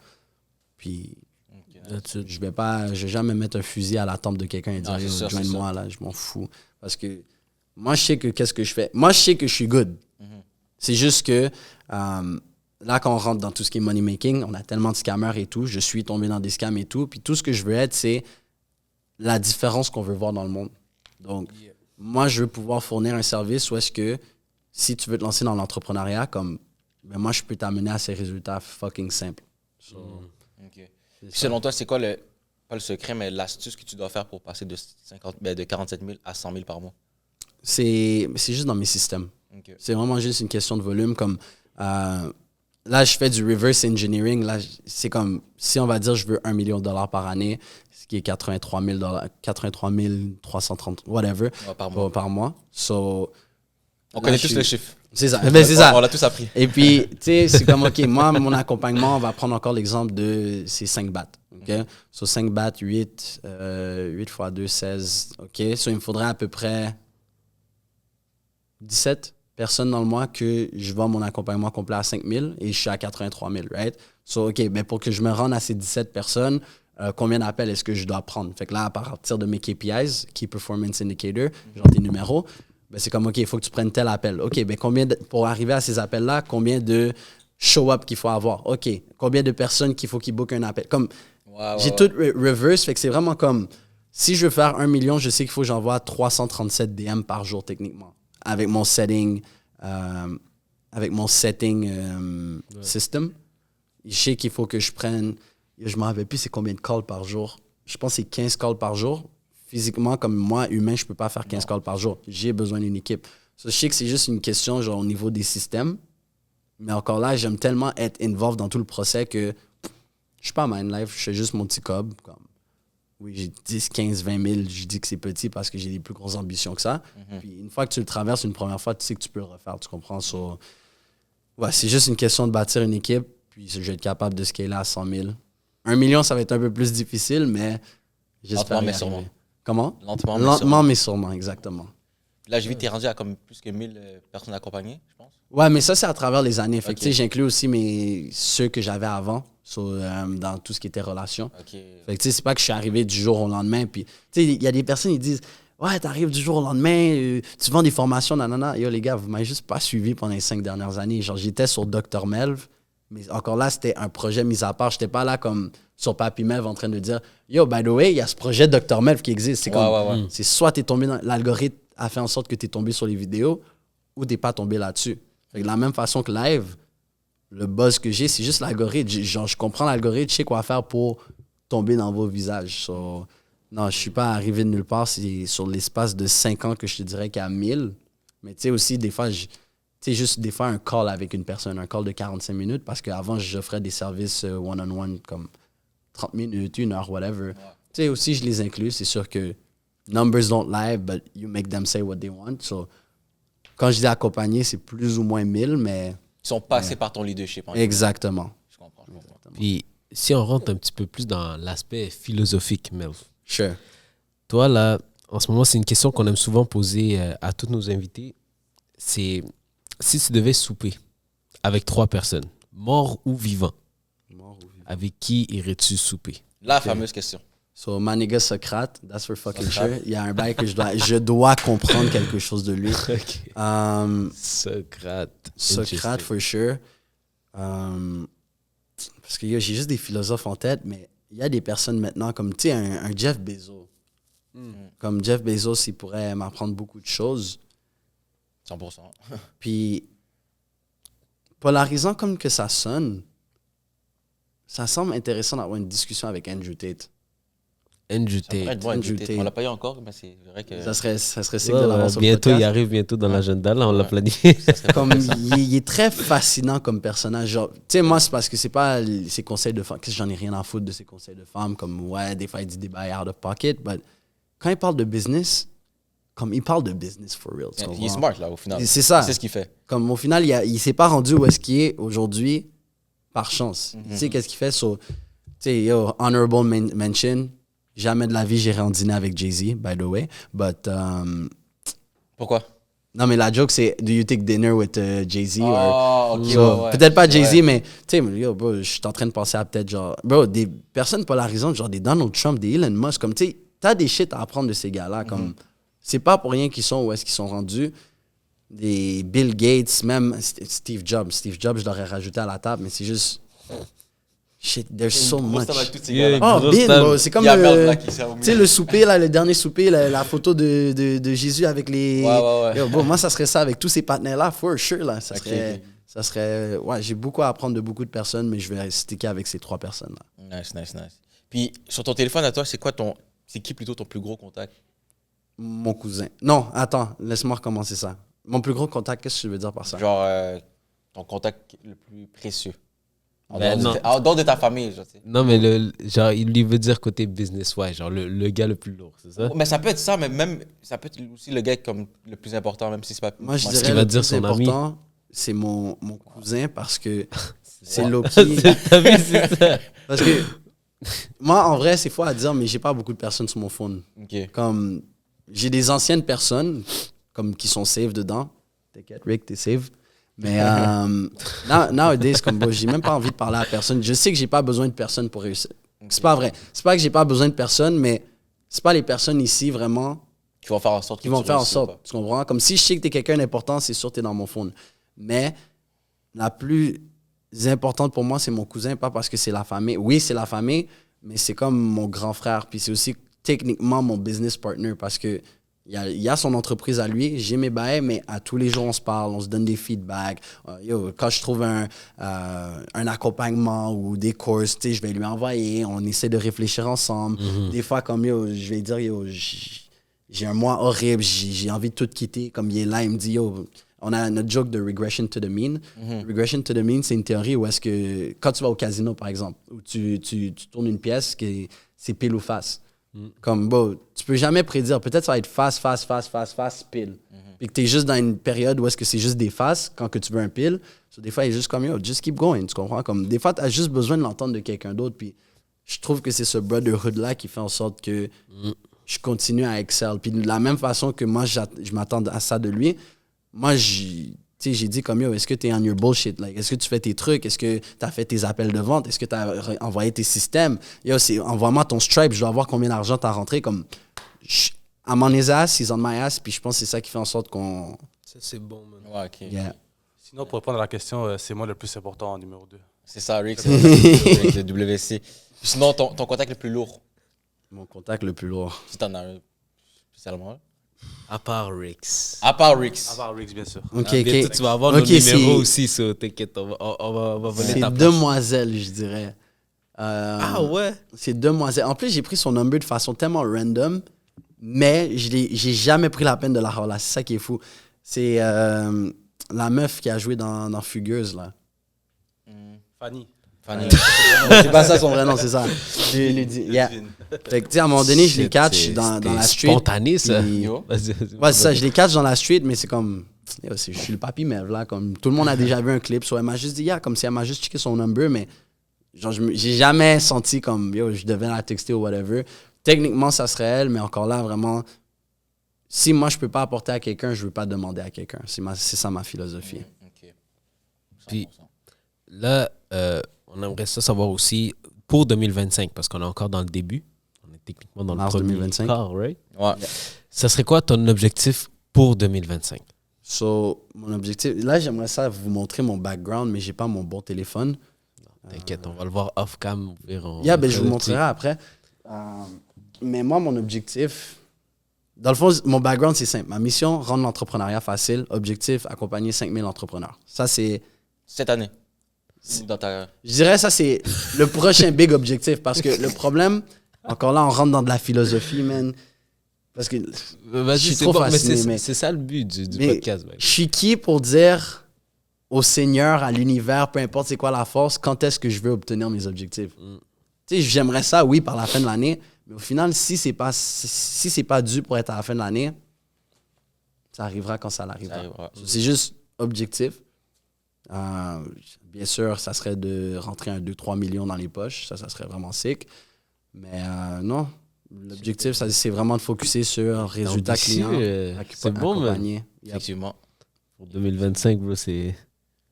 Puis, je vais jamais mettre un fusil à la tempe de quelqu'un et dire, joins-moi, là, je m'en fous. Parce que moi, je sais que qu'est-ce que je fais. Moi, je sais que je suis good. C'est juste que là, quand on rentre dans tout ce qui est money making, on a tellement de scammers et tout. Je suis tombé dans des scams et tout. Puis tout ce que je veux être, c'est la différence qu'on veut voir dans le monde. Donc, moi, je veux pouvoir fournir un service où est-ce que si tu veux te lancer dans l'entrepreneuriat, comme ben moi, je peux t'amener à ces résultats fucking simples. Puis selon toi, c'est quoi pas le secret, mais l'astuce que tu dois faire pour passer de 47 000 à 100 000 par mois? C'est juste dans mes systèmes. C'est vraiment juste une question de volume. Comme là, je fais du reverse engineering. Là, c'est comme si on va dire je veux $1 million par année, ce qui est 83 330, whatever, par mois. So, on connaît tous les chiffres. C'est ça. Mais c'est ça. On l'a tous appris. Et puis, tu sais, c'est comme, OK, moi, mon accompagnement, on va prendre encore l'exemple de ces 5 bahts. OK? So, 5 bahts, 8 fois 2, 16. OK? So, il me faudrait à peu près 17 personnes dans le mois que je vends mon accompagnement complet à 5 000 et je suis à 83 000, right? So, OK, ben pour que je me rende à ces 17 personnes, combien d'appels est-ce que je dois prendre? Fait que là, à partir de mes KPIs, Key Performance Indicator, genre tes numéros, ben c'est comme, OK, il faut que tu prennes tel appel. OK, ben pour arriver à ces appels-là, combien de show-up qu'il faut avoir? OK, combien de personnes qu'il faut qu'ils bookent un appel? Comme, j'ai tout reverse, fait que c'est vraiment comme, si je veux faire 1 million, je sais qu'il faut que j'envoie 337 DM par jour, techniquement, avec mon setting, system. Je sais qu'il faut que je prenne, je ne me rappelle plus c'est combien de calls par jour. Je pense que c'est 15 calls par jour. Physiquement, comme moi, humain, je ne peux pas faire 15 calls par jour. J'ai besoin d'une équipe. So, je sais que c'est juste une question genre, au niveau des systèmes. Mais encore là, j'aime tellement être involved dans tout le procès que je ne suis pas à Mind Life. Je fais juste mon petit cob. Comme, oui, j'ai 10, 15, 20 000. Je dis que c'est petit parce que j'ai des plus grosses ambitions que ça. Puis une fois que tu le traverses une première fois, tu sais que tu peux le refaire. Tu comprends? So, ouais, c'est juste une question de bâtir une équipe. Puis je vais être capable de scaler à 100 000. 1 million, ça va être un peu plus difficile, mais j'espère y arriver. Comment? Lentement, mais sûrement, exactement. Là, j'ai vu que tu es rendu à comme plus que 1000 personnes accompagnées, je pense. Ouais, mais ça, c'est à travers les années. Fait que, j'inclus aussi ceux que j'avais avant dans tout ce qui était relation. Fait que c'est pas que je suis arrivé du jour au lendemain. Puis, il y a des personnes qui disent ouais, t'arrives du jour au lendemain, tu vends des formations, nanana. Yo, les gars, vous m'avez juste pas suivi pendant les 5 dernières années. Genre, j'étais sur Dr. Melv, mais encore là, c'était un projet mis à part. J'étais pas là comme sur Papy Melv en train de dire yo, by the way, il y a ce projet Dr. Melv qui existe. C'est comme, c'est soit t'es tombé dans l'algorithme a fait en sorte que t'es tombé sur les vidéos ou t'es pas tombé là-dessus. Fait que de la même façon que live, le buzz que j'ai, c'est juste l'algorithme. Genre, je comprends l'algorithme, je sais quoi faire pour tomber dans vos visages. So, non, je suis pas arrivé de nulle part. C'est sur l'espace de 5 ans que je te dirais qu'il y a 1000. Mais tu sais aussi, des fois, juste des fois un call avec une personne, un call de 45 minutes, parce qu'avant, j'offrais des services one-on-one comme 30 minutes, 1 heure, whatever. Tu sais, aussi, je les inclus. C'est sûr que numbers don't lie, but you make them say what they want. So, quand je dis accompagner, c'est plus ou moins 1000, mais... Ils sont passés par ton leadership. Exactement. Je comprends. Puis, si on rentre un petit peu plus dans l'aspect philosophique, Melv. Sure. Toi, là, en ce moment, c'est une question qu'on aime souvent poser à tous nos invités. C'est, si tu devais souper avec 3 personnes, mort ou vivant, avec qui irais-tu souper? La fameuse question. So, my nigga Socrate, that's for fucking sure. Il y a un bail que je dois comprendre quelque chose de lui. Socrate, for sure. Parce que j'ai juste des philosophes en tête, mais il y a des personnes maintenant comme, tu sais, un Jeff Bezos. Comme Jeff Bezos, il pourrait m'apprendre beaucoup de choses. 100%. Puis, polarisant comme que ça sonne, ça semble intéressant d'avoir une discussion avec Andrew Tate. Andrew Ça pourrait être Tate. bon, Andrew Tate. Tate. On l'a pas eu encore, mais c'est vrai que Ça serait sick Ouais, de l'avoir sur le bientôt, podcast. il arrive bientôt dans l'agenda, là, on l'a Ouais. planifié. ça serait Comme intéressant. il est très fascinant comme personnage. Genre, tu sais, moi, c'est parce que c'est pas ses conseils de femmes. J'en ai rien à foutre de ses conseils de femmes. Comme, ouais, des fois, il dit des bails out of pocket. Mais quand il parle de business, comme il parle de business for real. Tu Il est comprends? smart, là, au final. C'est ça. C'est ce qu'il fait. Comme au final, il s'est pas rendu où est-ce qu'il est aujourd'hui par chance. Mm-hmm. Tu sais, qu'est-ce qu'il fait? So, tu sais, yo, honorable mention. Jamais de la vie, j'irai en dîner avec Jay-Z, by the way. But, Pourquoi? non, mais la joke, c'est do you take dinner with Jay-Z? Oh, ok, So, ouais. peut-être pas Jay-Z, Ouais. mais tu sais, yo, bro, je suis en train de penser à peut-être genre, bro, des personnes polarisantes, genre des Donald Trump, des Elon Musk, comme tu sais, t'as des shit à apprendre de ces gars-là. Comme, c'est pas pour rien qu'ils sont où est-ce qu'ils sont rendus. Des Bill Gates, même Steve Jobs. Steve Jobs, je l'aurais rajouté à la table, mais c'est juste. Shit, there's so Grosse much. table avec tous ces Yeah. gars-là. Oh, Grosse Bin, table. bro, c'est comme Il y a Mel Black qui sert au tu sais, milieu. le souper, là, le dernier souper, la photo de Jésus avec les. Ouais. Yo, bro, moi, ça serait ça avec tous ces partenaires-là, for sure. Là. Ça Ok, serait. ok. Ça serait. Ouais, j'ai beaucoup à apprendre de beaucoup de personnes, mais je vais sticker avec ces 3 personnes-là. Nice. Puis, sur ton téléphone à toi, c'est qui plutôt ton plus gros contact? Mon cousin. Non, attends, laisse-moi recommencer ça. Mon plus gros contact, qu'est-ce que tu veux dire par ça? Genre, ton contact le plus précieux. En Ben, dehors en dehors de ta famille, je sais. Non, mais genre, il lui veut dire côté business, ouais, genre le gars le plus lourd, c'est ça? Mais ça peut être ça, mais même, ça peut être aussi le gars comme le plus important, même si c'est pas. Moi, je qu'il dirais va le dire plus son ami. important, c'est mon cousin parce que c'est Ouais. Loki. T'as vu, c'est ça? Parce que moi, en vrai, c'est faux à dire, mais j'ai pas beaucoup de personnes sur mon phone. Ok. Comme j'ai des anciennes personnes comme qui sont safe dedans. T'inquiète, Rick, t'es safe. Mais nowadays, comme bon, j'ai même pas envie de parler à personne. Je sais que j'ai pas besoin de personne pour réussir. C'est pas vrai. C'est pas que j'ai pas besoin de personne, mais c'est pas les personnes ici vraiment Qui vont faire en sorte qui que vont tu faire en réussis, sorte. quoi. Tu comprends? Comme si je sais que t'es quelqu'un d'important, c'est sûr que t'es dans mon phone. Mais la plus importante pour moi, c'est mon cousin, pas parce que c'est la famille. Oui, c'est la famille, mais c'est comme mon grand frère. Puis c'est aussi techniquement mon business partner parce que il a son entreprise à lui, j'ai mes bails, mais à tous les jours, on se parle, on se donne des feedbacks. Yo, quand je trouve un accompagnement ou des courses, je vais lui envoyer, on essaie de réfléchir ensemble. Des fois, comme yo, je vais dire, yo, j'ai un mois horrible, j'ai envie de tout quitter. Comme il est là, il me dit, yo, on a notre joke de regression to the mean. Regression to the mean, c'est une théorie où est-ce que, quand tu vas au casino, par exemple, où tu tournes une pièce, c'est pile ou face. Comme, bon, tu peux jamais prédire. Peut-être ça va être face, pile. Puis que tu es juste dans une période où est-ce que c'est juste des faces quand que tu veux un pile. So, des fois, il est juste comme, yo, just keep going, tu comprends? Comme, des fois, tu as juste besoin de l'entendre de quelqu'un d'autre. Puis je trouve que c'est ce brotherhood-là qui fait en sorte que je continue à excel. Puis de la même façon que moi, je m'attends à ça de lui, moi, j'ai dit comme, yo, est-ce que tu es on your bullshit? Like, est-ce que tu fais tes trucs? Est-ce que tu as fait tes appels de vente? Est-ce que tu as envoyé tes systèmes? Yo, envoie-moi ton Stripe, je dois voir combien d'argent tu as rentré. Comme, I'm on his ass, he's on my ass. Puis je pense que c'est ça qui fait en sorte qu'on... Ça, c'est bon, man. Ouais, ok. Yeah. Sinon, pour répondre à la question, c'est moi le plus important en numéro 2. C'est ça, Rick, c'est le WC. Sinon, ton contact le plus lourd, Mon contact le plus lourd. si t'en as un spécialement. À part Rix. À part Rick. À part Riggs, bien sûr. OK, Ah, bientôt, OK. tu vas avoir Ok, nos numéros c'est- aussi, ça, t'inquiète, on va voler C'est ta place. demoiselle, je dirais. Ah ouais? C'est demoiselle. En plus, j'ai pris son number de façon tellement random, mais j'ai jamais pris la peine de la relayer. C'est ça qui est fou. C'est la meuf qui a joué dans Fugueuse, là. Fanny. Fanny. C'est pas ça son vrai nom, c'est ça. Je lui dis, yeah. Fait que, tu sais, à un moment donné, je les catch dans la street. Spontané, ça. puis- Yo. Vas-y, Ouais, c'est ça, je les catch dans la street, mais c'est comme. Yo, je suis le papy Mev, là. Comme, tout le monde a déjà vu un clip. So, elle m'a juste dit, yeah, comme si elle m'a juste checké son number, mais genre, j'ai jamais senti comme, yo, je devais la texter ou whatever. Techniquement, ça serait elle, mais encore là, vraiment, si moi, je peux pas apporter à quelqu'un, je veux pas demander à quelqu'un. C'est ça ma philosophie. Ok. Puis, là, on aimerait ça savoir aussi pour 2025, parce qu'on est encore dans le début. On est techniquement dans Mars le premier 2025. quart, right? Ouais. Ça serait quoi ton objectif pour 2025? So, mon objectif, là, j'aimerais ça vous montrer mon background, mais j'ai pas mon bon téléphone. T'inquiète, on va le voir off-cam. Yeah, ben, je vous montrerai après. Mais moi, mon objectif, dans le fond, mon background, c'est simple. Ma mission, rendre l'entrepreneuriat facile. Objectif, accompagner 5000 entrepreneurs. Ça, c'est Cette année. Ou dans ta... Je dirais ça, c'est le prochain big objectif. Parce que le problème, encore là, on rentre dans de la philosophie, man. Parce que Vas-y, je suis c'est trop bon, mais fasciné, c'est mais- c'est ça le but du mais podcast. je suis qui pour dire au Seigneur, à l'univers, peu importe c'est quoi la force, quand est-ce que je veux obtenir mes objectifs? Tu sais, j'aimerais ça, oui, par la fin de l'année, mais au final, si c'est pas dû pour être à la fin de l'année, ça arrivera quand ça arrivera. Ça arrivera. C'est juste objectif. Bien sûr, ça serait de rentrer un 2-3 millions dans les poches. Ça serait vraiment sick. Mais non, l'objectif, c'est vraiment de focuser sur résultats ambitieux, clients. c'est bon, man. accompagner. Yep. Effectivement. Pour 2025, bro, c'est...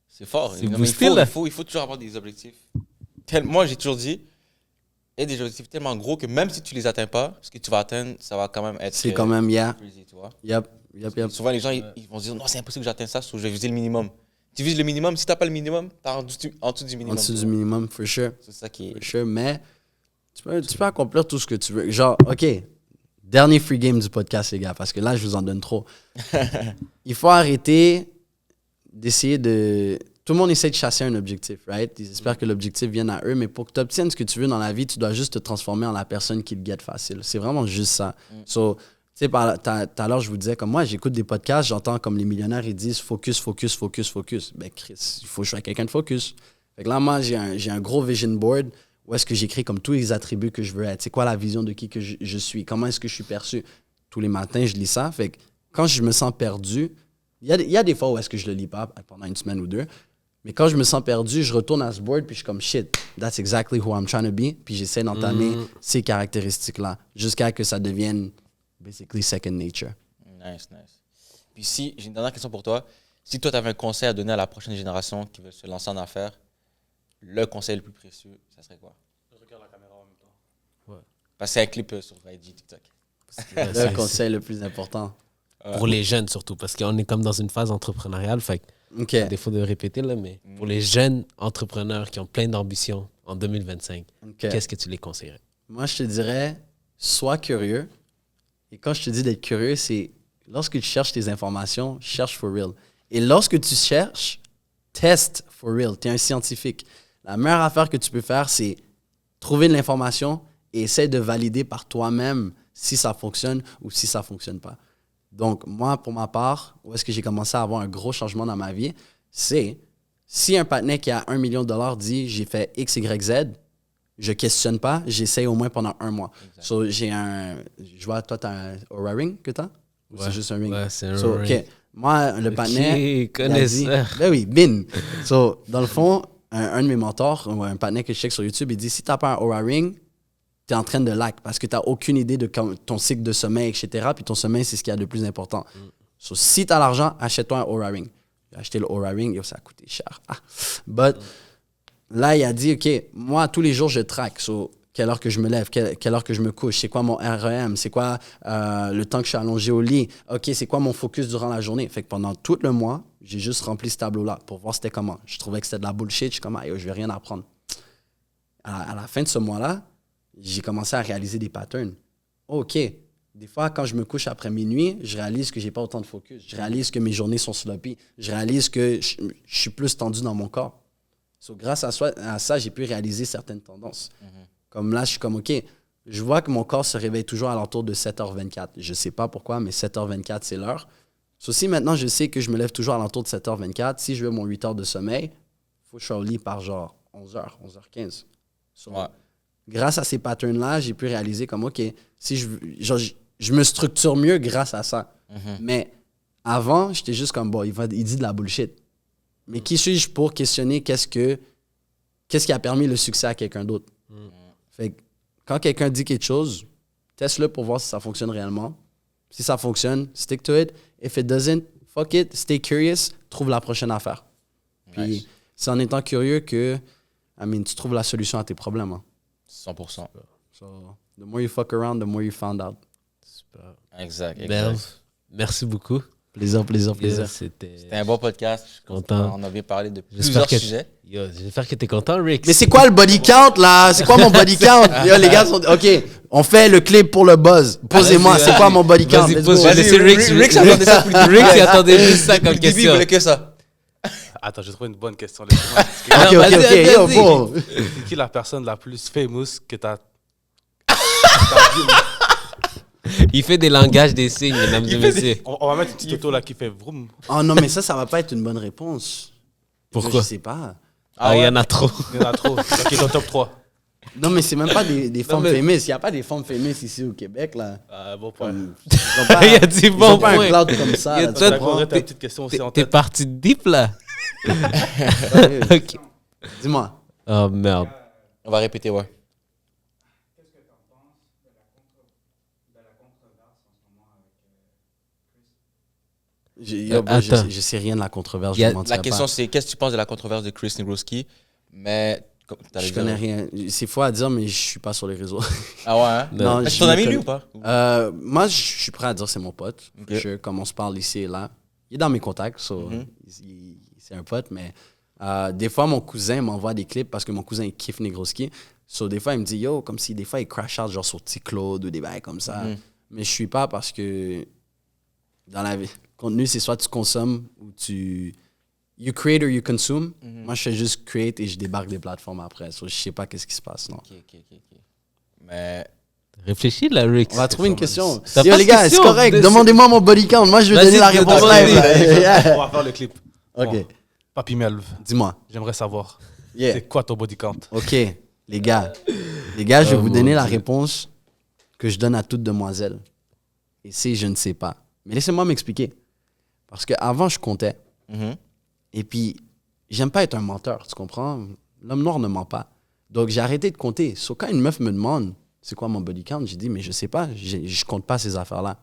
C'est fort. C'est Non, mais boosté, là. il faut toujours avoir des objectifs. Moi, j'ai toujours dit, il y a des objectifs tellement gros que même si tu les atteins pas, ce que tu vas atteindre, ça va quand même être... C'est quand même, crazy, tu vois. Yep. Souvent, les gens, ils vont se dire, non, c'est impossible que j'atteigne ça, so je vais viser le minimum. Tu vises le minimum, si tu n'as pas le minimum, tu es en dessous du En minimum. dessous tu du vois. minimum, for sure. C'est ça qui est... For sure, mais tu peux accomplir tout ce que tu veux. Genre, OK, dernier free game du podcast, les gars, parce que là, je vous en donne trop. Il faut arrêter d'essayer de... Tout le monde essaie de chasser un objectif, right? Ils espèrent que l'objectif vienne à eux, mais pour que tu obtiennes ce que tu veux dans la vie, tu dois juste te transformer en la personne qui le guette facile. C'est vraiment juste ça. So, tu sais, tout à l'heure, je vous disais, comme moi, j'écoute des podcasts, j'entends comme les millionnaires, ils disent focus, focus, focus, focus. Ben, Chris, il faut que je sois quelqu'un de focus. Fait que là, moi, j'ai un gros vision board où est-ce que j'écris comme tous les attributs que je veux être. C'est quoi la vision de qui que je suis? Comment est-ce que je suis perçu? Tous les matins, je lis ça. Fait que quand je me sens perdu, il y a des fois où est-ce que je le lis pas pendant une semaine ou deux. Mais quand je me sens perdu, je retourne à ce board puis je suis comme shit, that's exactly who I'm trying to be. Puis j'essaie d'entamer ces caractéristiques-là jusqu'à que ça devienne basically second nature. Nice. Puis si, j'ai une dernière question pour toi. Si toi, tu avais un conseil à donner à la prochaine génération qui veut se lancer en affaires, le conseil le plus précieux, ça serait quoi? Je regarde la caméra en même temps. Passer un clip sur IG, TikTok. Le conseil le plus important. Pour les jeunes surtout, parce qu'on est comme dans une phase entrepreneuriale. Fait que, OK. à défaut de répéter, là, mais pour les jeunes entrepreneurs qui ont plein d'ambition en 2025, OK. qu'est-ce que tu les conseillerais? Moi, je te dirais, sois curieux. Et quand je te dis d'être curieux, c'est lorsque tu cherches tes informations, cherche for real. Et lorsque tu cherches, teste for real. Tu es un scientifique. La meilleure affaire que tu peux faire, c'est trouver de l'information et essayer de valider par toi-même si ça fonctionne ou si ça ne fonctionne pas. Donc, moi, pour ma part, où est-ce que j'ai commencé à avoir un gros changement dans ma vie, c'est si un partenaire qui a $1 million dit « j'ai fait X, Y, Z », je questionne pas, j'essaye au moins pendant 1 mois. So, je vois, toi, tu as un Oura Ring que tu as? Ou c'est juste un ring? Ouais, c'est un So, ring. OK. Moi, le partenaire. il a connaisseur. dit- Ben oui, bin. So, dans le fond, un de mes mentors, ou un partenaire que je check sur YouTube, il dit si tu n'as pas un Oura Ring, tu es en train de lac parce que tu n'as aucune idée de ton cycle de sommeil, etc. Puis ton sommeil, c'est ce qu'il y a de plus important. So, si tu as l'argent, achète-toi un Oura Ring. J'ai acheté le Oura Ring, yo, ça a coûté cher. But là, il a dit, OK, moi, tous les jours, je traque. So, quelle heure que je me lève, quelle heure que je me couche, c'est quoi mon REM, c'est quoi le temps que je suis allongé au lit, OK, c'est quoi mon focus durant la journée. Fait que pendant tout le mois, j'ai juste rempli ce tableau-là pour voir c'était comment. Je trouvais que c'était de la bullshit. Je suis comme, yo, je vais rien apprendre. À la fin de ce mois-là, j'ai commencé à réaliser des patterns. OK, des fois, quand je me couche après minuit, je réalise que j'ai pas autant de focus. Je réalise que mes journées sont sloppy. Je réalise que je suis plus tendu dans mon corps. So, grâce à ça, j'ai pu réaliser certaines tendances. Comme là, je suis comme, OK, je vois que mon corps se réveille toujours à l'entour de 7h24. Je ne sais pas pourquoi, mais 7h24, c'est l'heure. So, si maintenant, je sais que je me lève toujours à l'entour de 7h24, si je veux mon 8 heures de sommeil, il faut que je sois au lit par genre 11h, 11h15. So, Ouais. grâce à ces patterns-là, j'ai pu réaliser comme, OK, si je me structure mieux grâce à ça. Mais avant, j'étais juste comme, bon, il dit de la bullshit. Mais qui suis-je pour questionner qu'est-ce qui a permis le succès à quelqu'un d'autre? Fait que quand quelqu'un dit quelque chose, teste-le pour voir si ça fonctionne réellement. Si ça fonctionne, stick to it. If it doesn't, fuck it, stay curious, trouve la prochaine affaire. Puis Nice. c'est en étant curieux que, tu trouves la solution à tes problèmes. Hein. 100%. So, the more you fuck around, the more you found out. Super. Exact. Belv, merci beaucoup. Plaisir, plaisir, plaisir. C'était C'était un bon podcast. Je suis Content. On a bien parlé de J'espère plusieurs que sujets. j'espère que t'es content, Rick. Mais c'est quoi le body count, là? C'est quoi mon body count? Yo, les gars sont... OK, on fait le clip pour le buzz. Posez-moi, c'est quoi mon body count? Vas-y, Let's pose, go. je vais laisser Rick. Rick s'attendait ça pour Rick s'y attendait juste ça comme Depuis, il question. voulait que ça. Attends, j'ai trouvé une bonne question. Laisse-moi Ok, discuter. ok, Vas-y, ok. Yo, vas-y. bon. C'est qui la personne la plus famous que t'as... Il fait des langages des signes, mesdames et messieurs. On va mettre une petite auto là qui fait vroom. Oh non, mais ça va pas être une bonne réponse. Pourquoi? Je sais pas. Ah, il y en a trop. Il y en a trop. Ok, ton top 3. Non, mais c'est même pas des femmes mais- famous. Il y a pas des femmes famous ici au Québec, là. Bon point. Ils ont pas, Il y a du ils bon ont pas point. un cloud comme ça. Il y a là, tu toi- comprends? T'as une petite question aussi en T'es tête. parti deep, là? Ouais. Ok. Dis-moi. Oh, merde. On va répéter, ouais. Attends. Je sais rien de la controverse. Il y a- Je mentirais La question, pas. c'est qu'est-ce que tu penses de la controverse de Chris Negroski? Mais. Je connais rien. C'est faux à dire, mais je suis pas sur les réseaux. Ah ouais, hein? Non, Mais je c'est ton me ami, lui, connais- ou pas? Moi, je suis prêt à dire c'est mon pote. Ok. Comme on se parle ici et là. Il est dans mes contacts, Mhm. c'est un pote, mais des fois, mon cousin m'envoie des clips parce que mon cousin, il kiffe Negroski. So, des fois, il me dit, yo, comme si des fois, il crash out genre sur T-Claude ou des bails comme ça. Mhm. Mais je suis pas parce que dans la vie, contenu, c'est soit tu consommes ou tu. You create or you consume. Mhm. Moi, je fais juste create et je débarque des plateformes après. So, je sais pas qu'est-ce qui se passe, non. Ok. Mais. Réfléchis, là, Rick. On va trouver une question. T'as Yo, pas les de gars, c'est question correct. de- Demandez-moi mon body count. Moi, je vais Vas-y, donner la de- réponse demande-lui. live. là. On va faire le clip. Ok. Bon. Papi Melv, Dis-moi. j'aimerais savoir. Yeah. C'est quoi ton body count? Ok, les gars. Les gars, je vais Oh vous mon donner la Dieu. réponse que je donne à toute demoiselle. Et c'est je ne sais pas. Mais laissez-moi m'expliquer. Parce qu'avant, je comptais. Mhm. Et puis, j'aime pas être un menteur, tu comprends? L'homme noir ne ment pas. Donc, j'ai arrêté de compter. So, quand une meuf me demande c'est quoi mon body count, j'ai dit, mais je sais pas. Je compte pas ces affaires-là.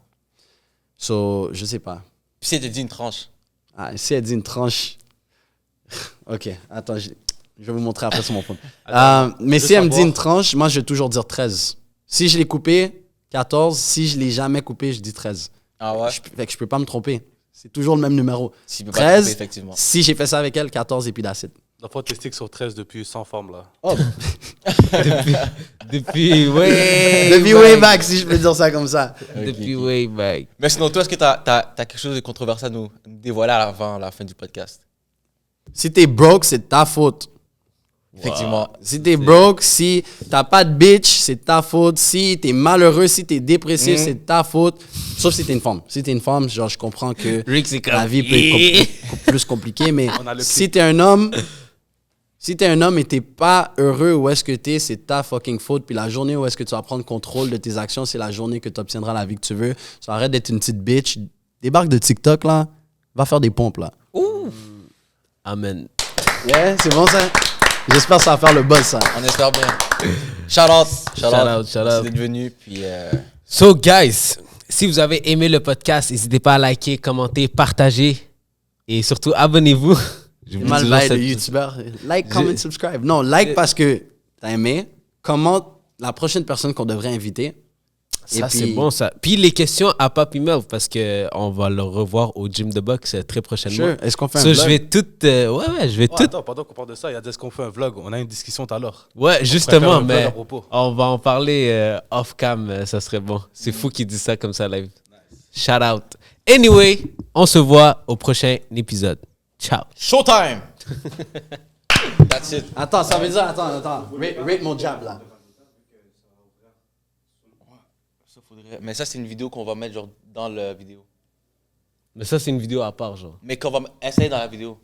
So, je sais pas. Puis si elle te dit une tranche. Ah, si elle dit une tranche. Ok, attends, je vais vous montrer après sur mon phone. Mais je si veux elle me dit savoir- une tranche, moi je vais toujours dire 13. Si je l'ai coupé, 14. Si je l'ai jamais coupé, je dis 13. Ah ouais? Fait que je peux pas me tromper. C'est toujours le même numéro. S'il peut pas te 13. tromper, effectivement. Si j'ai fait ça avec elle, 14 et puis d'acide. La fois, t'es stick sur 13 depuis sans forme là. Oh, Depuis way depuis way back, si je peux dire ça comme ça. Depuis way back. Mais sinon, toi, est-ce que t'as quelque chose de controversé à nous dévoiler avant la fin du podcast? Si t'es broke, c'est de ta faute. Effectivement. Si t'es broke, si t'as pas de bitch, c'est de ta faute. Si t'es malheureux, si t'es dépressif, c'est de ta faute. Sauf si t'es une femme. Si t'es une femme, genre, je comprends que Rick, c'est comme... la vie peut être plus compliquée, mais On a le si t'es un homme, et t'es pas heureux où est-ce que t'es, c'est ta fucking faute. Puis la journée où est-ce que tu vas prendre contrôle de tes actions, c'est la journée que tu obtiendras la vie que tu veux. So, arrête d'être une petite bitch. Débarque de TikTok, là. Va faire des pompes, là. Amen. Yeah, c'est bon, ça? J'espère que ça va faire le buzz, ça. On espère bien. Shout out. Shout out. Merci d'être venu. Puis, So, guys, si vous avez aimé le podcast, n'hésitez pas à liker, commenter, partager et surtout abonnez-vous. Je vous dis Mal toujours bail, le cette- youtubeur. Like, comment, subscribe. Non, like parce que t'as aimé. Commente la prochaine personne qu'on devrait inviter. Ça, Et c'est puis- bon, ça. Puis les questions à Papi Melv, parce qu'on va le revoir au gym de boxe très prochainement. Sure. Est-ce qu'on fait un So, vlog? je vais tout... ouais, je vais tout... Attends, pendant qu'on parle de ça, il y a est-ce qu'on fait un vlog? On a une discussion tout à l'heure. Ouais, On pourrait justement, faire un vlog mais à propos. on va en parler off-cam, ça serait bon. C'est fou qu'ils disent ça comme ça live. Shout out. Anyway, on se voit au prochain épisode. Ciao. showtime! That's it. Attends, ça veut dire, attends. Rate mon jab, là. Mais ça, c'est une vidéo qu'on va mettre genre dans la vidéo. Mais ça, c'est une vidéo à part, genre. Mais qu'on va essayer dans la vidéo.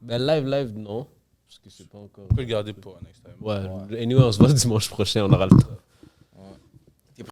Ben, live, non. Parce que c'est pas encore... On peut le garder pour next time. Ouais, anyway, on se voit dimanche prochain, on aura le temps.